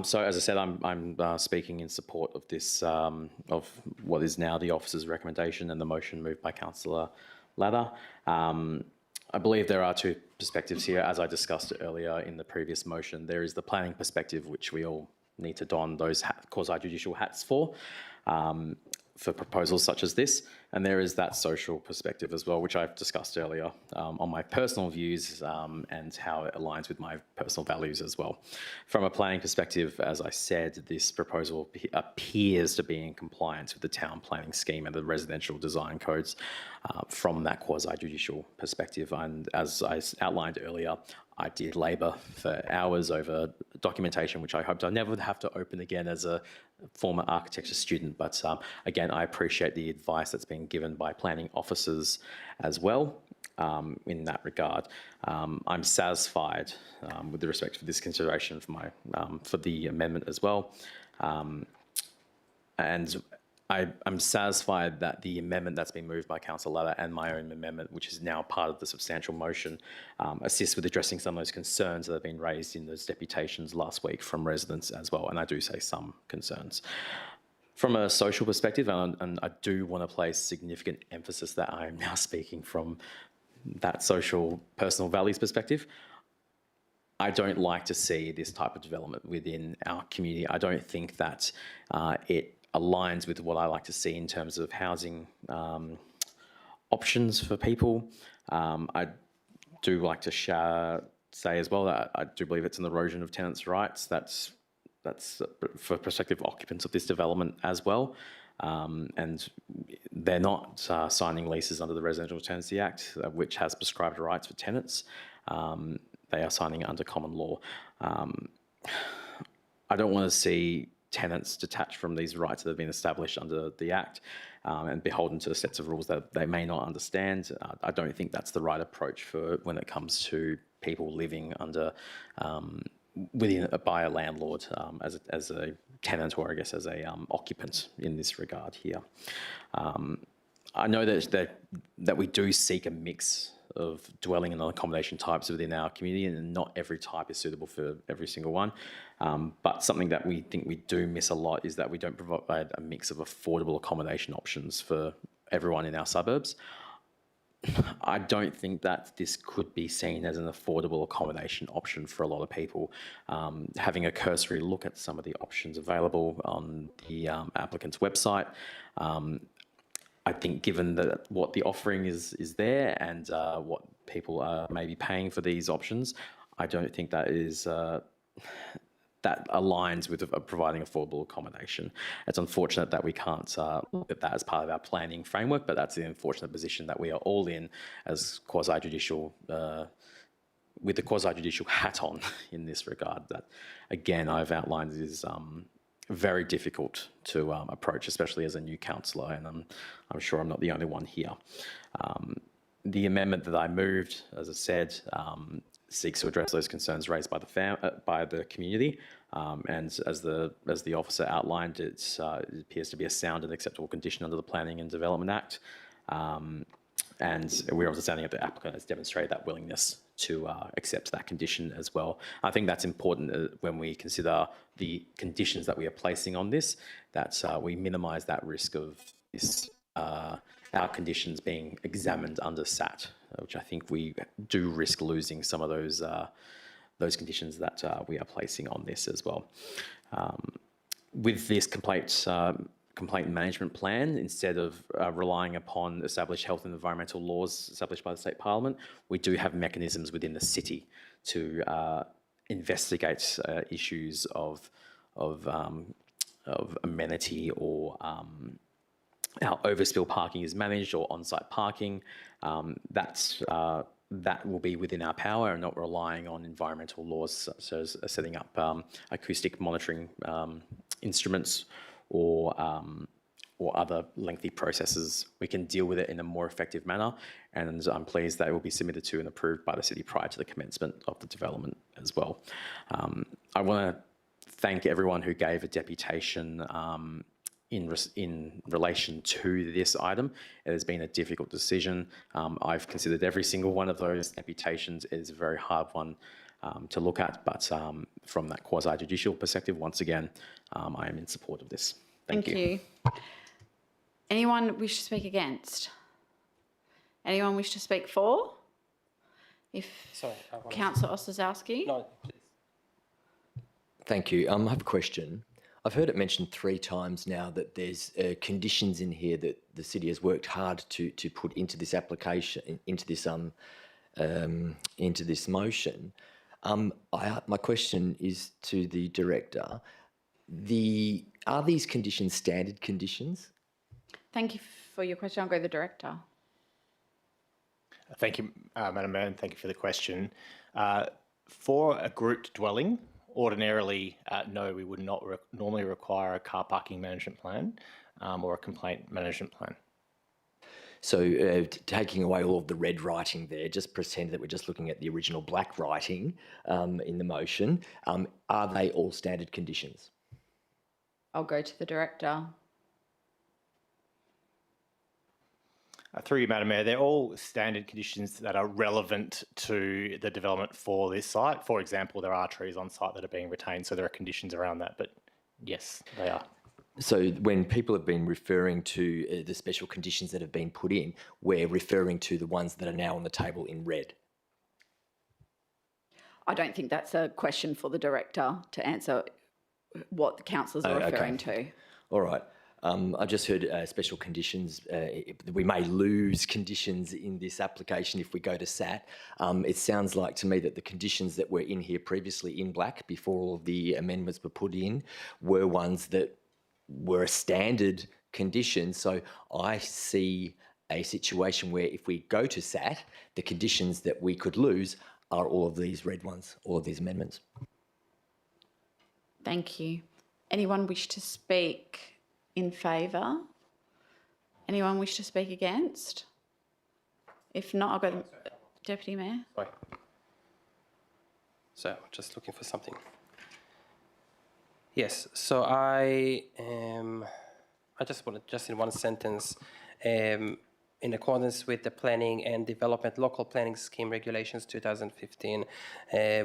So, as I said, I'm speaking in support of this, of what is now the officer's recommendation and the motion moved by Councillor Ladder. I believe there are two perspectives here, as I discussed earlier in the previous motion. There is the planning perspective, which we all need to don those quasi-judicial hats for proposals such as this, and there is that social perspective as well, which I've discussed earlier on my personal views and how it aligns with my personal values as well. From a planning perspective, as I said, this proposal appears to be in compliance with the town planning scheme and the residential design codes. from that quasi-judicial perspective. And as I outlined earlier, I did labour for hours over documentation, which I hoped I never would have to open again as a former architecture student. But again, I appreciate the advice that's been given by planning officers as well in that regard. I'm satisfied with the respect for this consideration for the amendment as well. And I'm satisfied that the amendment that's been moved by Councillor Latta and my own amendment, which is now part of the substantial motion, assists with addressing some of those concerns that have been raised in those deputations last week from residents as well. And I do say some concerns. From a social perspective, and I do want to place significant emphasis that I am now speaking from that social personal values perspective, I don't like to see this type of development within our community. I don't think that it aligns with what I like to see in terms of housing options for people. I do like to say as well that I do believe it's an erosion of tenants' rights. That's for prospective occupants of this development as well. And they're not signing leases under the Residential Tenancy Act, which has prescribed rights for tenants. They are signing under common law. I don't want to see tenants detached from these rights that have been established under the Act and beholden to sets of rules that they may not understand. I don't think that's the right approach for when it comes to people living under by a landlord as a tenant, or I guess as a occupant in this regard here. I know that we do seek a mix of dwelling and accommodation types within our community, and not every type is suitable for every single one. But something that we think we do miss a lot is that we don't provide a mix of affordable accommodation options for everyone in our suburbs. I don't think that this could be seen as an affordable accommodation option for a lot of people. Having a cursory look at some of the options available on the applicant's website, I think given that what the offering is there and what people are maybe paying for these options, I don't think that is that aligns with providing affordable accommodation. It's unfortunate that we can't look at that as part of our planning framework, but that's the unfortunate position that we are all in as quasi-judicial, with the quasi-judicial hat on in this regard. That, again, I've outlined is very difficult to approach, especially as a new councillor, and I'm sure I'm not the only one here. The amendment that I moved, as I said, seeks to address those concerns raised by the community, and as the officer outlined, it appears to be a sound and acceptable condition under the Planning and Development Act, and we're understanding that the applicant has demonstrated that willingness to accept that condition as well. I think that's important when we consider the conditions that we are placing on this, that we minimise that risk of this, our conditions being examined under SAT, which I think we do risk losing some of those conditions that we are placing on this as well. With this complaint management plan, instead of relying upon established health and environmental laws established by the State Parliament, we do have mechanisms within the city to investigate issues of amenity or how overspill parking is managed or on-site parking. That will be within our power and not relying on environmental laws such as setting up acoustic monitoring instruments or other lengthy processes. We can deal with it in a more effective manner, and I'm pleased that it will be submitted to and approved by the city prior to the commencement of the development as well. I want to thank everyone who gave a deputation in relation to this item. It has been a difficult decision. I've considered every single one of those deputations. It is a very hard one to look at, but from that quasi-judicial perspective, once again, I am in support of this. Thank you. Anyone wish to speak against? Anyone wish to speak for? Councillor Ostrowski. No, please. Thank you. I have a question. I've heard it mentioned 3 times now that there's conditions in here that the city has worked hard to put into this application, into this motion. My question is to the director: are these conditions standard conditions? Thank you for your question. I'll go to the director. Thank you, Madam Mayor, and thank you for the question. For a grouped dwelling, ordinarily, no, we would not normally require a car parking management plan or a complaint management plan. So taking away all of the red writing there, just pretend that we're just looking at the original black writing in the motion. Are they all standard conditions? I'll go to the director. Through you, Madam Mayor, they're all standard conditions that are relevant to the development for this site. For example, there are trees on site that are being retained, so there are conditions around that, but yes, they are. So when people have been referring to the special conditions that have been put in, we're referring to the ones that are now on the table in red. I don't think that's a question for the director to answer what the councillors are referring to. All right. I just heard special conditions. We may lose conditions in this application if we go to SAT. It sounds like to me that the conditions that were in here previously in black before all of the amendments were put in were ones that were a standard condition. So I see a situation where if we go to SAT, the conditions that we could lose are all of these red ones, all of these amendments. Thank you. Anyone wish to speak in favour? Anyone wish to speak against? If not, I'll go to Deputy Mayor. Sorry. So just looking for something. Yes, so I just want to, just in one sentence, in accordance with the Planning and Development Local Planning Scheme Regulations 2015,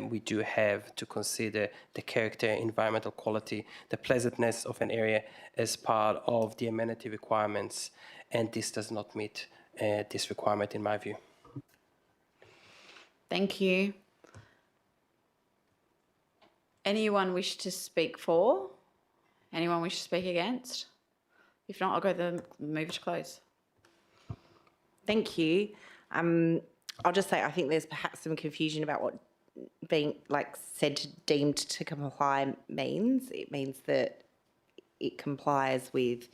we do have to consider the character, environmental quality, the pleasantness of an area as part of the amenity requirements, and this does not meet this requirement in my view. Thank you. Anyone wish to speak for? Anyone wish to speak against? If not, I'll go to move to close. Thank you. I'll just say I think there's perhaps some confusion about what being deemed to comply means. It means that it complies with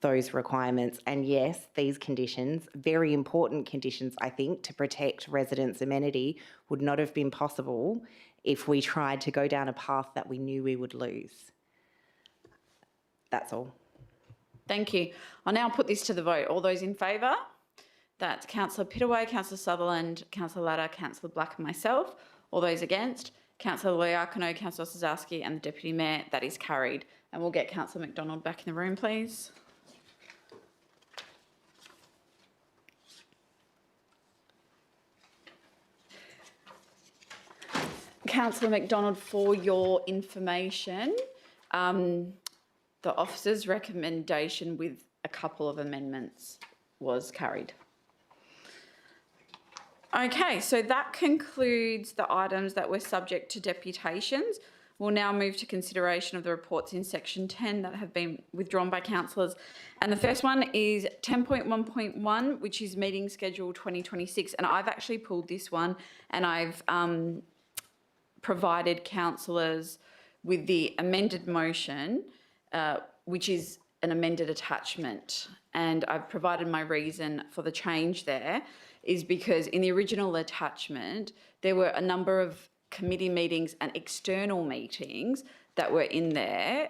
those requirements. And yes, these conditions, very important conditions, I think, to protect residents' amenity, would not have been possible if we tried to go down a path that we knew we would lose. That's all. Thank you. I'll now put this to the vote. All those in favour? That's Councillor Pittaway, Councillor Sutherland, Councillor Latta, Councillor Black and myself. All those against? Councillor Loiacono, Councillor Sazowski and the Deputy Mayor. That is carried. And we'll get Councillor McDonald back in the room, please. Councillor McDonald, for your information, the officer's recommendation with a couple of amendments was carried. Okay, so that concludes the items that were subject to deputations. We'll now move to consideration of the reports in section 10 that have been withdrawn by councillors. And the first one is 10.1.1, which is meeting schedule 2026. And I've actually pulled this one and I've provided councillors with the amended motion, which is an amended attachment. And I've provided my reason for the change there is because in the original attachment, there were a number of committee meetings and external meetings that were in there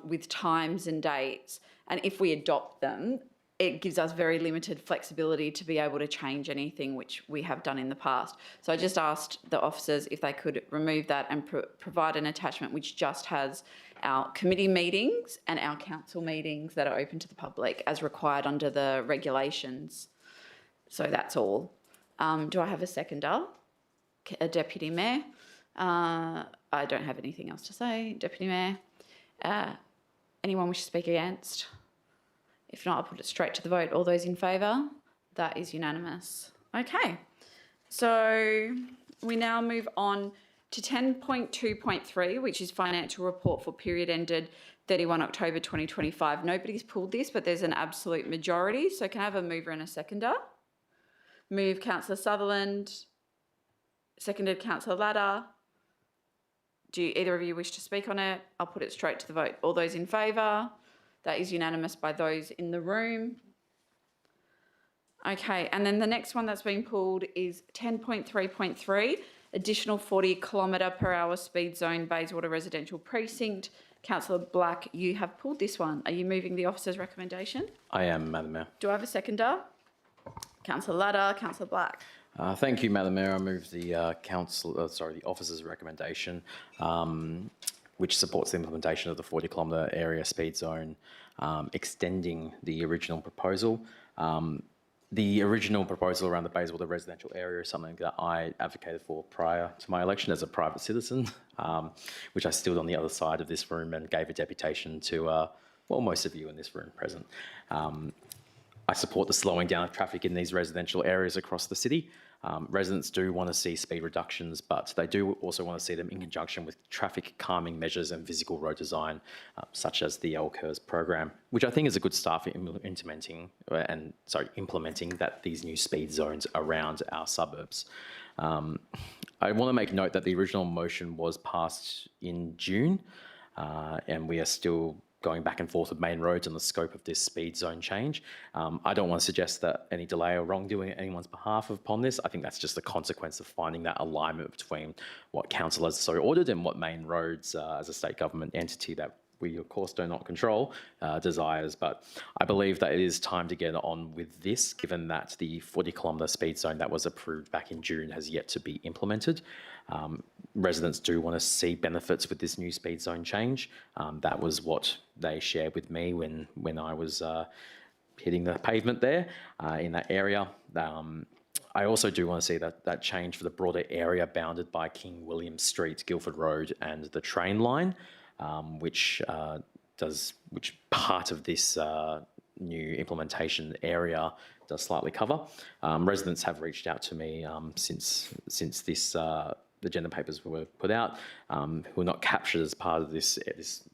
with times and dates. And if we adopt them, it gives us very limited flexibility to be able to change anything, which we have done in the past. So I just asked the officers if they could remove that and provide an attachment which just has our committee meetings and our council meetings that are open to the public as required under the regulations. So that's all. Do I have a seconder? A Deputy Mayor? I don't have anything else to say. Deputy Mayor? Anyone wish to speak against? If not, I'll put it straight to the vote. All those in favour? That is unanimous. Okay. So we now move on to 10.2.3, which is financial report for period ended 31 October 2025. Nobody's pulled this, but there's an absolute majority. So can I have a mover and a seconder? Move Councillor Sutherland. Seconded Councillor Latta. Do either of you wish to speak on it? I'll put it straight to the vote. All those in favour? That is unanimous by those in the room. Okay, and then the next one that's been pulled is 10.3.3, additional 40 kilometre per hour speed zone, Bayswater Residential Precinct. Councillor Black, you have pulled this one. Are you moving the officer's recommendation? I am, Madam Mayor. Do I have a seconder? Councillor Ladder, Councillor Black. Thank you, Madam Mayor. I move the the officer's recommendation, which supports the implementation of the 40-kilometre area speed zone, extending the original proposal. The original proposal around the Bayswater residential area is something that I advocated for prior to my election as a private citizen, which I stood on the other side of this room and gave a deputation to, well, most of you in this room present. I support the slowing down of traffic in these residential areas across the city. Residents do want to see speed reductions, but they do also want to see them in conjunction with traffic calming measures and physical road design, such as the LCURS program, which I think is a good start for implementing that these new speed zones around our suburbs. I want to make note that the original motion was passed in June, and we are still going back and forth with Main Roads on the scope of this speed zone change. I don't want to suggest that any delay or wrongdoing at anyone's behalf upon this. I think that's just a consequence of finding that alignment between what council has so ordered and what Main Roads, as a state government entity that we of course do not control, desires. But I believe that it is time to get on with this, given that the 40-kilometre speed zone that was approved back in June has yet to be implemented. Residents do want to see benefits with this new speed zone change. That was what they shared with me when I was hitting the pavement there in that area. I also do want to see that change for the broader area bounded by King William Street, Guildford Road and the train line, which part of this new implementation area does slightly cover. Residents have reached out to me since this the agenda papers were put out, who are not captured as part of this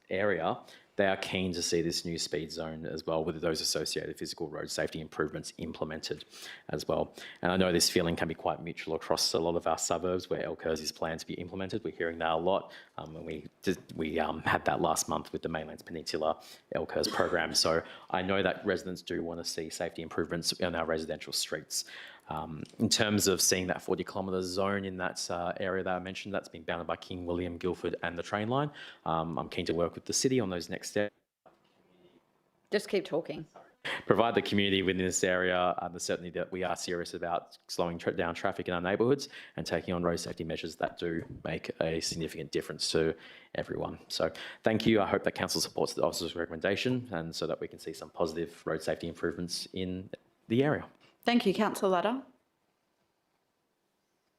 area. They are keen to see this new speed zone as well, with those associated physical road safety improvements implemented as well. And I know this feeling can be quite mutual across a lot of our suburbs where LCURS is planned to be implemented. We're hearing that a lot. And we had that last month with the Mainlands Peninsula LCURS program. So I know that residents do want to see safety improvements in our residential streets. In terms of seeing that 40-kilometre zone in that area that I mentioned, that's been bounded by King William, Guildford and the train line. I'm keen to work with the city on those next steps. Just keep talking. Provide the community within this area the certainty that we are serious about slowing down traffic in our neighbourhoods and taking on road safety measures that do make a significant difference to everyone. So thank you. I hope that council supports the officer's recommendation and so that we can see some positive road safety improvements in the area. Thank you, Councillor Ladder.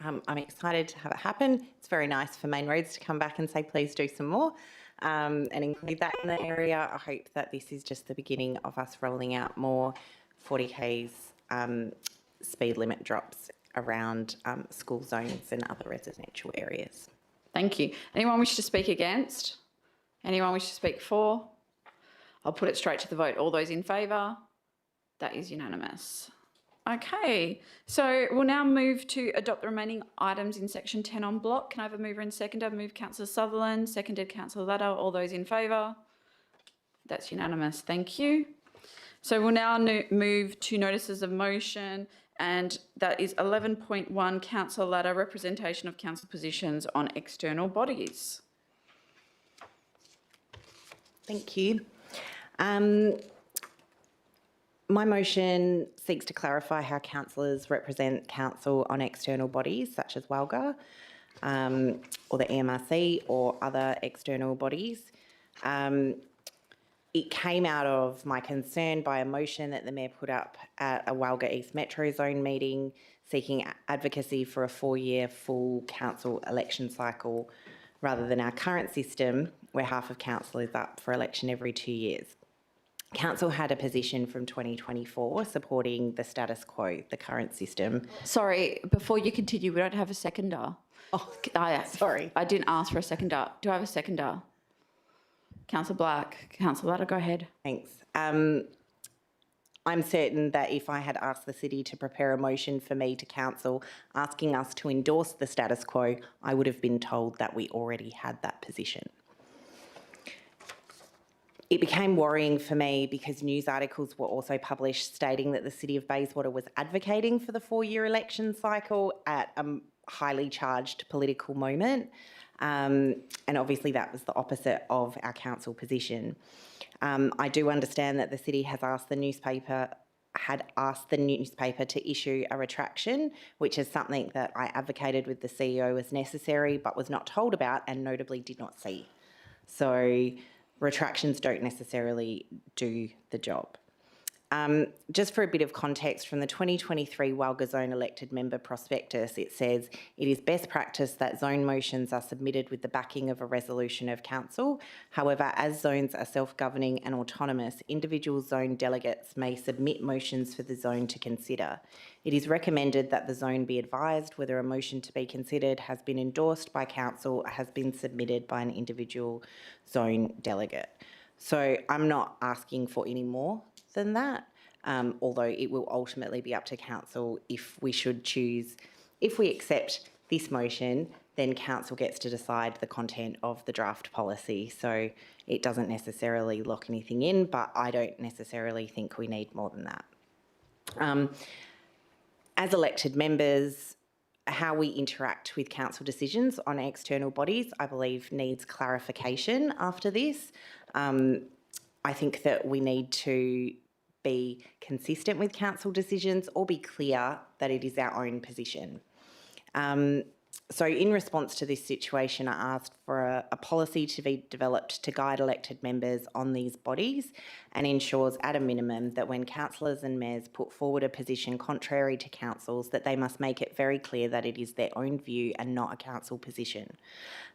I'm excited to have it happen. It's very nice for Main Roads to come back and say, please do some more and include that in the area. I hope that this is just the beginning of us rolling out more 40Ks speed limit drops around school zones and other residential areas. Thank you. Anyone wish to speak against? Anyone wish to speak for? I'll put it straight to the vote. All those in favour? That is unanimous. Okay, so we'll now move to adopt the remaining items in section 10 on block. Can I have a mover and seconder? Move Councillor Sutherland, seconded Councillor Ladder. All those in favour? That's unanimous. Thank you. So we'll now move to notices of motion, and that is 11.1, Councillor Ladder, representation of council positions on external bodies. Thank you. My motion seeks to clarify how councillors represent council on external bodies such as WALGA or the EMRC or other external bodies. It came out of my concern by a motion that the Mayor put up at a WALGA East Metro Zone meeting seeking advocacy for a 4-year full council election cycle rather than our current system where half of council is up for election every 2 years. Council had a position from 2024 supporting the status quo, the current system. Sorry, before you continue, we don't have a seconder. Oh, sorry. I didn't ask for a seconder. Do I have a seconder? Councillor Black, Councillor Ladder, go ahead. Thanks. I'm certain that if I had asked the city to prepare a motion for me to council asking us to endorse the status quo, I would have been told that we already had that position. it became worrying for me because news articles were also published stating that the City of Bayswater was advocating for the 4-year election cycle at a highly charged political moment. And obviously that was the opposite of our council position. I do understand that the city has asked the newspaper to issue a retraction, which is something that I advocated with the CEO as necessary, but was not told about and notably did not see. So retractions don't necessarily do the job. Just for a bit of context, from the 2023 Walga Zone elected member prospectus, it says it is best practice that zone motions are submitted with the backing of a resolution of council. However, as zones are self-governing and autonomous, individual zone delegates may submit motions for the zone to consider. It is recommended that the zone be advised whether a motion to be considered has been endorsed by council or has been submitted by an individual zone delegate. So I'm not asking for any more than that, although it will ultimately be up to council if we should choose. If we accept this motion, then council gets to decide the content of the draft policy. So it doesn't necessarily lock anything in, but I don't necessarily think we need more than that. As elected members, how we interact with council decisions on external bodies, I believe, needs clarification after this. I think that we need to be consistent with council decisions or be clear that it is our own position. So in response to this situation, I asked for a policy to be developed to guide elected members on these bodies and ensures at a minimum that when councillors and mayors put forward a position contrary to council's, that they must make it very clear that it is their own view and not a council position.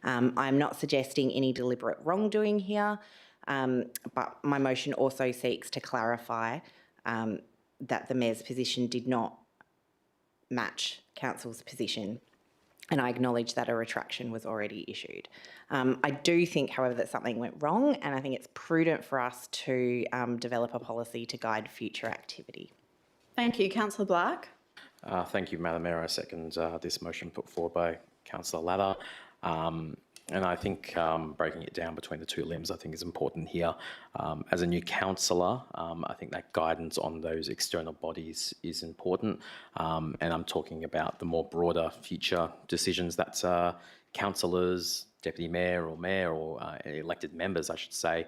I'm not suggesting any deliberate wrongdoing here, but my motion also seeks to clarify that the mayor's position did not match council's position, and I acknowledge that a retraction was already issued. I do think, however, that something went wrong, and I think it's prudent for us to develop a policy to guide future activity. Thank you. Councillor Black. Thank you, Madam Mayor. I second this motion put forward by Councillor Latta. And I think breaking it down between the two limbs, I think is important here. As a new councillor, I think that guidance on those external bodies is important. And I'm talking about the more broader future decisions that councillors, deputy mayor or elected members, I should say,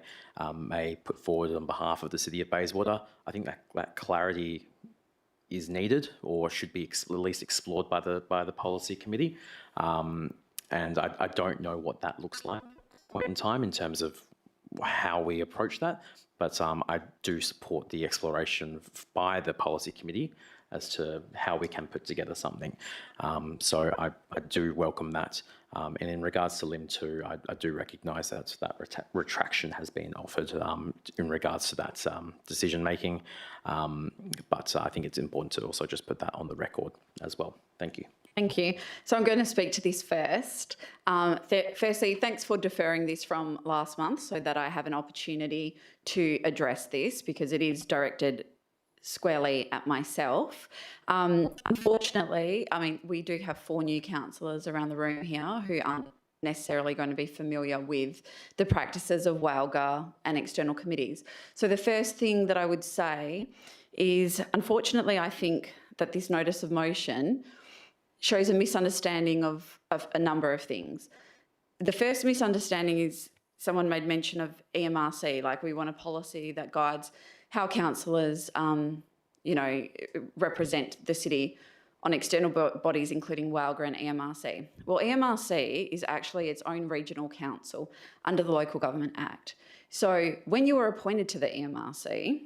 may put forward on behalf of the City of Bayswater. I think that clarity is needed or should be at least explored by the policy committee. And I don't know what that looks like at this point in time in terms of how we approach that, but I do support the exploration by the policy committee as to how we can put together something. So I do welcome that. And in regards to Limb 2, I do recognise that retraction has been offered in regards to that decision making, but I think it's important to also just put that on the record as well. Thank you. Thank you. So I'm going to speak to this first. Firstly, thanks for deferring this from last month so that I have an opportunity to address this because it is directed squarely at myself. Unfortunately, I mean, we do have 4 new councillors around the room here who aren't necessarily going to be familiar with the practices of WALGA and external committees. So the first thing that I would say is, unfortunately, I think that this notice of motion shows a misunderstanding of a number of things. The first misunderstanding is someone made mention of EMRC, like we want a policy that guides how councillors, represent the city on external bodies, including WALGA and EMRC. Well, EMRC is actually its own regional council under the Local Government Act. So when you are appointed to the EMRC,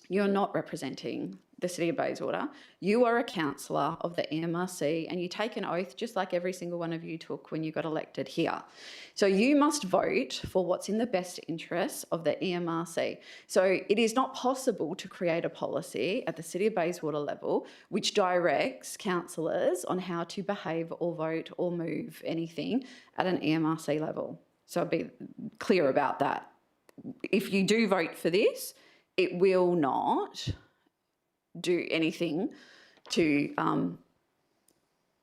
you're not representing the City of Bayswater. You are a councillor of the EMRC and you take an oath just like every single one of you took when you got elected here. So you must vote for what's in the best interests of the EMRC. So it is not possible to create a policy at the City of Bayswater level which directs councillors on how to behave or vote or move anything at an EMRC level. So I'll be clear about that. If you do vote for this, it will not do anything to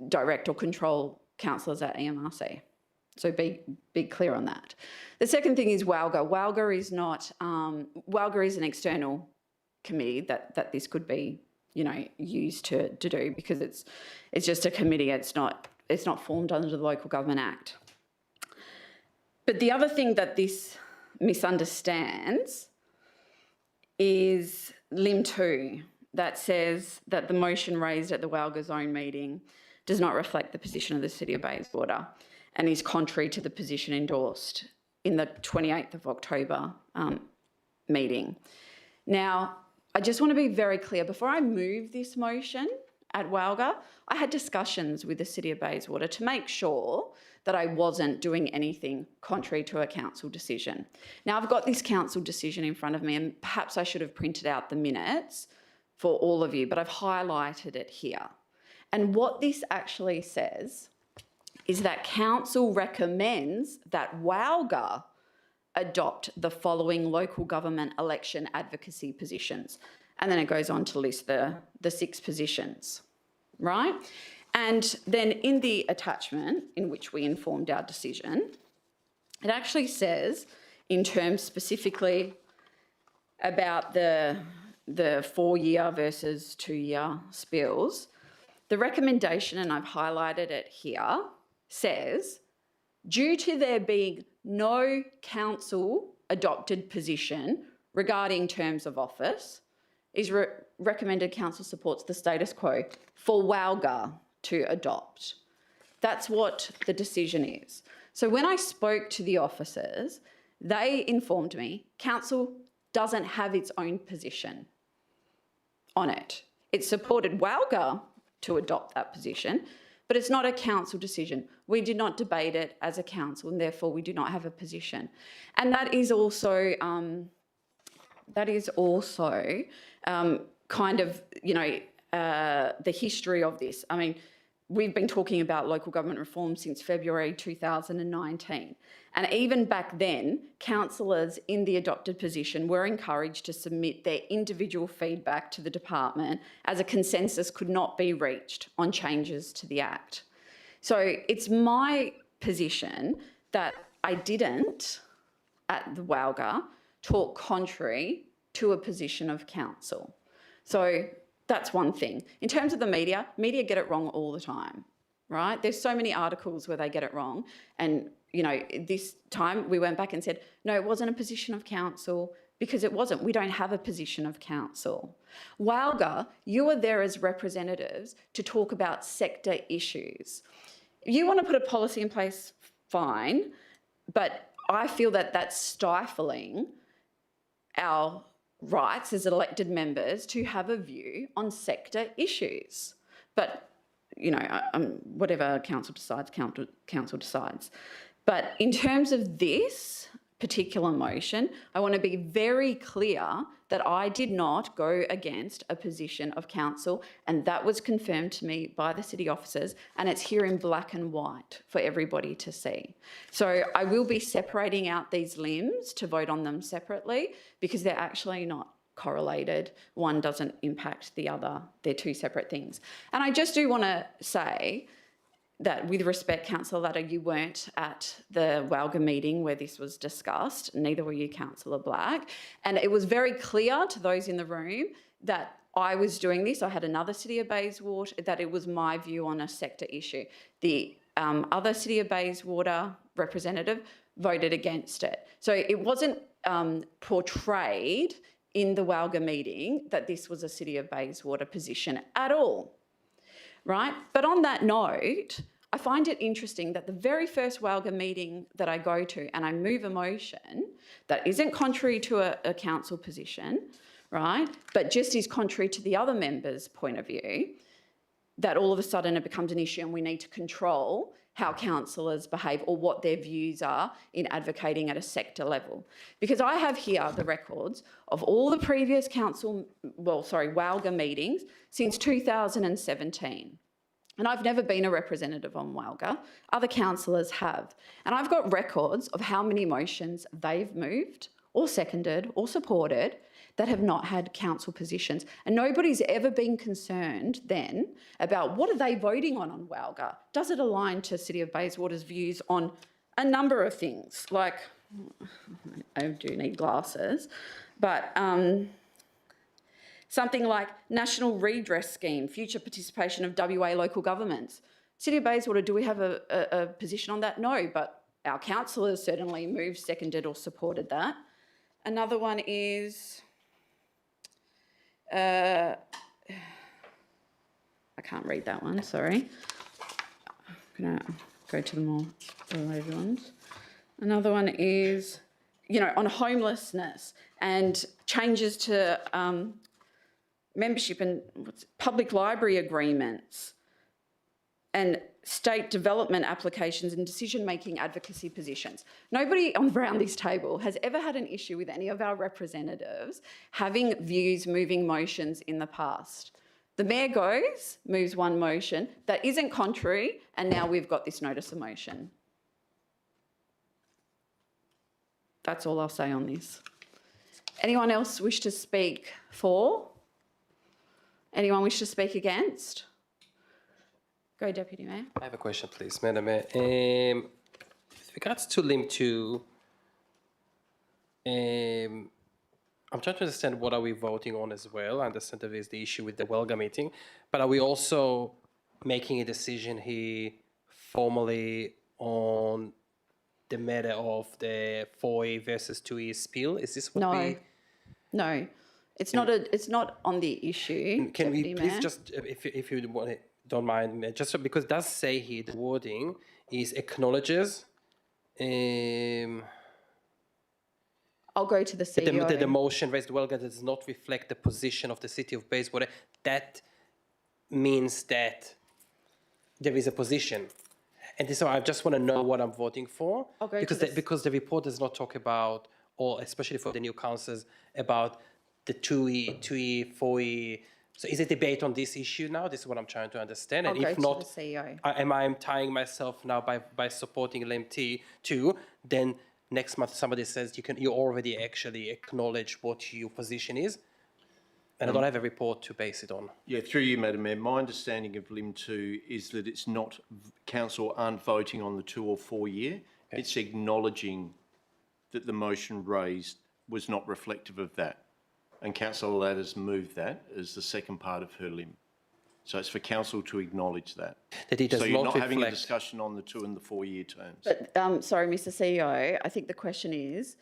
direct or control councillors at EMRC. So be clear on that. The second thing is WALGA. WALGA is not, WALGA is an external committee that this could be, used to do, because it's just a committee. It's not formed under the Local Government Act. But the other thing that this misunderstands is Lim 2, that says that the motion raised at the WALGA zone meeting does not reflect the position of the City of Bayswater and is contrary to the position endorsed in the 28th of October meeting. Now, I just want to be very clear. Before I move this motion at WALGA, I had discussions with the City of Bayswater to make sure that I wasn't doing anything contrary to a council decision. Now, I've got this council decision in front of me, and perhaps I should have printed out the minutes for all of you, but I've highlighted it here. And what this actually says is that council recommends that WALGA adopt the following local government election advocacy positions. And then it goes on to list the 6 positions, right? And then in the attachment in which we informed our decision, it actually says, in terms specifically about the 4-year versus 2-year spills, the recommendation, and I've highlighted it here, says, due to there being no council adopted position regarding terms of office, is recommended council supports the status quo for WALGA to adopt. That's what the decision is. So when I spoke to the officers, they informed me council doesn't have its own position on it. It supported WALGA to adopt that position, but it's not a council decision. We did not debate it as a council, and therefore we do not have a position. And that is also kind of, the history of this. I mean, we've been talking about local government reform since February 2019. And even back then, councillors in the adopted position were encouraged to submit their individual feedback to the department, as a consensus could not be reached on changes to the Act. So it's my position that I didn't, at the WALGA, talk contrary to a position of council. So that's one thing. In terms of the media get it wrong all the time, right? There's so many articles where they get it wrong. And, this time we went back and said, no, it wasn't a position of council, because it wasn't. We don't have a position of council. WALGA, you are there as representatives to talk about sector issues. You want to put a policy in place, fine, but I feel that that's stifling our rights as elected members to have a view on sector issues. But, whatever council decides, council decides. But in terms of this particular motion, I want to be very clear that I did not go against a position of council, and that was confirmed to me by the city officers, and it's here in black and white for everybody to see. So I will be separating out these limbs to vote on them separately, because they're actually not correlated. One doesn't impact the other. They're 2 separate things. And I just do want to say that, with respect, Councillor Latta, you weren't at the WALGA meeting where this was discussed, neither were you, Councillor Black. And it was very clear to those in the room that I was doing this. I had another City of Bayswater, that it was my view on a sector issue. The other City of Bayswater representative voted against it. So it wasn't portrayed in the WALGA meeting that this was a City of Bayswater position at all. Right? But on that note, I find it interesting that the very first WALGA meeting that I go to and I move a motion that isn't contrary to a council position, right, but just is contrary to the other members' point of view, that all of a sudden it becomes an issue and we need to control how councillors behave or what their views are in advocating at a sector level. Because I have here the records of all the previous WALGA meetings since 2017. And I've never been a representative on WALGA. Other councillors have. And I've got records of how many motions they've moved or seconded or supported that have not had council positions. And nobody's ever been concerned then about what are they voting on WALGA? Does it align to City of Bayswater's views on a number of things, like, I do need glasses, but something like National Redress Scheme, future participation of WA local governments. City of Bayswater, do we have a position on that? No, but our councillors certainly moved, seconded or supported that. Another one is, I can't read that one, sorry. I'm going to go to the more related ones. Another one is, you know, on homelessness and changes to membership and public library agreements and state development applications and decision-making advocacy positions. Nobody around this table has ever had an issue with any of our representatives having views, moving motions in the past. The Mayor goes, moves one motion that isn't contrary, and now we've got this notice of motion. That's all I'll say on this. Anyone else wish to speak for? Anyone wish to speak against? Go, Deputy Mayor. I have a question, please, Madam Mayor. With regards to LIM 2, I'm trying to understand what are we voting on as well. I understand there is the issue with the Welga meeting, but are we also making a decision here formally on the matter of the 4E versus 2E spill? Is this what we... No, it's not on the issue. Can we Deputy please Mayor. just, if you want it, don't mind, just so, because it does say here the wording is acknowledges. I'll go to the CEO. The motion raised Welga does not reflect the position of the City of Bayswater. That means that there is a position. And so I just want to know what I'm voting for. I'll go because to because the report does not talk about, or especially for the new councillors, about the 2E, 4E. So is a debate on this issue now? This is what I'm trying to understand. I'll And go if to not, the CEO. am I tying myself now by supporting LMT too? Then next month somebody says you already actually acknowledge what your position is, and I don't have a report to base it on. Yeah, through you, Madam Mayor, my understanding of LIM 2 is that it's not, council aren't voting on the 2 or 4 year. Okay. It's acknowledging that the motion raised was not reflective of that. And Councillor Ladders moved that as the second part of her LIM. So it's for council to acknowledge that. That it does so you're not reflect... having a discussion on the 2 and the 4 year terms. But, sorry, Mr CEO, I think the question is,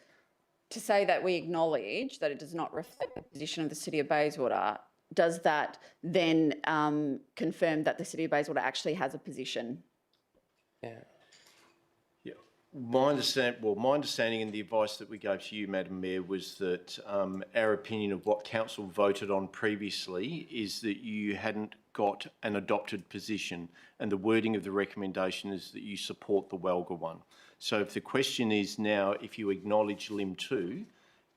to say that we acknowledge that it does not reflect the position of the City of Bayswater, does that then confirm that the City of Bayswater actually has a position? Yeah. My understanding and the advice that we gave to you, Madam Mayor, was that our opinion of what council voted on previously is that you hadn't got an adopted position, and the wording of the recommendation is that you support the Welga one. So if the question is now, if you acknowledge LIM 2,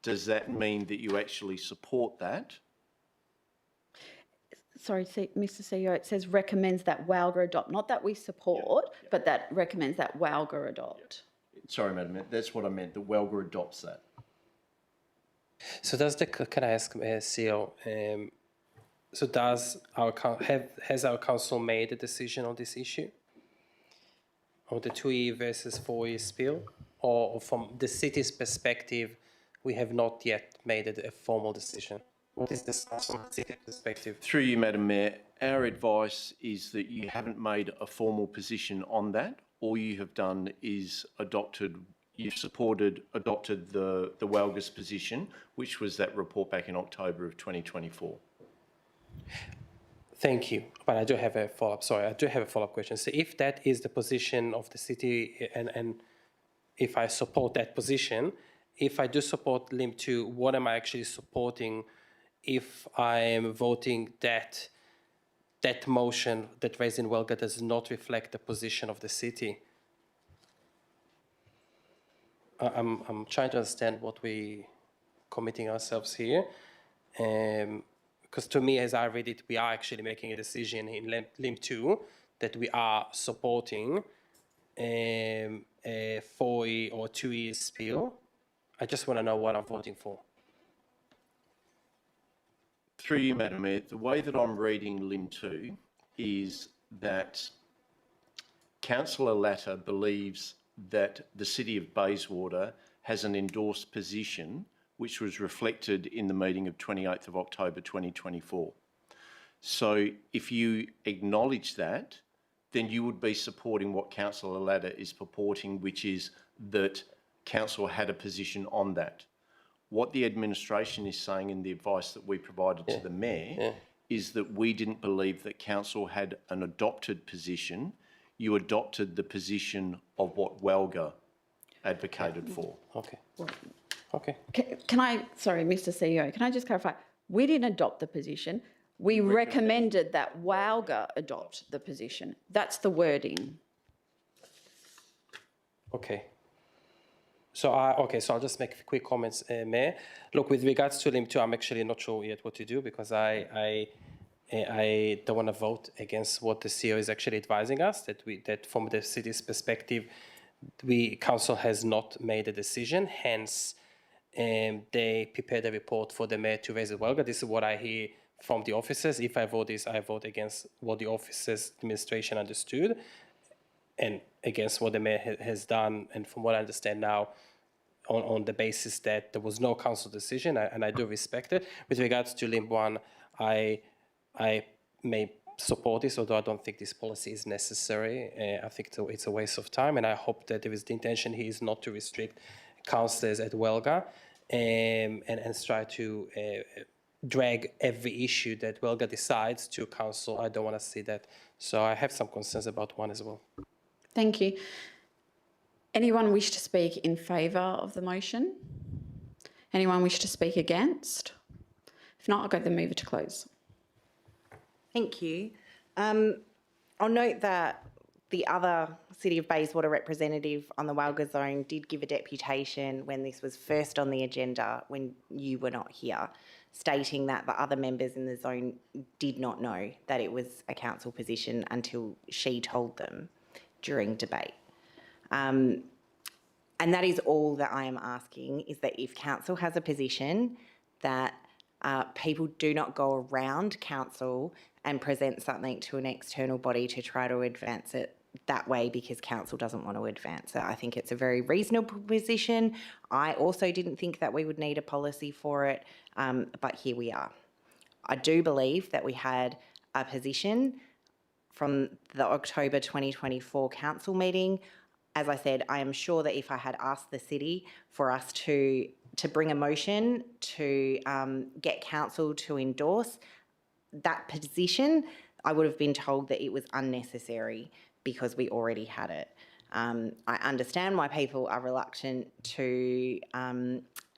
does that mean that you actually support that? Sorry, Mr CEO, it says recommends that WALGA adopt, not that we support, but that recommends that WALGA adopt. Sorry, Madam Mayor, that's what I meant, that WALGA adopts that. So can I ask CEO, so has our council made a decision on this issue? On the 2E versus 4E spill? Or from the city's perspective, we have not yet made a formal decision? What is this from the city perspective? Through you, Madam Mayor, our advice is that you haven't made a formal position on that. All you have done is adopted the WALGA's position, which was that report back in October of 2024. Thank you. But I do have a follow-up. Sorry, I do have a follow-up question. So if that is the position of the city and if I support that position, if I do support LIM 2, what am I actually supporting if I am voting that motion that raised in Welga does not reflect the position of the city? I'm trying to understand what we committing ourselves here. Because to me, as I read it, we are actually making a decision in LIM 2 that we are supporting a 4E or 2E spill. I just want to know what I'm voting for. Through you, Madam Mayor, the way that I'm reading LIM 2 is that Councillor Latter believes that the City of Bayswater has an endorsed position which was reflected in the meeting of 28th of October 2024. So if you acknowledge that, then you would be supporting what Councillor Latta is purporting, which is that Council had a position on that. What the administration is saying in the advice that we provided to the Mayor is that we didn't believe that Council had an adopted position. You adopted the position of what Walga advocated for. Okay. Okay. Can I, sorry, Mr. CEO, can I just clarify? We didn't adopt the position. We recommended that WALGA adopt the position. That's the wording. Okay. So I'll just make quick comments, Mayor. Look, with regards to LIM 2, I'm actually not sure yet what to do because I don't want to vote against what the CEO is actually advising us. That from the city's perspective, council has not made a decision. Hence, they prepared a report for the Mayor to raise as well. But this is what I hear from the officers. If I vote this, I vote against what the officers' administration understood and against what the Mayor has done. And from what I understand now, on the basis that there was no council decision, and I do respect it. With regards to LIM 1, I may support this, although I don't think this policy is necessary. I think it's a waste of time, and I hope that there is the intention here is not to restrict councillors at WELGA and try to drag every issue that WELGA decides to council. I don't want to see that. So I have some concerns about 1 as well. Thank you. Anyone wish to speak in favour of the motion? Anyone wish to speak against? If not, I'll go to the mover to close. Thank you. I'll note that the other City of Bayswater representative on the Walga zone did give a deputation when this was first on the agenda, when you were not here, stating that the other members in the zone did not know that it was a council position until she told them during debate. And that is all that I am asking, is that if council has a position, that people do not go around council and present something to an external body to try to advance it that way because council doesn't want to advance it. I think it's a very reasonable position. I also didn't think that we would need a policy for it, but here we are. I do believe that we had a position from the October 2024 council meeting. As I said, I am sure that if I had asked the city for us to bring a motion to get council to endorse that position, I would have been told that it was unnecessary because we already had it. I understand why people are reluctant to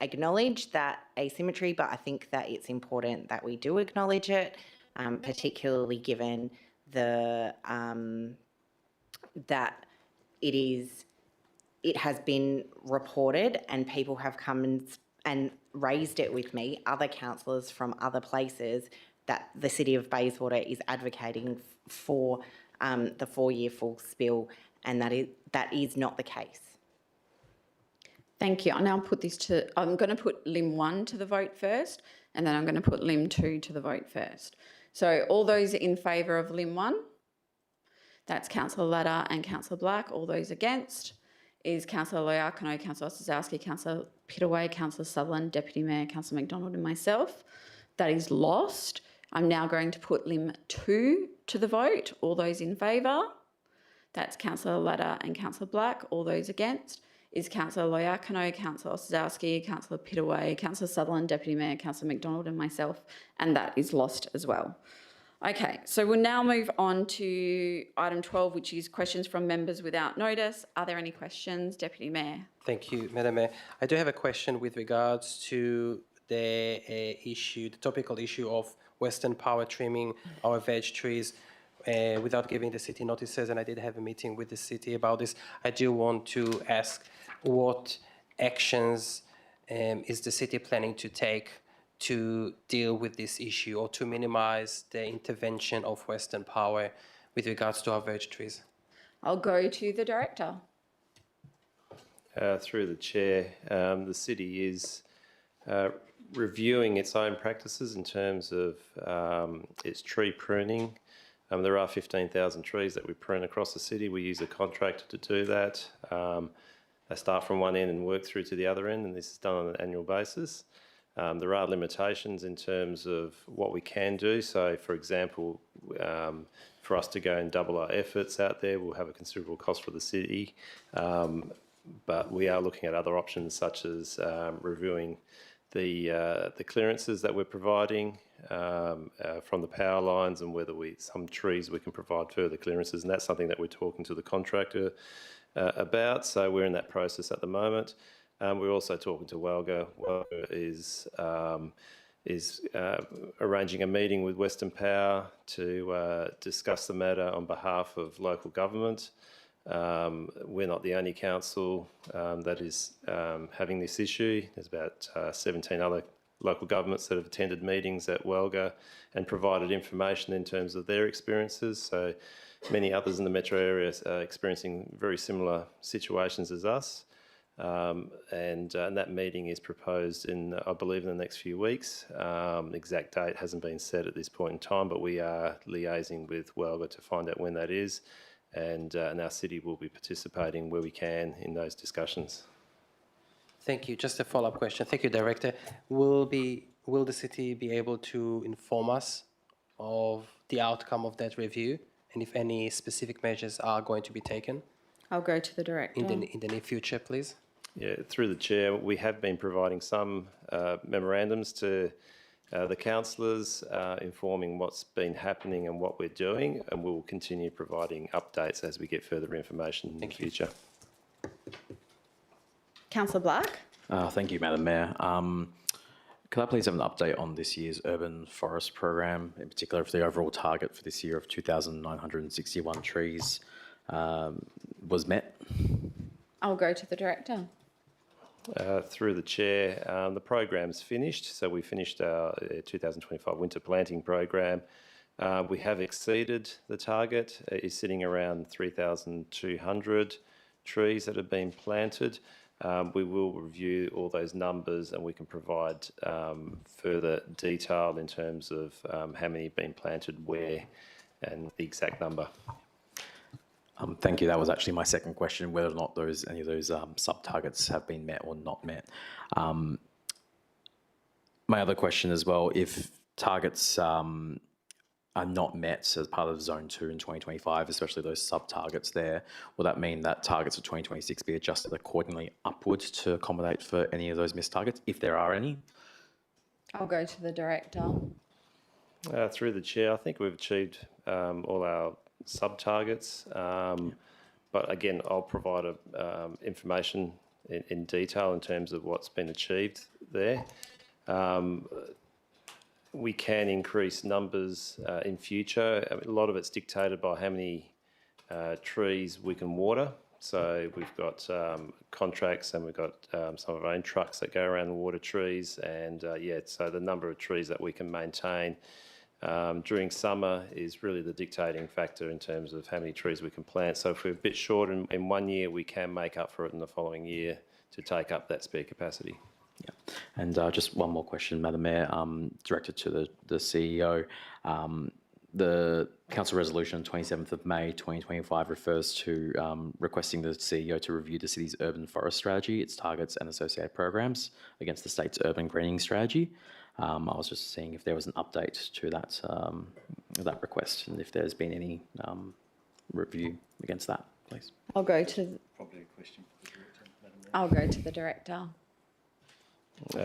acknowledge that asymmetry, but I think that it's important that we do acknowledge it, particularly given the that it has been reported and people have come and raised it with me, other councillors from other places, that the City of Bayswater is advocating for the 4-year full spill, and that is not the case. Thank you. I'll now put this to, I'm going to put LIM 1 to the vote first, and then I'm going to put LIM 2 to the vote first. So all those in favour of LIM 1, that's Councillor Latta and Councillor Black. All those against is Councillor Loiacono, Councillor Ostrzowski, Councillor Pittaway, Councillor Sutherland, Deputy Mayor, Councillor McDonald and myself. That is lost. I'm now going to put LIM 2 to the vote. All those in favour, that's Councillor Latta and Councillor Black. All those against is Councillor Loiacono, Councillor Ostrzowski, Councillor Pittaway, Councillor Sutherland, Deputy Mayor, Councillor McDonald and myself, and that is lost as well. Okay, so we'll now move on to item 12, which is questions from members without notice. Are there any questions? Deputy Mayor. Thank you, Madam Mayor. I do have a question with regards to the issue, the topical issue of Western Power trimming our veg trees without giving the city notices, and I did have a meeting with the city about this. I do want to ask what actions is the city planning to take to deal with this issue or to minimize the intervention of Western Power with regards to our veg trees? I'll go to the Director. Through the Chair, the city is reviewing its own practices in terms of its tree pruning. There are 15,000 trees that we prune across the city. We use a contractor to do that. They start from one end and work through to the other end, and this is done on an annual basis. There are limitations in terms of what we can do. So, for example, for us to go and double our efforts out there will have a considerable cost for the city. But we are looking at other options, such as reviewing the clearances that we're providing from the power lines, and whether some trees we can provide further clearances, and that's something that we're talking to the contractor about. So we're in that process at the moment. We're also talking to Walga. Walga is arranging a meeting with Western Power to discuss the matter on behalf of local government. We're not the only council that is having this issue. There's about 17 other local governments that have attended meetings at Walga and provided information in terms of their experiences. So many others in the metro area are experiencing very similar situations as us. And that meeting is proposed in, I believe, in the next few weeks. The exact date hasn't been set at this point in time, but we are liaising with Walga to find out when that is. And our city will be participating where we can in those discussions. Thank you. Just a follow-up question. Thank you, Director. Will the city be able to inform us of the outcome of that review, and if any specific measures are going to be taken I'll go to the Director. in the near future, please? Yeah, through the chair, we have been providing some memorandums to the councillors, informing what's been happening and what we're doing, and we'll continue providing updates as we get further information in the future. Councillor Black. Thank you, Madam Mayor. Could I please have an update on this year's urban forest program, in particular if the overall target for this year of 2,961 trees was met? I'll go to the Director. Through the chair, the program's finished. So we finished our 2025 winter planting program. We have exceeded the target. It is sitting around 3,200 trees that have been planted. We will review all those numbers, and we can provide further detail in terms of how many have been planted where and the exact number. Thank you. That was actually my second question, whether or not any of those sub-targets have been met or not met. My other question as well, if targets are not met as part of Zone 2 in 2025, especially those sub-targets there, will that mean that targets for 2026 be adjusted accordingly upwards to accommodate for any of those missed targets, if there are any? I'll go to the Director. Through the chair, I think we've achieved all our sub-targets, but again, I'll provide information in detail in terms of what's been achieved there. We can increase numbers in future. A lot of it's dictated by how many trees we can water. So we've got contracts, and we've got some of our own trucks that go around and water trees, and so the number of trees that we can maintain during summer is really the dictating factor in terms of how many trees we can plant. So if we're a bit short in 1 year, we can make up for it in the following year to take up that spare capacity. Yeah. And just one more question, Madam Mayor, directed to the CEO. The Council Resolution 27th of May 2025 refers to requesting the CEO to review the city's urban forest strategy, its targets and associated programs against the state's urban greening strategy. I was just seeing if there was an update to that request, and if there's been any review against that, please. I'll go to. Probably a question for the Director, Madam Mayor. I'll go to the Director.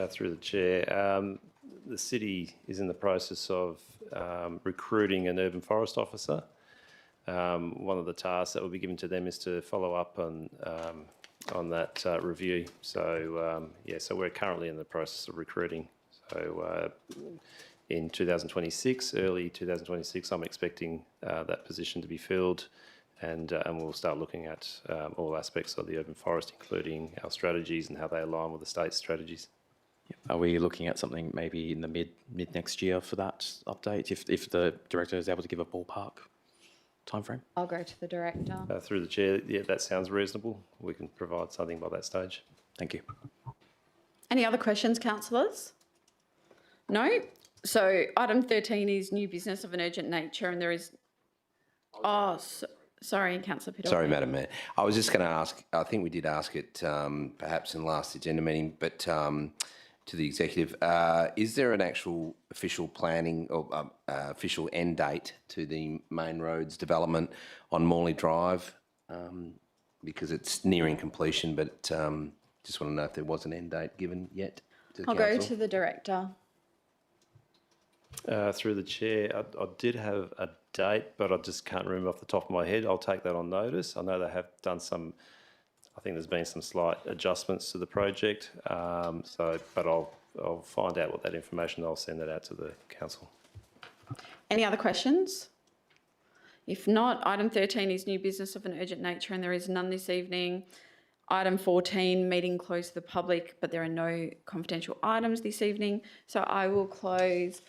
Through the chair, the city is in the process of recruiting an urban forest officer. One of the tasks that will be given to them is to follow up on that review. So so we're currently in the process of recruiting. So in 2026, early 2026, I'm expecting that position to be filled, and we'll start looking at all aspects of the urban forest, including our strategies and how they align with the state's strategies. Are we looking at something maybe in the mid next year for that update, if the Director is able to give a ballpark timeframe? I'll go to the Director. Through the chair, yeah, that sounds reasonable. We can provide something by that stage. Thank you. Any other questions, councillors? No? So item 13 is new business of an urgent nature, and there is... Sorry, Councillor Piddle. Sorry, Madam Mayor. I was just going to ask, I think we did ask it perhaps in the last agenda meeting, but to the executive, is there an actual official planning or official end date to the main roads development on Morley Drive? Because it's nearing completion, but just want to know if there was an end date given yet to the I'll go council. to the director. Through the chair, I did have a date, but I just can't remember off the top of my head. I'll take that on notice. I know they have done some, I think there's been some slight adjustments to the project. But I'll find out what that information, I'll send that out to the council. Any other questions? If not, item 13 is new business of an urgent nature and there is none this evening. Item 14, meeting closed to the public, but there are no confidential items this evening. So I will close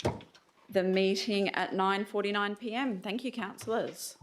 the meeting at 9:49 p.m. Thank you, councillors.